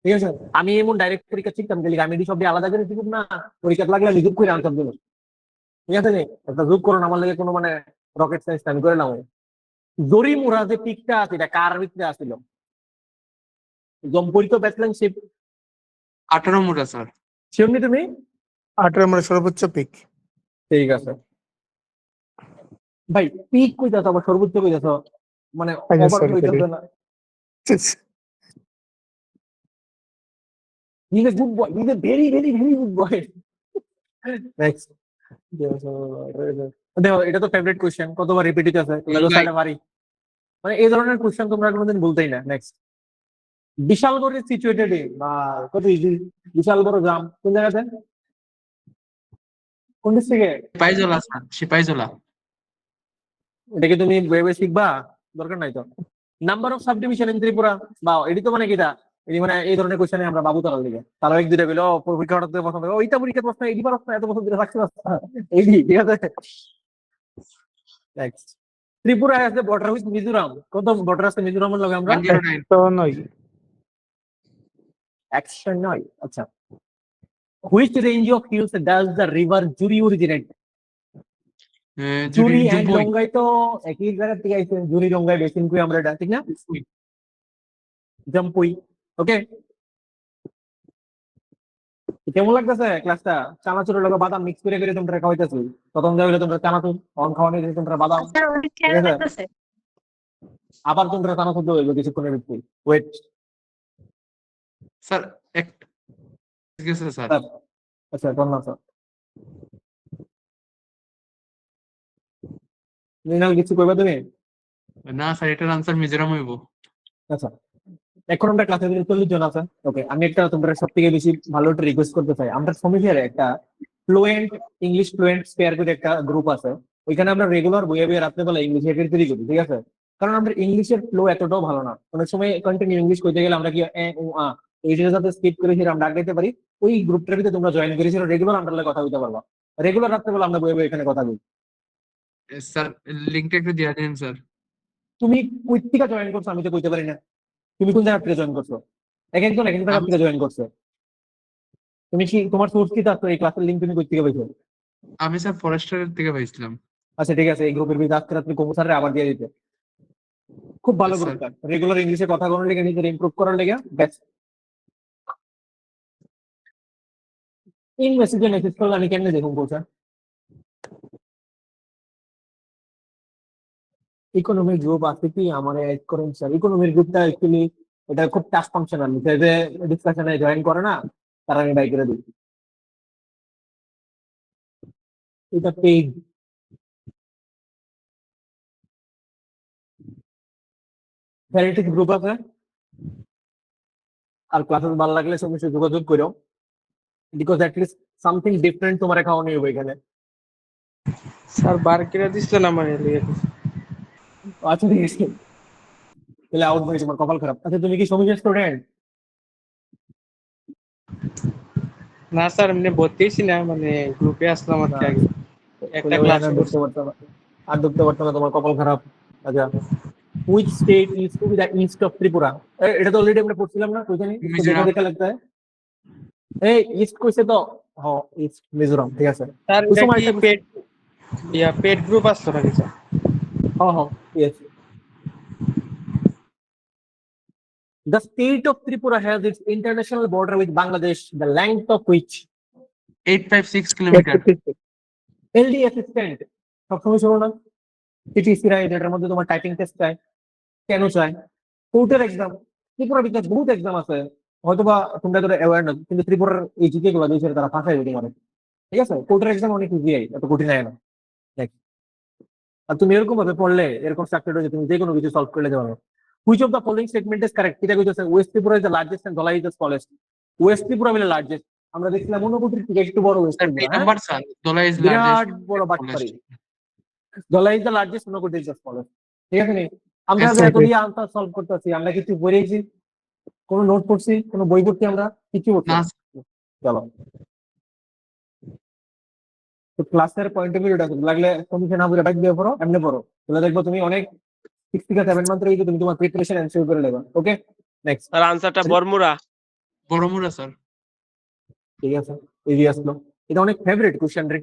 ঠিক আছে? আমি এমন ডাইরেক্ট পরীক্ষা শিখতাম গেলি, আমি সবই আলাদা করে শিখব না, পরীক্ষা লাগলে আমি যোগ করে আনতাম দেবো, ঠিক আছে? একটা যোগ করুন আমার লাগে কোনো মানে রকেট সায়েন্স আমি করে নাও। জরিমুরা যে পিকটা আছে এটা কার ভিতরে আসছিল? জম্পুরি তো ব্যাটসম্যানশিপ 18 মুরা স্যার। শিওরনি তুমি? 8 নম্বরের সর্বোচ্চ পিক। ঠিক আছে ভাই, পিক কই যাচ্ছ আবার সর্বোচ্চ কই যাচ্ছ, মানে আচ্ছা, ওভার sorry, কই যাচ্ছ sorry. না? He's a good boy. He's a very, very, very good boy. Next. দেখো এটা তো ফেভারিট কোশ্চেন, কতবার রিপিট হইতেছে, তোমরা সাইডে মারি। মানে এই ধরনের কোশ্চেন তোমরা কোনোদিন বলতেই না। নেক্সট, বিশালগড়ে সিচুয়েটেড বা কত ইজি, বিশালগড় গ্রাম কোন জায়গাতে, কোন ডিস্ট্রিক্টে? সিপাহীজলা স্যার, সিপাহীজলা। এটা কি তুমি ভেবে শিখবা? দরকার নাই তো। Number of sub division in Tripura, বা এটি তো মানে কিটা, এটি মানে এই ধরনের কোশ্চেনে আমরা বাবু তারার দিকে তারা এক দুইটা গেলো পরীক্ষা হঠাৎ পছন্দ ওইটা পরীক্ষার প্রশ্ন এটি প্রশ্ন এত বছর ধরে থাকতে এইটি, ঠিক আছে? নেক্সট, ত্রিপুরা আছে বর্ডার উইথ মিজোরাম, কত বর্ডার আছে মিজোরামের লগে আমরা? 109। 109। 109। আচ্ছা, which range of hills does the river Juri originate? Juri and জুবই। রঙ্গাই তো একই জায়গা থেকে আইছে, জুরি রঙ্গাই বেসিন কই আমরা এটা, ঠিক না? জম্পুই। ওকে, কেমন লাগতেছে ক্লাসটা? চানাচুরের লগে বাদাম মিক্স করে করে তোমরা খাওয়াইতেছি, প্রথম যাইলে তোমরা চানাচুর, অন খাওয়ানি দিলে তোমরা বাদাম, ঠিক আছে? আবার তোমরা চানাচুর হইবে কিছুক্ষণের ভিতরে, ওয়েট। স্যার এক গেছে স্যার। আচ্ছা ধন্যবাদ স্যার। মৃণাল কিছু কইবা তুমি? না স্যার, এটার আনসার মিজোরাম হইব। আচ্ছা, এখন আমরা ক্লাসে 40 জন আছে। ওকে, আমি একটা তোমরা সব থেকে বেশি ভালো একটা রিকোয়েস্ট করতে চাই, আমরা সমিতির একটা ফ্লুয়েন্ট ইংলিশ ফ্লুয়েন্ট স্পেয়ার করে একটা গ্রুপ আছে, ওইখানে আমরা রেগুলার বইয়ে বইয়ে রাত্রেবেলা ইংলিশ হেঁটে তৈরি করি, ঠিক আছে? কারণ আমরা ইংলিশের ফ্লো এতটাও ভালো না, অনেক সময় কন্টিনিউ ইংলিশ কইতে গেলে আমরা কি এইটা যাতে স্কিপ করে সেটা আমরা ডাক দিতে পারি। ওই গ্রুপটার ভিতরে তোমরা জয়েন করেছিল, রেগুলার আন্ডারলে কথা বলতে পারবা, রেগুলার রাত্রেবেলা আমরা বই এখানে কথা বলি। স্যার লিঙ্কটা একটু দিয়ে দিন স্যার। তুমি কই থেকে জয়েন করছো আমি তো কইতে পারি না, তুমি কোন জায়গা থেকে জয়েন করছো, এক একজন এক এক জায়গা থেকে জয়েন করছো। তুমি কি তোমার সোর্স কি থাকতো, এই ক্লাসের লিঙ্ক তুমি কই থেকে পাইছো? আমি স্যার ফরেস্টারের থেকে পাইছিলাম। আচ্ছা ঠিক আছে, এই গ্রুপের ভিতরে আজকে রাত্রে কমু স্যারের আবার দিয়ে দিতে। খুব ভালো Yes, sir. গ্রুপটা, রেগুলার ইংলিশে কথা বলার লেগে, নিজের ইমপ্রুভ করার লেগে বেস্ট। এই মেসেজে মেসেজ করলে আমি কেমনে দেখুন বলছেন? ইকোনমিক গ্রুপ আছে কি আমার অ্যাড করেন স্যার? ইকোনমিক গ্রুপটা অ্যাকচুয়ালি এটা খুব টাফ ফাংশনাল, যে ডিসকাশনে জয়েন করে না তারা আমি বাই করে দিই। এটা পেইড। থ্যারেটিক গ্রুপ আছে, আর ক্লাসেস ভালো লাগলে সঙ্গে সাথে যোগাযোগ করো, বিকজ অ্যাটলিস্ট সামথিং ডিফারেন্ট তোমার খাওয়ানো হবে এখানে। স্যার বার করে দিছিলেন আমার এলিয়ে আচ্ছা ঠিক আছে, তাহলে আউট ভাই, তোমার কপাল খারাপ। আচ্ছা তুমি কি সমীর স্টুডেন্ট? না স্যার এমনি ভর্তিছি না, মানে গ্রুপে আসলাম আর কি আগে একটা ক্লাস ঢুকতে পারতো না, আর ঢুকতে পারতো না, তোমার কপাল খারাপ। আচ্ছা, which state is to be the east of Tripura? এটা তো অলরেডি আমরা পড়ছিলাম না, কই জানি একটু দেখা মিজোরাম। দেখা লাগতা है। এই ইস্ট কইছে তো, হ্যাঁ ইস্ট মিজোরাম, ঠিক আছে। স্যার ওই এটা সময় কি একটা পেড পেড গ্রুপ আসতো নাকি স্যার? হ্যাঁ হ্যাঁ yes. The state of Tripura has its international border with Bangladesh, the length of which 856 kilometre. LD assistant সবসময় শোনো না, টিটিসি রাইট, এটার মধ্যে তোমার টাইপিং টেস্ট চাই, কেন চাই, কোর্টের এক্সাম, ত্রিপুরার ভিতরে বহুত এক্সাম আছে, হয়তোবা তোমরা তো অ্যাওয়ার না, কিন্তু ত্রিপুরার এই জিকে গুলো দিয়েছে তারা ফাঁসাই দিতে পারে, ঠিক আছে। কোর্টের এক্সাম অনেক ইজি, এত কঠিন হয় না। দেখ, আর তুমি এরকম ভাবে পড়লে এরকম স্ট্রাকচার হয়ে তুমি যে কোনো কিছু সলভ করে দিতে পারো। Which of the following statement is correct? এটা কইতেছে west Tripura is the largest and Dhalai is the smallest. West Tripura মিলে লার্জেস্ট, আমরা দেখছিলাম ঊনকোটির থেকে একটু বড় ওয়েস্ট স্যার বি ত্রিপুরা, হ্যাঁ নাম্বার স্যার, দোলা ইজ বিরাট লার্জেস্ট। বড় বাটপারি। Dhalai is the largest, Unakoti is the smallest, ঠিক আছে নি? আমরা Yes, যে sir. এত দিয়ে আনসার সলভ করতেছি, আমরা কিছু পড়েছি, কোনো নোট পড়ছি, কোনো বই পড়ছি, আমরা কিছু পড়ছি না না। চলো, তো ক্লাসের পয়েন্ট অফ ভিউটা লাগলে তুমি না বুঝে ব্যাক দিয়ে পড়ো, এমনি পড়ো, তাহলে দেখবো তুমি অনেক 6 থেকে 7 মান্থ রয়েছে, তুমি তোমার প্রিপারেশন এনশিওর করে নেবে। Okay next. স্যার আনসারটা বরমুরা। বড়মুড়া স্যার। ঠিক আছে, ইজি আসলো। এটা অনেক ফেভারিট কোশ্চেন রে,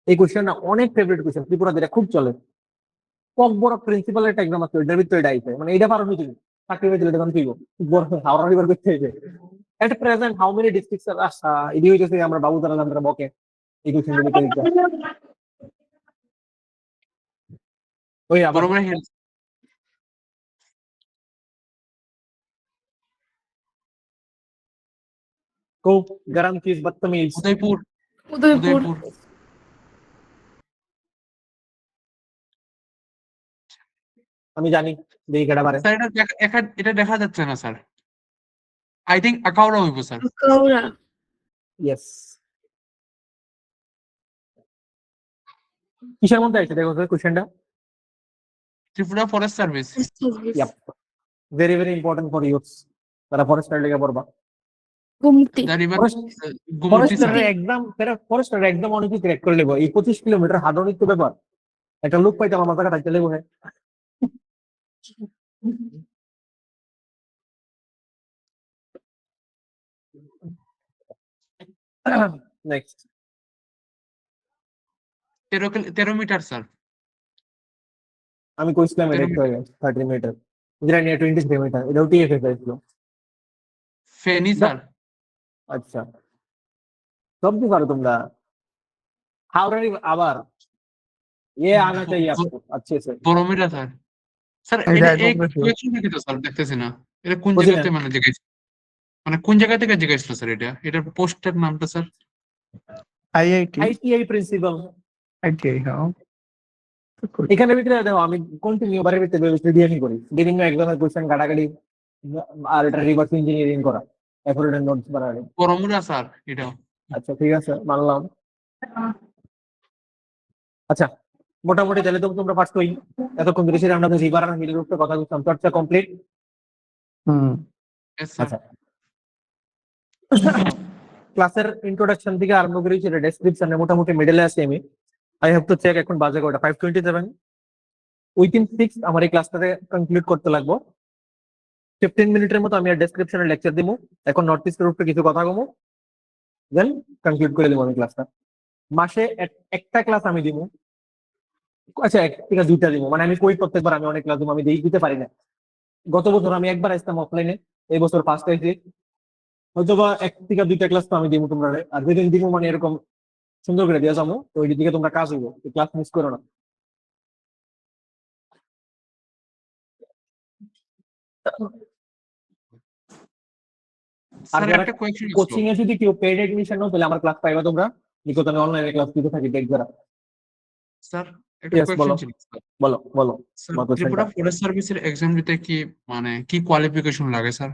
এই কোশ্চেনটা অনেক ফেভারিট কোশ্চেন, ত্রিপুরা যেটা খুব চলে। কক বড় প্রিন্সিপাল একটা এক্সাম আছে, এটার ভিতরে এটা আইছে, মানে এটা পারো তুমি চাকরি পেয়েছিলে তখন কি বড় হাওড়া রিভার করতে হয়েছে। At present how many districts are এদিকে হইতেছে আমরা বাবু তারা আমরা বকে এই কোশ্চেন লিখে লিখতে। ওই আবার বড়মুড়া হিলস। কো গরম চীজ বদতমিজ। উদয়পুর। উদয়পুর। উদয়পুর। আমি জানি যে এই কেডা পারে। স্যার এটা দেখা যাচ্ছে না স্যার। আই থিংক আখাউড়া হইব স্যার। কাউরা। ইয়েস, কিসের মধ্যে আছে দেখো কোশ্চেনটা? Tripura forest service. Yup, very very important for youths, তারা ফরেস্টার লেগে পড়বা। Gumti. The river forest Gumti forester sir. Exam, তারা ফরেস্টার এক্সাম অনেকে ক্র্যাক করে নেবো। এই 25 কিলোমিটার হাডনিক তো ব্যাপার, একটা লোক পাইতে আমার মাথা কাটাইতে লেবো। হ্যাঁ নেক্সট। 13 metre sir. আমি কইছিলাম এটা একটু আগে 30 মিটার, যেটা নিয়ে 23 মিটার, এটাও টিএফএস ছিল। ফেনী স্যার। আচ্ছা, সব কি পারো তোমরা? हावड़ा আবার ये आना चाहिए आपको अच्छे से। বড়মিরা স্যার। স্যার এটা এটা এই একদম ঠিক। কোয়েশ্চন কি তো স্যার দেখতেছি না। এটা কোন বুঝি না। জায়গাতে মানে জিজ্ঞেস, মানে কোন জায়গা থেকে জিজ্ঞেসছিল স্যার এটা? এটার পোস্টের নামটা sir? IIT ITI principal. ITI হ্যাঁ। এখানে ভিতরে দেখো আমি কন্টিনিউ বারের ভিতরে স্টাডিয়ানি করি, বিভিন্ন এক্সামের কোশ্চেন কাটাকাটি, আর এটা রিভার্স ইঞ্জিনিয়ারিং করা, এরপর এটা নোটস বানানো। বড়মুড়া স্যার এটা। আচ্ছা ঠিক আছে, মানলাম। আচ্ছা মোটামুটি তাহলে তো তোমরা পারছোই। এতক্ষণ ধরে সেটা আমরা রিভার আর মিডল রূপে কথা বলতাম, চর্চা কমপ্লিট। হুম। Yes, sir. আচ্ছা, ক্লাসের ইন্ট্রোডাকশন থেকে আরম্ভ করি, সেটা ডেসক্রিপশনে মোটামুটি মিডলে আছি আমি। আই হ্যাভ টু চেক, এখন বাজে কয়টা? 5:27। উইথিন 6 আমার এই ক্লাসটাকে কনক্লুড করতে লাগবো। 15 মিনিটের মতো আমি আর ডেসক্রিপশনে লেকচার দিব। এখন নর্থ ইস্টের উপরে কিছু কথা কমু, দেন কনক্লুড করে দিব আমি ক্লাসটা। মাসে একটা ক্লাস আমি দিব। আচ্ছা, এক থেকে দুইটা দিব, মানে আমি কই প্রত্যেকবার আমি অনেক ক্লাস দিব, আমি দিতে পারি না। গত বছর আমি একবার আসতাম অফলাইনে, এই বছর ফার্স্ট আইছি। হয়তো বা এক থেকে দুইটা ক্লাস তো আমি দিব তোমরা, আর যেদিন দিব মানে এরকম সুন্দর করে দিয়ে যাবো, তো ওই দিকে তোমরা কাজ হইব, ক্লাস মিস করো না। আর Sir, যারা একটা question ছিল। কোচিং এ যদি কেউ পেড এডমিশন নাও, তাহলে আমার ক্লাস পাইবা তোমরা, বিকজ আমি অনলাইনে ক্লাস দিতে থাকি ডেট দ্বারা। Sir, একটা Yes, question বলো ছিল, sir. বলো বলো। Sir, আমার ত্রিপুরা কোশ্চেনটা ফরেস্ট সার্ভিসের এক্সাম দিতে কি মানে কি কোয়ালিফিকেশন লাগে স্যার?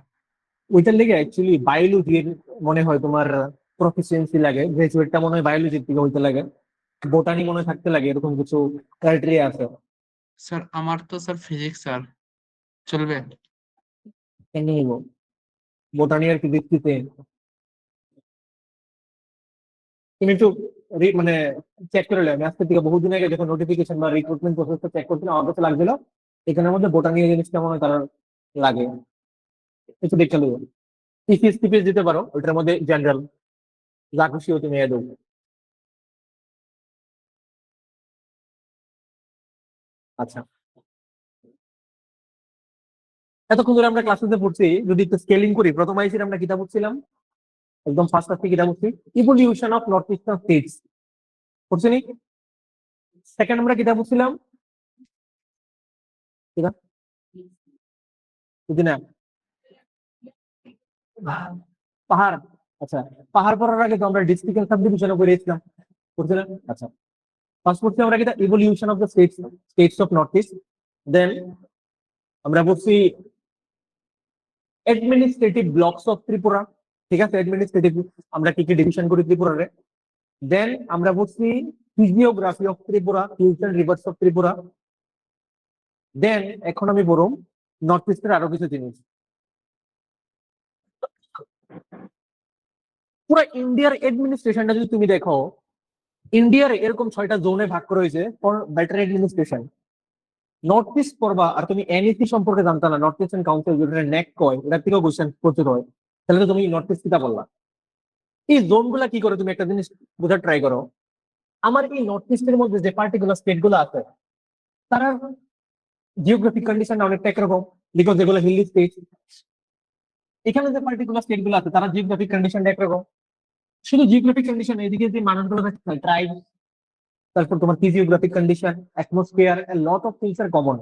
ওইটার লেগে অ্যাকচুয়ালি বায়োলজির মনে হয় তোমার প্রফিসিয়েন্সি লাগে, গ্রাজুয়েটটা মনে হয় বায়োলজির থেকে হইতে লাগে, বোটানি মনে হয় থাকতে লাগে, এরকম কিছু ক্রাইটেরিয়া আছে। স্যার আমার তো স্যার ফিজিক্স স্যার, চলবে? কেন নিব বোটানি আর ফিজিক্সিতে? তুমি একটু মানে চেক করে নেবে, আজকে থেকে বহুদিন আগে যখন নোটিফিকেশন বা রিক্রুটমেন্ট প্রসেসটা চেক করছিলাম, আমার কাছে লাগছিল এখানের মধ্যে বোটানি জিনিসটা মনে হয় তার লাগে, একটু দেখতে নেবো। টিপিএস টিপিএস দিতে পারো, ওইটার মধ্যে জেনারেল যা খুশি তুমি এ দেবো। আচ্ছা, এতক্ষণ ধরে আমরা ক্লাসে পড়ছি, যদি একটু স্কেলিং করি, প্রথম আইসির আমরা কিতাব পড়ছিলাম, একদম ফার্স্ট ক্লাস থেকে কিতাব পড়ছি evolution of north eastern states, পড়ছি নি? সেকেন্ড আমরা কিতাব পড়ছিলাম কিতাব বুঝি না, পাহাড়। আচ্ছা, পাহাড় পড়ার আগে তো আমরা ডিস্ট্রিক্ট এন্ড সাবডিভিশনও করেছিলাম, পড়ছিলাম। আচ্ছা, ফার্স্ট পড়ছি আমরা কিতাব evolution of the states, states of north east. Then আমরা পড়ছি অ্যাডমিনিস্ট্রেটিভ ব্লকস অফ ত্রিপুরা, ঠিক আছে, অ্যাডমিনিস্ট্রেটিভ আমরা কি কি ডিভিশন করি ত্রিপুরারে। দেন আমরা পড়ছি physiography of Tripura, future rivers of Tripura. Then এখন আমি বলুন নর্থ ইস্টের আরো কিছু জিনিস। পুরো ইন্ডিয়ার অ্যাডমিনিস্ট্রেশনটা যদি তুমি দেখো, ইন্ডিয়ার এরকম 6টা জোনে ভাগ করা হয়েছে for better administration. North east পড়বা আর তুমি এনইসি সম্পর্কে জানতা না, নর্থ ইস্টার্ন কাউন্সিল যেটা নেক কয়, এটা থেকেও কোশ্চেন প্রচুর হয়, তাহলে তো তুমি নর্থ ইস্ট কিতা বললা। এই জোন গুলা কি করে তুমি একটা জিনিস বোঝার ট্রাই করো। আমার এই নর্থ ইস্টের মধ্যে যে পার্টিকুলার স্টেট গুলো আছে, তারা জিওগ্রাফিক কন্ডিশন অনেকটা একরকম, বিকজ যেগুলো হিলি স্টেট। এখানে যে পার্টিকুলার স্টেট গুলো আছে, তারা জিওগ্রাফিক কন্ডিশনটা একরকম। শুধু জিওগ্রাফিক কন্ডিশন, এদিকে যে মানুষগুলো থাকছে, ট্রাইব, তারপর তোমার physiographic condition, atmosphere, lot of things are common.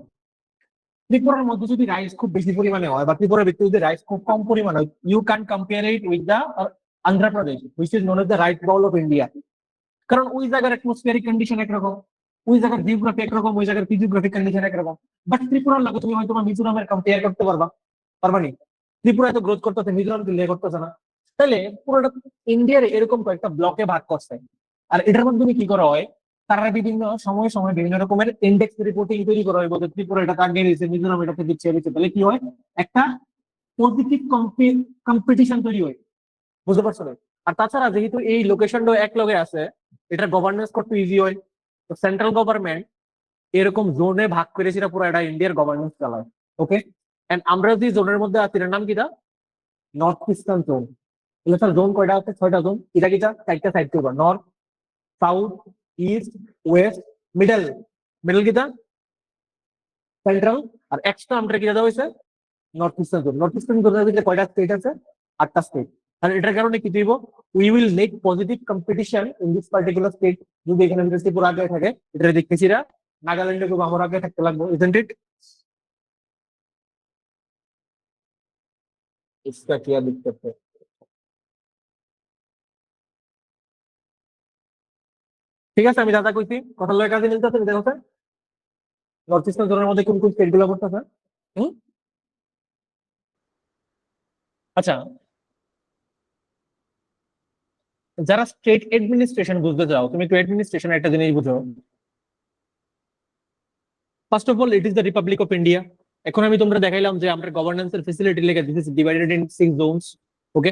ত্রিপুরার মধ্যে যদি রাইস খুব বেশি পরিমাণে হয়, বা ত্রিপুরার ভিতরে যদি রাইস খুব কম পরিমাণে হয়, you can compare it with the Andhra Pradesh, which is known as the rice bowl of India. কারণ ওই জায়গার অ্যাটমসফিয়ারিক কন্ডিশন একরকম, ওই জায়গার জিওগ্রাফি একরকম, ওই জায়গার ফিজিওগ্রাফিক কন্ডিশন একরকম। বাট ত্রিপুরার লাগে তুমি হয়তো মিজোরামের কম্পেয়ার করতে পারবা, পারবানি? ত্রিপুরা এত গ্রোথ করতেছে, মিজোরাম তো করতেছে না। তাহলে পুরোটা ইন্ডিয়ার এরকম কয়েকটা ব্লকে ভাগ করছে। আর এটার মাধ্যমে কি করা হয়, তারা বিভিন্ন সময় সময় বিভিন্ন রকমের ইন্ডেক্স রিপোর্টিং তৈরি করা হয়, বলতে ত্রিপুরা এটা আগে রয়েছে, মিজোরাম এটা থেকে পিছিয়ে রয়েছে। তাহলে কি হয়, একটা পজিটিভ কম্পিটিশন তৈরি হয়, বুঝতে পারছো না? আর তাছাড়া যেহেতু এই লোকেশনটা এক লগে আছে, এটা গভর্নেন্স করতে ইজি হয়। তো সেন্ট্রাল গভর্নমেন্ট এরকম জোনে ভাগ করে সেটা পুরো এটা ইন্ডিয়ার গভর্নেন্স চালায়। ওকে, এন্ড আমরা যে জোনের মধ্যে আছি, এর নাম কিটা? North eastern zone. Sir zone কয়টা আছে? 6টা জোন। এটা কিটা? 4টা সাইড করবা, north, south, east, West, middle. Middle কিটা? সেন্ট্রাল। আর এক্সট্রা আমরা কিটা দেওয়া হয়েছে? North eastern zone. North eastern জোনের ভিতরে কয়টা স্টেট আছে? 8টা স্টেট। আর এটার কারণে কি দিব, we will make positive competition in this particular state. যদি এখানে ত্রিপুরা আগে থাকে, এটা দেখতেছি নাগাল্যান্ডে খুব আমার আগে থাকতে লাগবে, ইজন্ট ইট? इसका क्या दिक्कत है? ঠিক আছে, আমি দাদা কইছি কথা লয় কাজে মিলতেছে, দেখো স্যার নর্থ ইস্টার্ন জোনের মধ্যে কোন কোন স্টেট গুলো পড়তেছে। আচ্ছা, যারা স্টেট অ্যাডমিনিস্ট্রেশন বুঝতে চাও, তুমি একটু অ্যাডমিনিস্ট্রেশন একটা জিনিস বুঝো। First of all it is the republic of India. এখন আমি তোমরা দেখাইলাম যে আমরা গভর্নেন্সের ফেসিলিটি লেগে this is divided in 6 zones. Okay,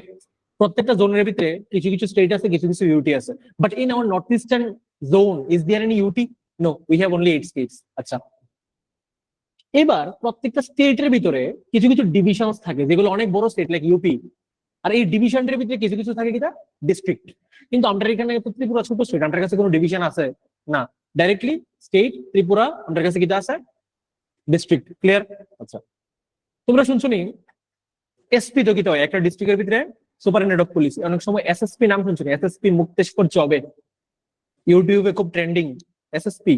প্রত্যেকটা জোনের ভিতরে কিছু কিছু স্টেট আছে, কিছু কিছু ইউটি আছে। But in our north eastern zone is there any UT? No, we have only 8 states. আচ্ছা, এবার প্রত্যেকটা স্টেটের ভিতরে কিছু কিছু ডিভিশনস থাকে যেগুলো অনেক বড় স্টেট লাইক ইউপি, আর এই ডিভিশনের ভিতরে কিছু কিছু থাকে কিটা ডিস্ট্রিক্ট। কিন্তু আমরা এখানে তো ত্রিপুরা ছোট স্টেট, আমাদের কাছে কোনো ডিভিশন আছে না, ডাইরেক্টলি স্টেট ত্রিপুরা, আমাদের কাছে কিটা আছে ডিস্ট্রিক্ট। ক্লিয়ার? আচ্ছা, তোমরা শুনছো নি এসপি তো কিটা হয় একটা ডিস্ট্রিক্টের ভিতরে সুপারিনটেন্ডেন্ট অফ পুলিশ, অনেক সময় এসএসপি নাম শুনছো নি? এসএসপি মুক্তেশ্বর চবে, ইউটিউবে খুব ট্রেন্ডিং। এসএসপি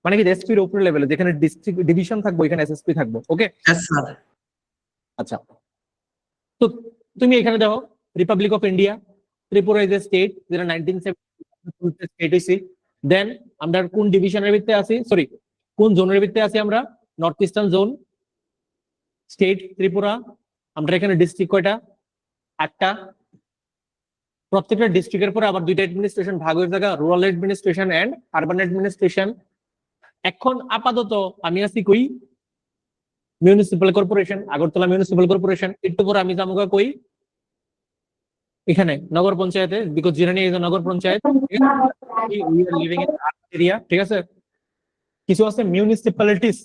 মানে কি এসপির উপরে লেভেলে, যেখানে ডিস্ট্রিক্ট ডিভিশন থাকবো এখানে এসএসপি থাকবো। ওকে, Yes, sir. আচ্ছা, তো তুমি এখানে দেখো Republic of India, Tripura is a state যেটা 1970 স্টেট হইছি। দেন আমরা কোন ডিভিশনের ভিতরে আছি, সরি কোন জোনের ভিতরে আছি আমরা? North eastern zone. State Tripura. আমরা এখানে ডিস্ট্রিক্ট কয়টা? 8টা। প্রত্যেকটা ডিস্ট্রিক্টের পরে আবার 2টা অ্যাডমিনিস্ট্রেশন ভাগ হয়ে থাকা, rural administration and urban administration. এখন আপাতত আমি আছি কই? Municipal corporation, Agartala municipal corporation. একটু পরে আমি যাবো কই? এখানে নগর পঞ্চায়েতে, because Jirania is nagar panchayat. We are living in area, ঠিক আছে? কিছু আছে মিউনিসিপ্যালিটিস,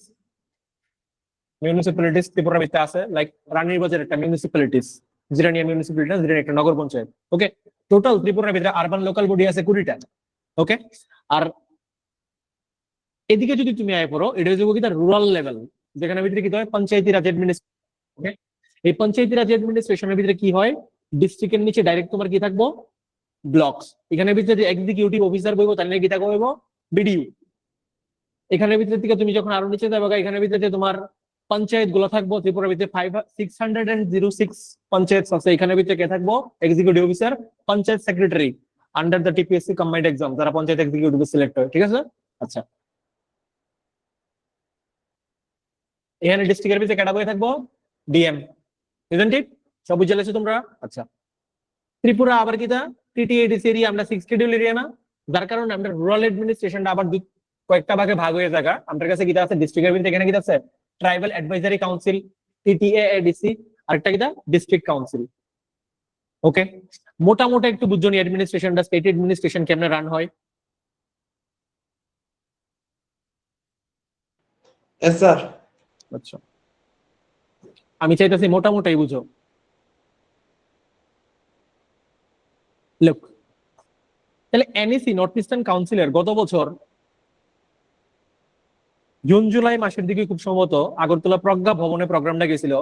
মিউনিসিপ্যালিটিস ত্রিপুরা ভিতরে আছে, লাইক রানীর বাজার একটা মিউনিসিপ্যালিটিস, জিরানিয়া মিউনিসিপ্যালিটি, জিরানি একটা নগর পঞ্চায়েত। ওকে, টোটাল ত্রিপুরার ভিতরে আরবান লোকাল বডি আছে 20টা। ওকে, আর এদিকে যদি তুমি আয় পড়ো, এটা হচ্ছে কি রুরাল লেভেল, যেখানে ভিতরে কি হয় পঞ্চায়েতি রাজ অ্যাডমিনিস্ট্রেশন। ওকে, এই পঞ্চায়েতি রাজ অ্যাডমিনিস্ট্রেশনের ভিতরে কি হয়? ডিস্ট্রিক্টের নিচে ডাইরেক্ট তোমার কি থাকবো? ব্লকস। এখানে ভিতরে যে এক্সিকিউটিভ অফিসার বইবো তার নিয়ে কি থাকবো? বিডিও। এখানের ভিতরে থেকে তুমি যখন আরো নিচে যাবে, এখানের ভিতরে তোমার পঞ্চায়েত গুলো থাকবো। ত্রিপুরার ভিতরে 606 পঞ্চায়েত আছে। এখানের ভিতরে কে থাকবো? Executive officer, panchayat secretary under the TPSC combined exam, যারা পঞ্চায়েত এক্সিকিউটিভ সিলেক্ট হয়। ঠিক আছে? আচ্ছা, এখানে ডিস্ট্রিক্টের ভিতরে কেটা বই থাকবো? DM, isn't it? সব বুঝে লেছো তোমরা? আচ্ছা, ত্রিপুরা আবার কিটা টিটিএডিসি এরিয়া, আমরা 6 শিডিউল এরিয়া না, যার কারণে আমরা রুরাল অ্যাডমিনিস্ট্রেশনটা আবার কয়েকটা ভাগে ভাগ হয়ে থাকা। আমাদের কাছে কিটা আছে? ডিস্ট্রিক্টের ভিতরে এখানে কিটা আছে? ট্রাইবাল অ্যাডভাইজারি কাউন্সিল, টিটিএডিসি, আরেকটা কিটা ডিস্ট্রিক্ট কাউন্সিল। ওকে, মোটামুটি একটু বুঝছো নি অ্যাডমিনিস্ট্রেশনটা, স্টেট অ্যাডমিনিস্ট্রেশন কেমনে রান হয়? Yes, sir. আচ্ছা, আমি চাইতেছি মোটামুটি বুঝো। লুক, তাহলে এনইসি নর্থ ইস্টার্ন কাউন্সিলের গত বছর জুন জুলাই মাসের দিকে খুব সম্ভবত আগরতলা প্রজ্ঞা ভবনে প্রোগ্রামটা গেছিল।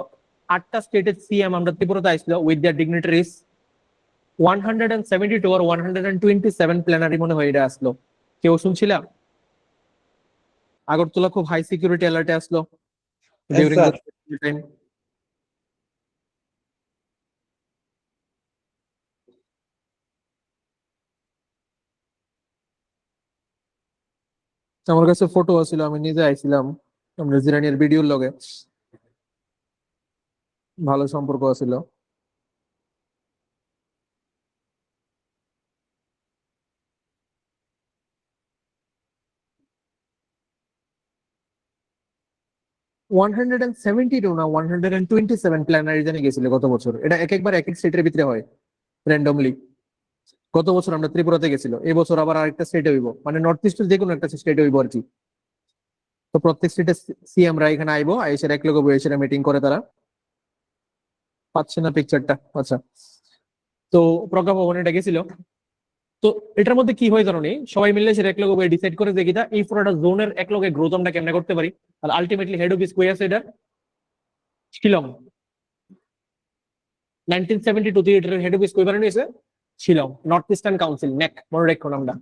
8টা স্টেটের সিএম আমরা ত্রিপুরাতে আসছিল with their dignitaries. 172 or 127 plenary মনে হয় এটা আসলো। কেউ শুনছিলাম? আগরতলা খুব হাই সিকিউরিটি অ্যালার্টে আসলো ডিউরিং দ্য টাইম। আমার কাছে ফটো আছিল, আমি নিজে আইছিলাম, আমরা জিরানিয়ার ভিডিওর লগে ভালো সম্পর্ক আছিল। ওয়ান হান্ড্রেড এন্ড 72 না 127 প্ল্যানারি জানি গেছিল গত বছর। এটা এক একবার এক এক স্টেটের ভিতরে হয় র্যান্ডমলি। গত বছর আমরা ত্রিপুরাতে গেছিল, এই বছর আবার আরেকটা স্টেটে হইব, মানে নর্থ ইস্টের যে কোনো একটা স্টেটে হইব আর কি। তো প্রত্যেক স্টেটের সিএমরা এখানে আইবো, আইসের এক লগে বসে মিটিং করে তারা। পাচ্ছে না পিকচারটা? আচ্ছা, তো প্রজ্ঞা ভবনে এটা গেছিল। তো এটার মধ্যে কি হয় জানো নি, সবাই মিলে সে এক লগে ডিসাইড করে যে কিটা এই পুরোটা জোনের এক লগে গ্রোথ আমরা কেমনে করতে পারি। আর আলটিমেটলি হেড অফিস কই আছে? এটা শিলং। 1972 এটার হেড অফিস কই বানানো হয়েছে? শিলং। নর্থ ইস্টার্ন কাউন্সিল, নেক, মনে রাখো নামটা।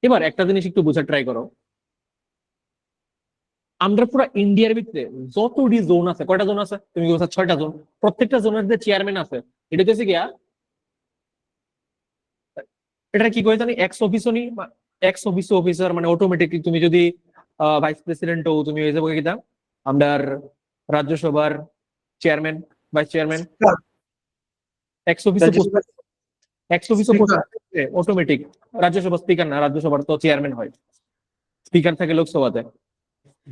এবার একটা জিনিস একটু বোঝার ট্রাই করো, আমরা পুরো ইন্ডিয়ার ভিতরে যতটি জোন আছে, কয়টা জোন আছে তুমি বলছো? 6টা জোন। প্রত্যেকটা জোনের যে চেয়ারম্যান আছে এটা হচ্ছে গিয়া, এটা কি করে জানি, এক্স অফিসনি, এক্স অফিস অফিসার, মানে অটোমেটিকলি তুমি যদি ভাইস প্রেসিডেন্ট হও তুমি হয়ে যাবো কিনা আমাদের রাজ্যসভার chairman, vice chairman. X office automatic Rajya Sabha speaker না, রাজ্যসভার তো চেয়ারম্যান হয়। স্পিকার থাকে লোকসভাতে।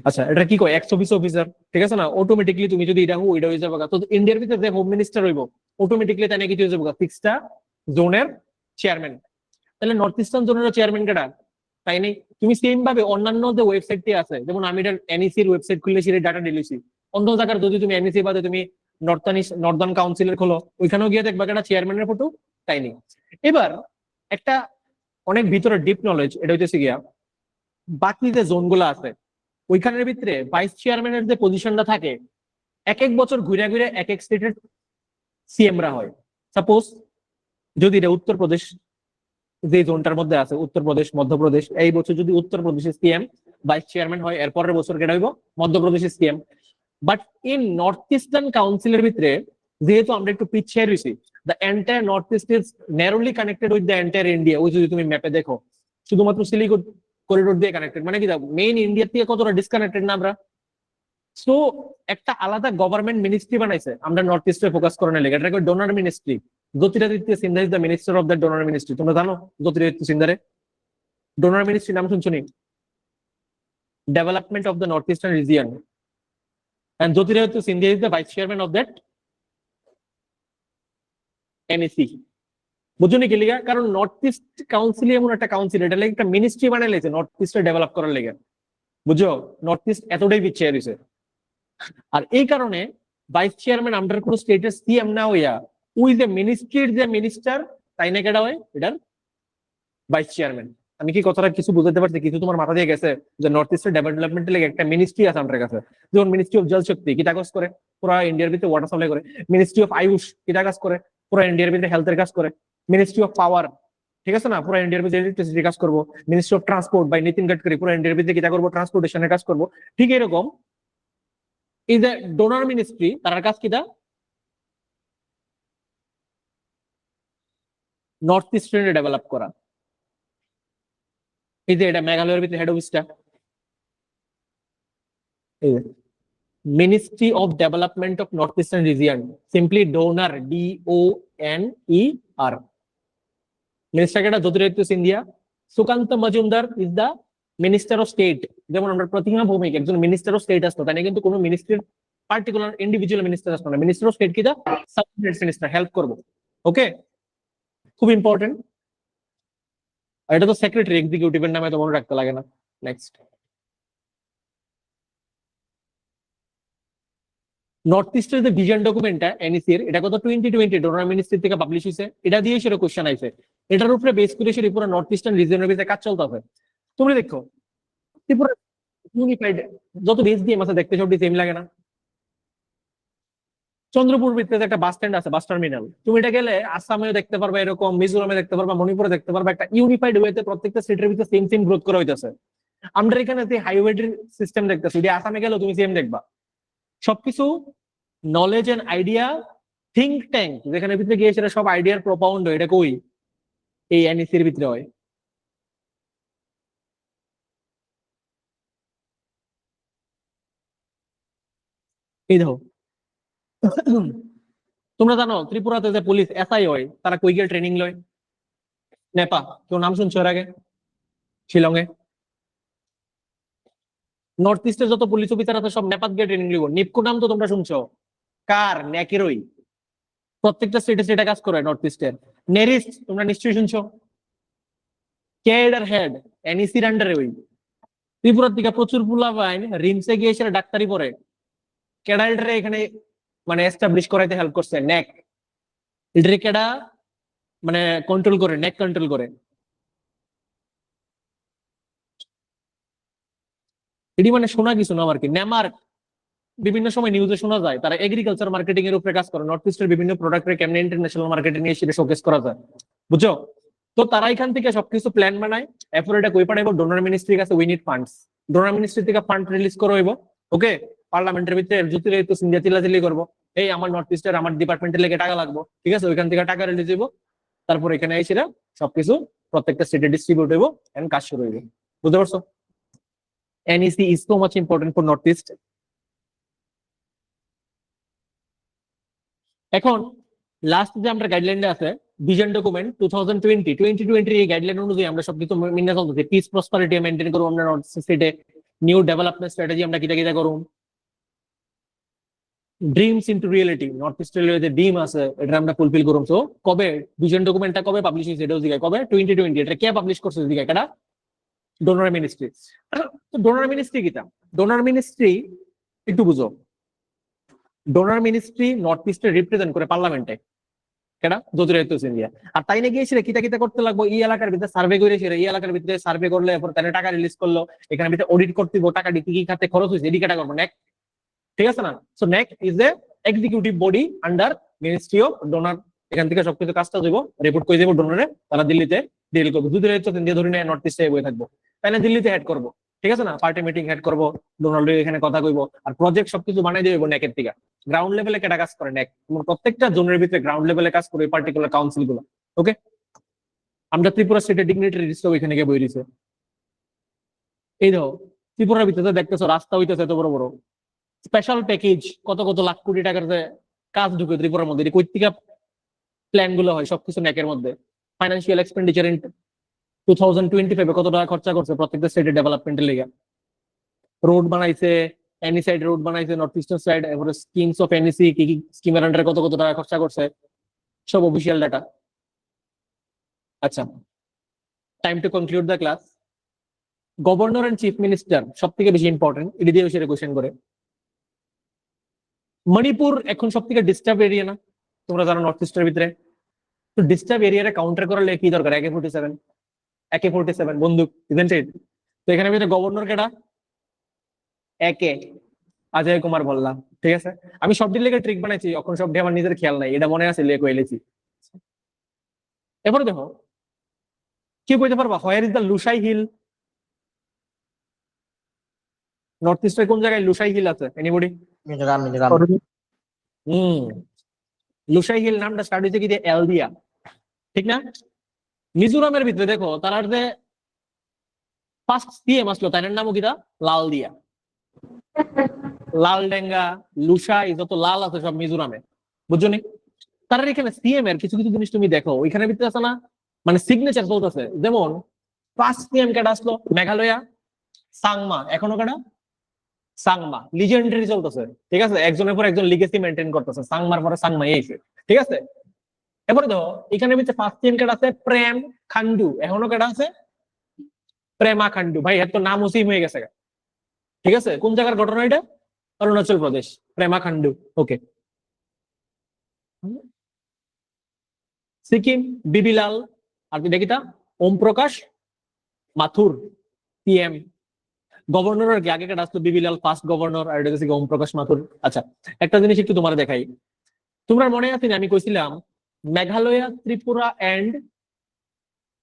আচ্ছা, এটা কি কয় এক্স অফিসার, ঠিক আছে না? অটোমেটিকলি তুমি যদি এটা ওইটা হয়ে যাবে, তো ইন্ডিয়ার ভিতরে যে হোম মিনিস্টার হইব অটোমেটিকলি তাই নাকি হয়ে যাবে 6টা জোনের চেয়ারম্যান। তাহলে নর্থ ইস্টার্ন জোনের চেয়ারম্যান কেটা? তাই নেই। তুমি সেম ভাবে অন্যান্য যে ওয়েবসাইটটি আছে, যেমন আমি এটা এনইসির ওয়েবসাইট খুললে সেটা ডাটা দিয়েছি, অন্য জায়গার যদি তুমি এনইসি বাদে তুমি নর্দার্ন কাউন্সিলের খোলো, ওইখানেও গিয়ে দেখবা একটা চেয়ারম্যানের ফটো, তাই নেই। এবার একটা অনেক ভিতরে ডিপ নলেজ, এটা হইতেছে গিয়া বাকি যে জোন গুলো আছে ওইখানের ভিতরে ভাইস চেয়ারম্যানের যে পজিশনটা থাকে, এক এক বছর ঘুরে ঘুরে এক এক স্টেটের সিএমরা হয়। সাপোজ যদি এটা উত্তরপ্রদেশ যে জোনটার মধ্যে আছে, উত্তরপ্রদেশ, মধ্যপ্রদেশ, এই বছর যদি উত্তরপ্রদেশের সিএম ভাইস চেয়ারম্যান হয়, এরপরের বছর কেটে হইব মধ্যপ্রদেশের CM. But in north eastern কাউন্সিলের ভিতরে যেহেতু আমরা একটু পিছিয়ে রয়েছি, the entire north east is narrowly connected with the entire India. ওই যদি তুমি ম্যাপে দেখো, শুধুমাত্র সিলিগুড়ি করিডোর দিয়ে কানেক্টেড, মানে কি মেইন ইন্ডিয়া থেকে কতটা ডিসকানেক্টেড না আমরা। সো একটা আলাদা গভর্নমেন্ট মিনিস্ট্রি বানাইছে আমরা নর্থ ইস্টে ফোকাস করানোর লেগে, এটাকে DoNER ministry. Jyotiraditya Scindia is the minister of the DoNER ministry. তোমরা জানো জ্যোতিরাদিত্য সিন্ধারে ডোনার মিনিস্ট্রি নাম শুনছো নি? Development of the north eastern region, and Jyotiraditya Scindia is the vice chairman of that NEC. বুঝছো নি কি লিগা? কারণ নর্থ ইস্ট কাউন্সিল এমন একটা কাউন্সিল, এটা লাগে একটা মিনিস্ট্রি বানাই লেছে নর্থ ইস্টে ডেভেলপ করার লেগে। বুঝছো, নর্থ ইস্ট এতটাই পিছিয়ে রয়েছে। আর এই কারণে ভাইস চেয়ারম্যান আন্ডার কোন স্টেটের সিএম না হইয়া ওই যে মিনিস্ট্রির যে মিনিস্টার, তাই না কেডা হয় এটার ভাইস চেয়ারম্যান। আমি কি কথাটা কিছু বুঝতে পারছি? কিছু তোমার মাথা দিয়ে গেছে যে নর্থ ইস্টের ডেভেলপমেন্টের লেগে একটা মিনিস্ট্রি আছে আমাদের কাছে। যেমন মিনিস্ট্রি অফ জল শক্তি কিটা কাজ করে, পুরো ইন্ডিয়ার ভিতরে ওয়াটার সাপ্লাই করে। মিনিস্ট্রি অফ আয়ুষ কিটা কাজ করে, পুরো ইন্ডিয়ার ভিতরে হেলথের কাজ করে। মিনিস্ট্রি অফ পাওয়ার, ঠিক আছে না, পুরো ইন্ডিয়ার ভিতরে ইলেকট্রিসিটি কাজ করবো। Ministry of transport by Nitin Gadkari, পুরো ইন্ডিয়ার ভিতরে কিটা করবো, ট্রান্সপোর্টেশনের কাজ করবো। ঠিক এরকম এই যে ডোনার মিনিস্ট্রি, তার কাজ কিটা নর্থ ইস্টার্নে ডেভেলপ করা। এই যে এটা মেঘালয়ের ভিতরে হেড অফিসটা, ministry of development of north eastern region, simply DoNER, DONER। Minister কেটা? Jyotiraditya Scindia. Sukanta Majumdar is the minister of state. যেমন আমরা প্রতিমা ভৌমিক একজন মিনিস্টার অফ স্টেট আসতো, তাই না? কিন্তু কোনো মিনিস্ট্রির পার্টিকুলার ইন্ডিভিজুয়াল মিনিস্টার আসতো না। মিনিস্টার অফ স্টেট কি দা সাবঅর্ডিনেট মিনিস্টার, হেল্প করবো। ওকে, খুব ইম্পর্টেন্ট। আর এটা তো সেক্রেটারি এক্সিকিউটিভের নামে তো মনে রাখতে লাগে না। নেক্সট, নর্থ ইস্টের যে ভিশন ডকুমেন্টটা এনইসির, এটা কত 2020 ডোনার মিনিস্ট্রি থেকে পাবলিশ হয়েছে। এটা দিয়ে সেটা কোশ্চেন আইছে, এটার উপরে বেস করে সেটা পুরো নর্থ ইস্টার্ন রিজিয়নের ভিতরে কাজ চলতে হবে। তোমরা দেখো ত্রিপুরা ইউনিফাইড, যত বেস দিয়ে মাসে দেখতে সবটি সেম লাগে না? চন্দ্রপুর ভিত্তিতে একটা বাস স্ট্যান্ড আছে, বাস টার্মিনাল। তুমি এটা গেলে আসামেও দেখতে পারবা, এরকম মিজোরামে দেখতে পারবা, মণিপুরে দেখতে পারবা। একটা ইউনিফাইড ওয়েতে প্রত্যেকটা স্টেটের ভিতরে সেম সেম গ্রোথ করা হইতেছে। আমরা এখানে যে হাইওয়ে সিস্টেম দেখতেছি, যদি আসামে গেলেও তুমি সেম দেখবা। সবকিছু knowledge and idea think tank, যেখানে ভিতরে গিয়ে সেটা সব আইডিয়ার প্রপাউন্ড হয়, এটা কই? এই এনইসির ভিতরে হয়। এই দেখো, তোমরা জানো ত্রিপুরাতে যে পুলিশ এসআই হয়, তারা কই গিয়ে ট্রেনিং লয়? নেপা। কেউ নাম শুনছো এর আগে? শিলংয়ে। নর্থ ইস্টের যত পুলিশ অফিসার আছে সব নেপাত গিয়ে ট্রেনিং লিব। নিপকো নাম তো তোমরা শুনছো, কার? ন্যাকেরই। প্রত্যেকটা স্টেটে সেটা কাজ করে নর্থ ইস্টের। নেরিস্ট তোমরা নিশ্চয়ই শুনছো, কে এর হেড? এনইসির আন্ডারে। ওই ত্রিপুরার দিকে প্রচুর পোলাপাইন রিমসে গিয়ে সেটা ডাক্তারি পড়ে। কেডা এখানে মানে এস্টাবলিশ করাইতে হেল্প করছে? ন্যাক। এটারে কেডা মানে কন্ট্রোল করে? ন্যাক কন্ট্রোল করে। এটি মানে শোনা কিছু না আর কি। নেমার্ক বিভিন্ন সময় নিউজে শোনা যায় তারা এগ্রিকালচার মার্কেটিং এর উপরে কাজ করে। নর্থ ইস্টের বিভিন্ন প্রোডাক্টের কেমনে ইন্টারন্যাশনাল মার্কেটে নিয়ে সেটা শোকেস করা যায়, বুঝছো? তো তারা এখান থেকে সবকিছু প্ল্যান বানায়। এরপর এটা কই পাঠাইবো? ডোনার মিনিস্ট্রির কাছে। We need funds. DoNER ministry থেকে ফান্ড রিলিজ করা হইব। ওকে, পার্লামেন্টের ভিতরে জ্যোতিরাদিত্য সিন্ধিয়া চিল্লাচিল্লি করবো, এই আমার নর্থ ইস্টের আমার ডিপার্টমেন্টের লেগে টাকা লাগবো, ঠিক আছে? ওইখান থেকে টাকা রিলিজ হইব। তারপর এখানে এসে সবকিছু প্রত্যেকটা স্টেটে ডিস্ট্রিবিউট হইব এন্ড কাজ শুরু হইব। বুঝতে পারছো? NEC is so much important for North East. এখন লাস্ট যে আমরা গাইডলাইনটা আছে, ভিশন ডকুমেন্ট 2020 এই গাইডলাইন অনুযায়ী আমরা সবকিছু মেনে চলতেছি। পিস প্রসপারিটি মেনটেন করব আমরা নর্থ স্টেটে, নিউ ডেভেলপমেন্ট স্ট্র্যাটেজি আমরা কিটা কিটা করব, ড্রিমস ইনটু রিয়েলিটি, নর্থ ইস্টের যে ড্রিম আছে এটা আমরা ফুলফিল করব। সো কবে ভিশন ডকুমেন্টটা কবে পাবলিশ হয়েছে এটাও জিজ্ঞাসা, কবে 2020, এটা কে পাবলিশ করছে জিজ্ঞাসা, এটা ডোনার মিনিস্ট্রি। তো ডোনার মিনিস্ট্রি কিটা, ডোনার মিনিস্ট্রি একটু বুঝো, ডোনার মিনিস্ট্রি নর্থ ইস্টে রিপ্রেজেন্ট করে পার্লামেন্টে, কেডা জ্যোতিরাদিত্য সিন্ধিয়া। আর তাই না গিয়েছিল কিতা কিতা করতে লাগবো, এই এলাকার ভিতরে সার্ভে করেছিল, এই এলাকার ভিতরে সার্ভে করলে এরপর তাহলে টাকা রিলিজ করলো, এখানে ভিতরে অডিট করতে দিব, টাকা কি কি খাতে খরচ হয়েছে এদিকে টাকা করবো নেক, ঠিক আছে না। So NEC is a executive body under ministry of DoNER, এখান থেকে সবকিছু কাজটা দেবো, রিপোর্ট করে দেবো ডোনারে, তারা দিল্লিতে ডিল করবো। জ্যোতিরাদিত্য সিন্ধিয়া ধরে নেয় নর্থ ইস্টে বয়ে থাকবো, তাই না, দিল্লিতে হেড করবো, ঠিক আছে না, পার্টি মিটিং হেড করবো, ডোনাল্ড এখানে কথা কইবো, আর প্রজেক্ট সবকিছু বানাই দেবো নেকের থেকে। গ্রাউন্ড লেভেলে কেটা কাজ করে নেক, প্রত্যেকটা জোনের ভিতরে গ্রাউন্ড লেভেলে কাজ করে পার্টিকুলার কাউন্সিল গুলো। ওকে, আমরা ত্রিপুরা স্টেটের ডিগনিটারি লিস্ট এখানে গিয়ে বই দিছে। এই দেখো ত্রিপুরার ভিতরে দেখতেছো রাস্তা হইতেছে এত বড় বড়, স্পেশাল প্যাকেজ কত কত লাখ কোটি টাকার কাজ ঢুকে ত্রিপুরার মধ্যে, কই থেকে প্ল্যান গুলো হয় সবকিছু নেকের মধ্যে। ফাইন্যান্সিয়াল এক্সপেন্ডিচার ইন 2025 কত টাকা খরচা করছে প্রত্যেকটা স্টেটের ডেভেলপমেন্টের লেগে, রোড বানাইছে, এনি সাইড রোড বানাইছে নর্থ ইস্টার্ন সাইড, এরপরে স্কিমস অফ এনইসি কি কি স্কিমের আন্ডারে কত কত টাকা খরচা করছে, সব অফিসিয়াল ডাটা। আচ্ছা, time to conclude the class. Governor and chief minister সব থেকে বেশি ইম্পর্টেন্ট, এটি দিয়ে সেটা কোয়েশ্চেন করে। মণিপুর এখন সব থেকে ডিস্টার্ব এরিয়া না, তোমরা জানো নর্থ ইস্টের ভিতরে, তো ডিস্টার্ব এরিয়াটা কাউন্টার করার কি দরকার, AK-47 বন্দুক, ইজেন্ট ইট? তো এখানে ভিতরে গভর্নর কেটা, একে অজয় কুমার বললাম, ঠিক আছে। আমি সব দিন লেগে ট্রিক বানাইছি, এখন সব আমার নিজের খেয়াল নাই, এটা মনে আছে লেখো এলেছি। এরপরে দেখো কি বলতে পারবা, where is the Lushai hill, north ইস্টের কোন জায়গায় লুসাই হিল আছে, এনিবডি? লুসাই হিল নামটা স্টার্ট হয়েছে কি দিয়ে, এল দিয়া, ঠিক না। মিজোরামের ভিতরে দেখো তার যে ফার্স্ট সিএম আসলো তার নামও কিটা, লাল দিয়া, লাল ডেঙ্গা, লুসাই, যত লাল আছে সব মিজোরামে, বুঝছো নি। তার এখানে সিএম এর কিছু কিছু জিনিস তুমি দেখো ওইখানে ভিতরে আছে না, মানে সিগনেচার চলতেছে। যেমন ফার্স্ট সিএম কেটা আসলো মেঘালয়া, সাংমা, এখনো কেটা সাংমা, লিজেন্ডারি চলতেছে, ঠিক আছে, একজনের পর একজন লিগেসি মেনটেন করতেছে, সাংমার পরে সাংমা এসে, ঠিক আছে। এরপরে দেখো এখানে ভিতরে ফার্স্ট সিএম কেটা আছে প্রেম খান্ডু, এখনো কেটা আছে প্রেমা খান্ডু, ভাই এত নাম ওসিম হয়ে গেছে, ঠিক আছে। কোন জায়গার ঘটনা এটা, অরুণাচল প্রদেশ, প্রেমা খান্ডু। ওকে, সিকিম বিবিলাল, আর কি দেখিতা ওম প্রকাশ মাথুর পিএম। গভর্নর আর কি আগে কেটে আসতো বিবিলাল ফার্স্ট গভর্নর, আর এটা হচ্ছে ওম প্রকাশ মাথুর। আচ্ছা, একটা জিনিস একটু তোমার দেখাই, তোমরা মনে আছে না আমি কইছিলাম মেঘালয়, ত্রিপুরা এন্ড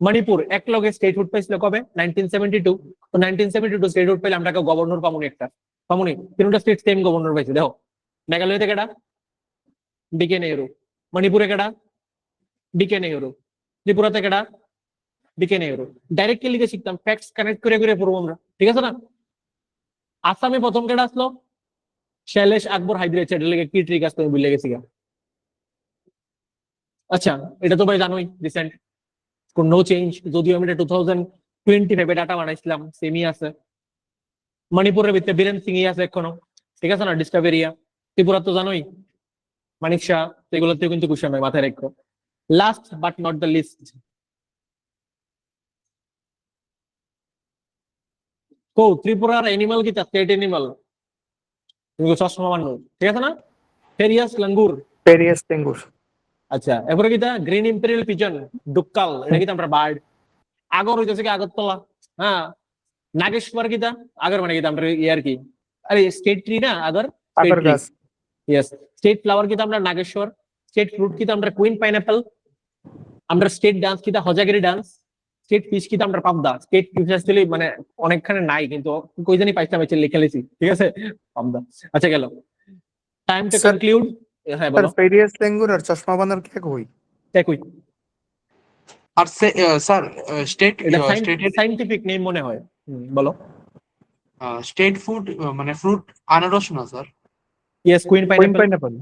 মণিপুর এক লগে স্টেটহুড পাইছিল কবে, 1972। তো 1972 স্টেটহুড পাইলে আমরা গভর্নর পামুনি, একটা পামুনি, তিনটা স্টেট সেম গভর্নর পাইছে। দেখো মেঘালয়তে কেটা, ডিকে নেহরু, মণিপুরে কেটা, ডিকে নেহরু, ত্রিপুরাতে কেটা, ডিকে নেহরু। ডাইরেক্টলি লিখে শিখতাম, ফ্যাক্টস কানেক্ট করে করে পড়বো আমরা, ঠিক আছে না। আসামে প্রথম কেটা আসলো, শৈলেশ আকবর হায়দ্রাবাদ, এটা লেগে কি ট্রিক আসতো আমি ভুলে গেছি। আচ্ছা, এটা তো ভাই জানোই রিসেন্ট, নো চেঞ্জ, যদিও আমি 2025 ডাটা বানাইছিলাম, সেমই আছে। মণিপুরের ভিতরে বীরেন সিং আছে এখনো, ঠিক আছে না, ডিস্টার্ব এরিয়া। ত্রিপুরা তো জানোই মানিক শাহ, এগুলোতে কিন্তু কুশন হয়, মাথায় রেখো। Last but not the least, কো ত্রিপুরার এনিমাল কি, স্টেট এনিমাল, চশমা মানুষ, ঠিক আছে না, ফেরিয়াস লাঙ্গুর, পেরিয়াস টেঙ্গুর। আচ্ছা। এরপরে কিটা গ্রিন ইম্পেরিয়াল পিজন, ডুক্কাল, এটা কিন্তু আমরা বার্ড। আগর হইতেছে কি আগরতলা, হ্যাঁ। নাগেশ্বর কিটা, আগর মানে কিটা আমরা ইয়ার কি, আরে স্টেট ট্রি না আগর, আগর গাছ। ইয়েস। স্টেট ফ্লাওয়ার কিটা আমরা নাগেশ্বর, স্টেট ফ্রুট কিটা আমরা কুইন পাইনাপল, আমরা স্টেট ডান্স কিটা হজাগিরি ডান্স, স্টেট ফিশ কিটা আমরা পাবদা। স্টেট ফিশ আসলে মানে অনেকখানে নাই, কিন্তু কই জানি পাইছিলাম, লিখে লেছি, ঠিক আছে, পাবদা। আচ্ছা গেল, টাইম টু Sir, কনক্লুড। হ্যাঁ স্যার বলো, পেরিয়াস টেঙ্গুর আর চশমা বাঁধার কে কই? একই, আর স্যার স্টেট এটা স্টেটের সাইন্টিফিক নেম মনে হয়। বলো। স্টেট ফুড মানে ফ্রুট আনারস না sir? Yes, queen queen pineapple. Pineapple.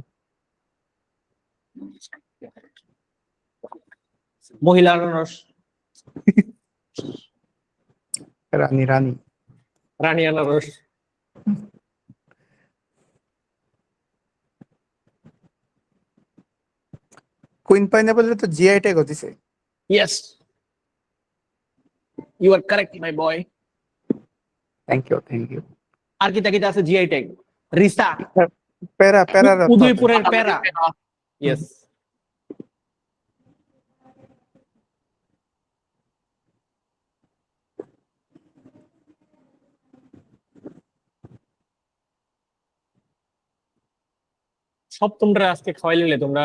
মহিলা আনারস, রানী রানী রানী আনারস, কুইন পাইনাপেল তো জিআই ট্যাগ দিছে। Yes you are correct my boy. Thank you. আর কি তাকিতে আছে জিআই ট্যাগ? রিসা, প্যারা প্যারা উদয়পুরের প্যারা। ইয়েস। সব তোমরা আজকে খাওয়াই নিলে, তোমরা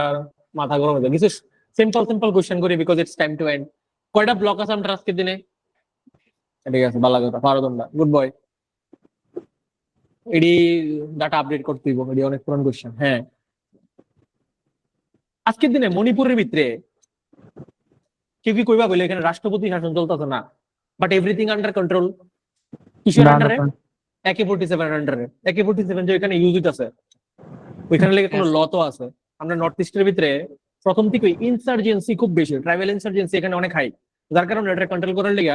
মাথা গরম হয়ে যাবে। কিছু সিম্পল কোশ্চেন করি because it's time to end. কয়টা ব্লক আছে আমরা আজকের দিনে? ঠিক আছে, ভালো কথা, পারো তোমরা, গুড বয়। এডি ডাটা আপডেট করতে দিব, এডি অনেক পুরান কোশ্চেন। হ্যাঁ, আজকের দিনে মণিপুরের ভিতরে কেউ কি কইবা বলে এখানে রাষ্ট্রপতি শাসন চলতেছে না, বাট এভরিথিং আন্ডার কন্ট্রোল। কিসের আন্ডারে? AK-47 আন্ডারে। AK-47 যে এখানে ইউজ হইতাছে, ওইখানে লেগে কোনো ল তো আছে। আমরা নর্থ ইস্টের ভিতরে প্রথম থেকে ইনসার্জেন্সি খুব বেশি, ট্রাইবাল ইনসার্জেন্সি এখানে অনেক হাই, যার কারণে এটা কন্ট্রোল করার লেগে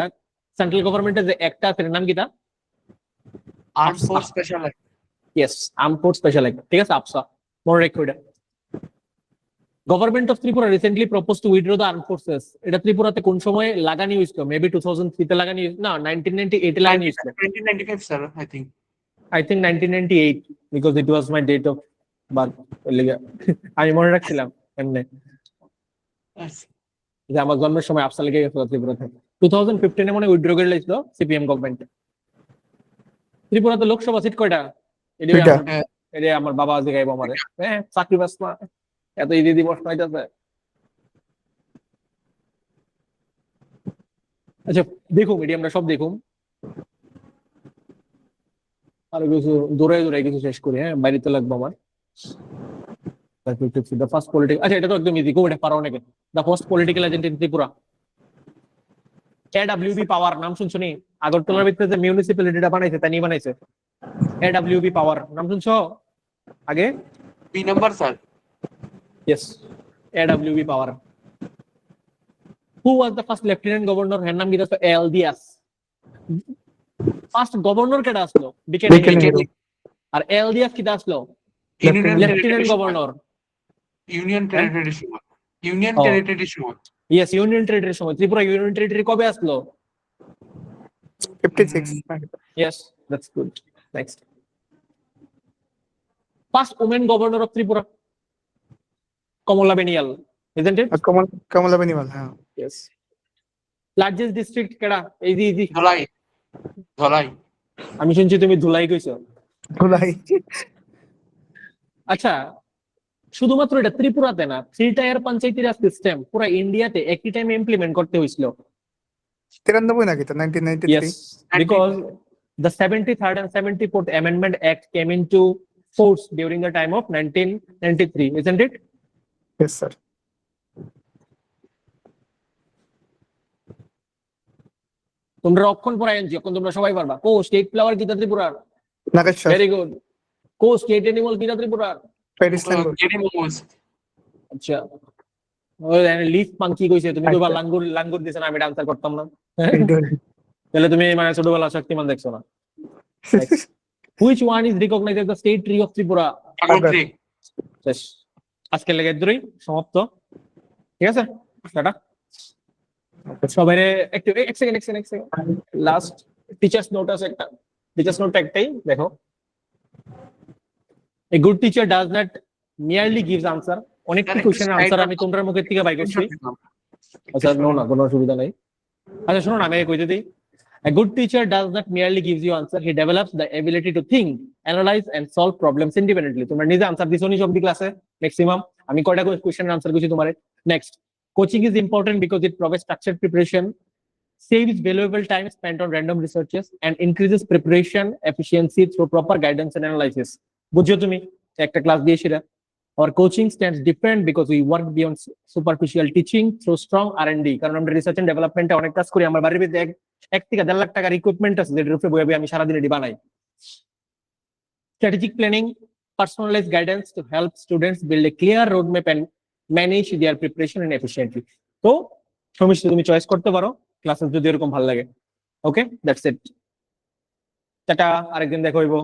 সেন্ট্রাল গভর্নমেন্টের যে একটা আছে, নাম কিটা? Arm force special act. Yes, arm force special act, ঠিক আছে, আপসা, মনে রেখো এটা। Government of Tripura recently propose to withdraw the arm forces. এটা ত্রিপুরাতে কোন সময় লাগানি হয়েছিল? মেবি 2003 তে লাগানি, না 1998 এ লাগানি হয়েছিল। 1995 sir, I think 1998 because it was my date of birth. আমি মনে রাখছিলাম এমনি যে আমার জন্মের সময় আফসা লেগে গেছিল ত্রিপুরাতে। 2015 এ মনে উইথড্র করে লাইছিল সিপিএম গভর্নমেন্ট। ত্রিপুরাতে লোকসভা সিট কয়টা? এটা আমার বাবা জিগাইব আমারে। হ্যাঁ, চাকরি বাস না, এত ইদি দিবস নয়টাছে। আচ্ছা দেখুন, এটি আমরা সব দেখুন, আরো কিছু দৌড়াই কিছু শেষ করি। হ্যাঁ, বাড়িতে লাগবো আমার। The first political, আচ্ছা এটা তো একদম ইজি, এটা পারো অনেকে। The first political agent in Tripura. AWB পাওয়ার নাম শুনছো নি? আগরতলার ভিতরে যে মিউনিসিপ্যালিটিটা বানাইছে, তা নিয়ে বানাইছে। AWB পাওয়ার নাম শুনছো আগে? B number sir. Yes, AWB power. Who was the first lieutenant governor? এর নাম কি ছিল? AL Dias। ফার্স্ট গভর্নর কেডা আসলো? বিকেনেরি। আর AL Dias কিটা আসলো? Lieutenant governor. ইউনিয়ন টেরিটরির সময়। ইউনিয়ন টেরিটরির সময়। ইয়েস, ইউনিয়ন টেরিটরির সময়। ত্রিপুরা ইউনিয়ন টেরিটরি কবে আসলো? 56। Yes, that's good. Next. First woman governor of Tripura, Kamala Benial, isn't it? কমলা বেনিওয়াল, হ্যাঁ। Yes. Largest district কেডা? Easy. ধলাই। আমি শুনছি তুমি ধুলাই কইছো। ধুলাই। আচ্ছা, শুধুমাত্র এটা ত্রিপুরাতে না, 3 টায়ার পঞ্চায়েতি রাজ সিস্টেম পুরো ইন্ডিয়াতে একই টাইমে ইমপ্লিমেন্ট করতে হয়েছিল। 93 নাকি তো 1993? Yes, because the 73rd and 74th Amendment Act came into force during the time of 1993, isn't it? Yes sir. তোমরা অক্ষণ পড়ায় আনছি, এখন তোমরা সবাই পারবা। কো স্টেট ফ্লাওয়ার কিটা ত্রিপুরার? নাগেশ্বর। Very good. কো স্টেট অ্যানিমাল কিটা ত্রিপুরার? Phayre's langur. আচ্ছা, ওই লিফ মাঙ্কি কইছে, তুমি তো লাঙ্গুর দিছ না, আমি এটা আনসার করতাম না। তাহলে তুমি মানে ছোটবেলা শক্তিমান দেখছো না। Which one is recognized as the state tree of Tripura? শেষ, আজকে লেগে দূরই সমাপ্ত, ঠিক আছে? টাটা সবাই। একটু এক সেকেন্ড লাস্ট টিচার্স নোট আছে একটা। টিচার্স নোট একটাই দেখো। A good teacher does not merely gives answer. অনেকটি কোশ্চেনের আনসার আমি তোমরা মুখের থেকে বাই করছি। আচ্ছা না, কোনো অসুবিধা নাই। আচ্ছা শোনো না, আমি কইতে দিই। A good teacher does not merely gives you answer, he develops the ability to think, analyze and solve problems independently. তোমরা নিজে আনসার দিছো নি সব ক্লাসে ম্যাক্সিমাম? আমি কয়টা কোশ্চেনের আনসার কইছি তোমারে? Next, coaching is important because it provides structured preparation, saves valuable time spent on random researches and increases preparation efficiency through proper guidance and analysis. বুঝছো তুমি একটা ক্লাস দিয়ে সেটা? Our coaching stands different because we work beyond superficial teaching through strong R&D. কারণ আমরা research and ডেভেলপমেন্টে অনেক কাজ করি। আমার বাড়ির ভিতরে 1 থেকে 1.5 লাখ টাকার ইকুইপমেন্ট আছে, যেটার উপরে বইয়ে আমি সারাদিন এটি বানাই। Strategic planning, personalized guidance to help students build a clear roadmap and manage their preparation and efficiently. তো সমিষ্টি তুমি চয়েস করতে পারো ক্লাসে যদি এরকম ভালো লাগে। ওকে, দ্যাটস ইট। টাটা, আরেকদিন দেখা হইবো।